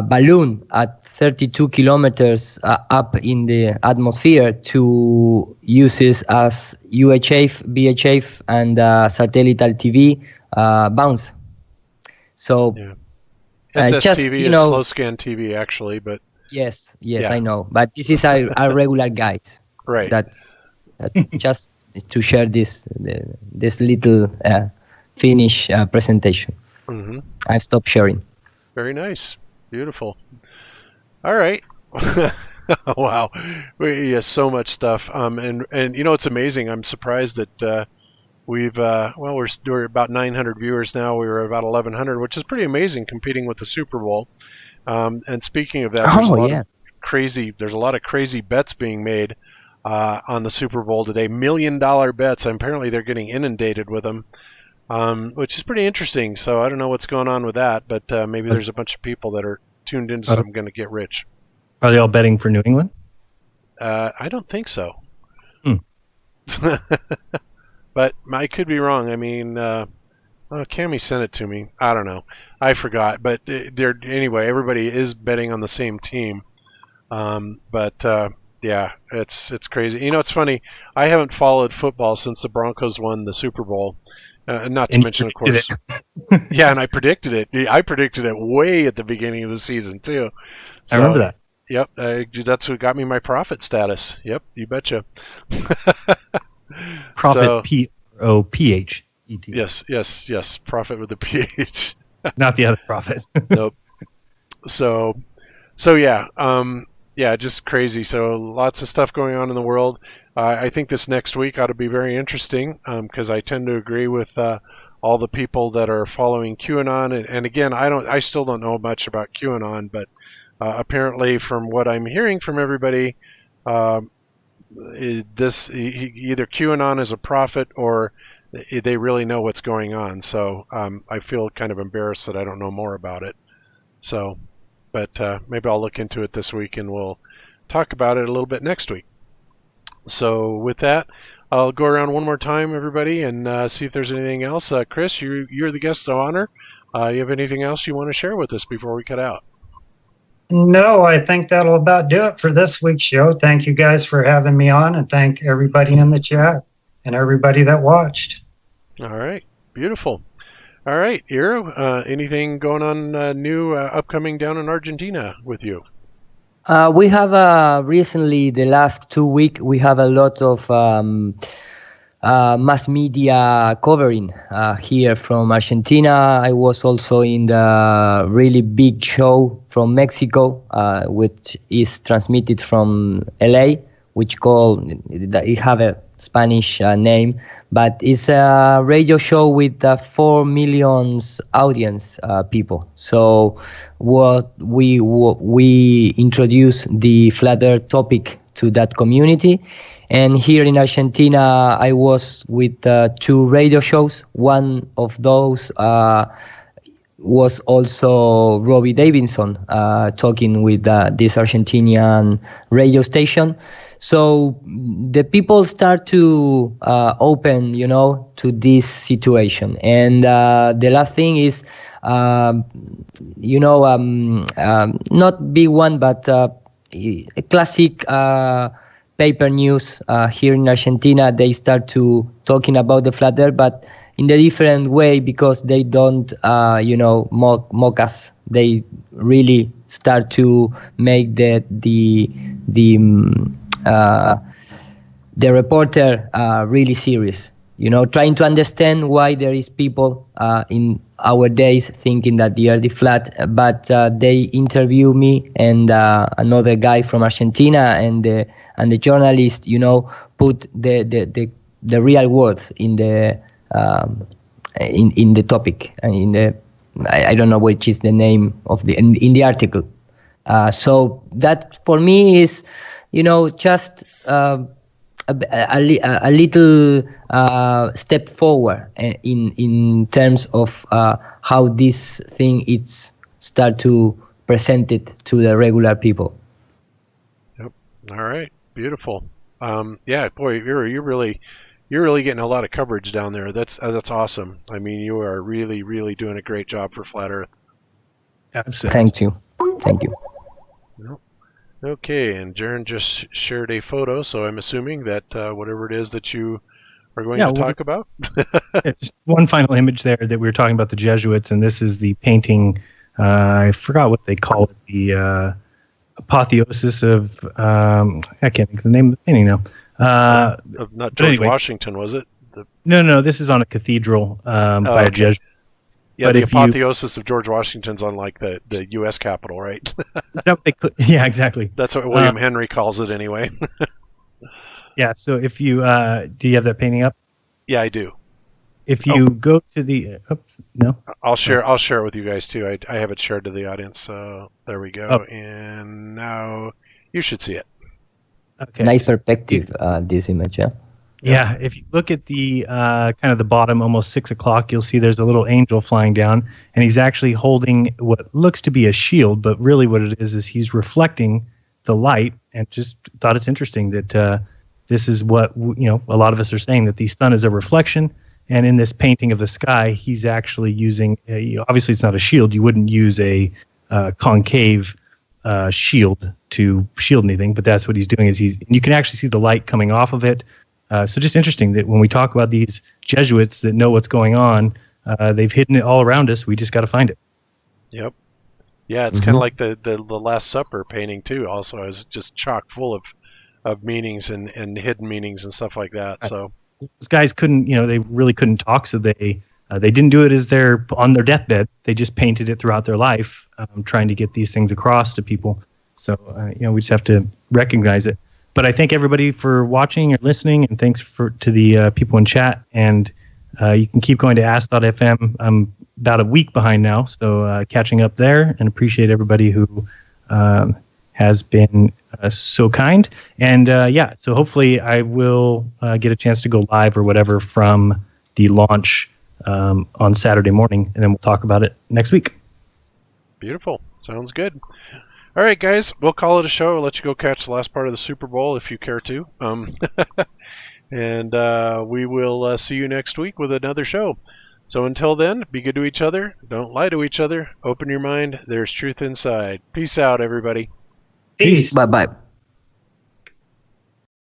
balloon at 32 kilometers up in the atmosphere to use it as UHF, VHF, and satellite TV bounce. So SSTV is slow scan TV, actually, but yes, yeah. I know. But this is our regular guys. Right. That's just to share this little Finnish presentation. Mm-hmm. I stopped sharing. Very nice. Beautiful. All right. Wow. Yeah, so much stuff. And it's amazing. I'm surprised that we're about 900 viewers now. We were about 1,100, which is pretty amazing, competing with the Super Bowl. And speaking of that, there's a lot of crazy bets being made on the Super Bowl today. $1 million bets. Apparently, they're getting inundated with them, which is pretty interesting. So I don't know what's going on with that, but maybe there's a bunch of people that are tuned into something going to get rich. Are they all betting for New England? I don't think so. But I could be wrong. I mean, Cammie sent it to me. I don't know. I forgot. But anyway, everybody is betting on the same team. Yeah, it's crazy. It's funny. I haven't followed football since the Broncos won the Super Bowl. Not to mention, of course. Yeah, and I predicted it. I predicted it way at the beginning of the season, too. So, I remember that. Yep, that's what got me my profit status. Yep, you betcha. Profit, P-O-P-H-E-T. Yes. Profit with a PH. Not the other profit. Nope. So yeah. Yeah, just crazy. So lots of stuff going on in the world. I think this next week ought to be very interesting because I tend to agree with all the people that are following QAnon. And again, I still don't know much about QAnon, but apparently, from what I'm hearing from everybody, either QAnon is a prophet or they really know what's going on. So I feel kind of embarrassed that I don't know more about it. So. But maybe I'll look into it this week and we'll talk about it a little bit next week. So with that, I'll go around one more time, everybody, and see if there's anything else. Chris, you're the guest of honor. You have anything else you want to share with us before we cut out? No, I think that'll about do it for this week's show. Thank you guys for having me on, and thank everybody in the chat and everybody that watched. All right. Beautiful. All right, Iro, anything going on new upcoming down in Argentina with you? We have recently, the last 2 weeks, we have a lot of mass media covering here from Argentina. I was also in the really big show from Mexico, which is transmitted from LA, it have a Spanish name, but it's a radio show with 4 million audience people. So what we introduce the flat earth topic to that community. And here in Argentina, I was with 2 radio shows. One of those was also Robbie Davidson talking with this Argentinian radio station. So the people start to open, to this situation. And the last thing is, not big one, but a classic paper news here in Argentina. They start to talking about the flat earth, but in a different way, because they don't, mock us. They really start to make the reporter really serious. trying to understand why there is people in our days thinking that the earth is flat. But they interview me and another guy from Argentina, and the journalist, put the real words in the topic, and in the I don't know which is the name of in the article. So that for me is, just a little step forward in terms of how this thing is start to present it to the regular people. Yep. All right. Beautiful. Yeah, boy, you're really getting a lot of coverage down there. That's awesome. I mean, you are really, really doing a great job for Flat Earth. Absolutely. Thank you. Okay, and Jern just shared a photo, so I'm assuming that whatever it is that you are going to talk about. Just one final image there that we were talking about the Jesuits, and this is the painting. I forgot what they call it. The apotheosis of I can't think of the name of the painting now. Not George Washington, was it? No. This is on a cathedral by a Jesuit. Yeah, but the apotheosis of George Washington's on like the U.S. Capitol, right? Yeah, exactly. That's what William Henry calls it, anyway. Yeah. So if you do you have that painting up? Yeah, I do. If you go to the no, I'll share it with you guys too. I have it shared to the audience. So there we go, and now you should see it. Okay. Nice perspective, this image. Yeah. Yeah, if you look at the kind of the bottom, almost 6 o'clock, you'll see there's a little angel flying down, and he's actually holding what looks to be a shield, but really what it is he's reflecting the light. And just thought it's interesting that this is what a lot of us are saying, that the sun is a reflection. And in this painting of the sky, he's actually using obviously it's not a shield. You wouldn't use a concave shield to shield anything, but that's what he's doing. Is you can actually see the light coming off of it. So just interesting that when we talk about these Jesuits that know what's going on, they've hidden it all around us. We just got to find it. Yep. Yeah, it's kind of like the Last Supper painting too. Also, is just chock full of meanings and hidden meanings and stuff like that. So these guys couldn't, they really couldn't talk, so they didn't do it as they're on their deathbed. They just painted it throughout their life, trying to get these things across to people. So we just have to recognize it. But I thank everybody for watching or listening, and thanks to the people in chat. And you can keep going to ask.fm. I'm about a week behind now, so catching up there, and appreciate everybody who has been so kind. And so hopefully I will get a chance to go live or whatever from the launch on Saturday morning, and then we'll talk about it next week. Beautiful. Sounds good. All right, guys, we'll call it a show. I'll let you go catch the last part of the Super Bowl if you care to. And we will see you next week with another show. So until then, be good to each other. Don't lie to each other. Open your mind. There's truth inside. Peace out, everybody. Peace. Bye-bye.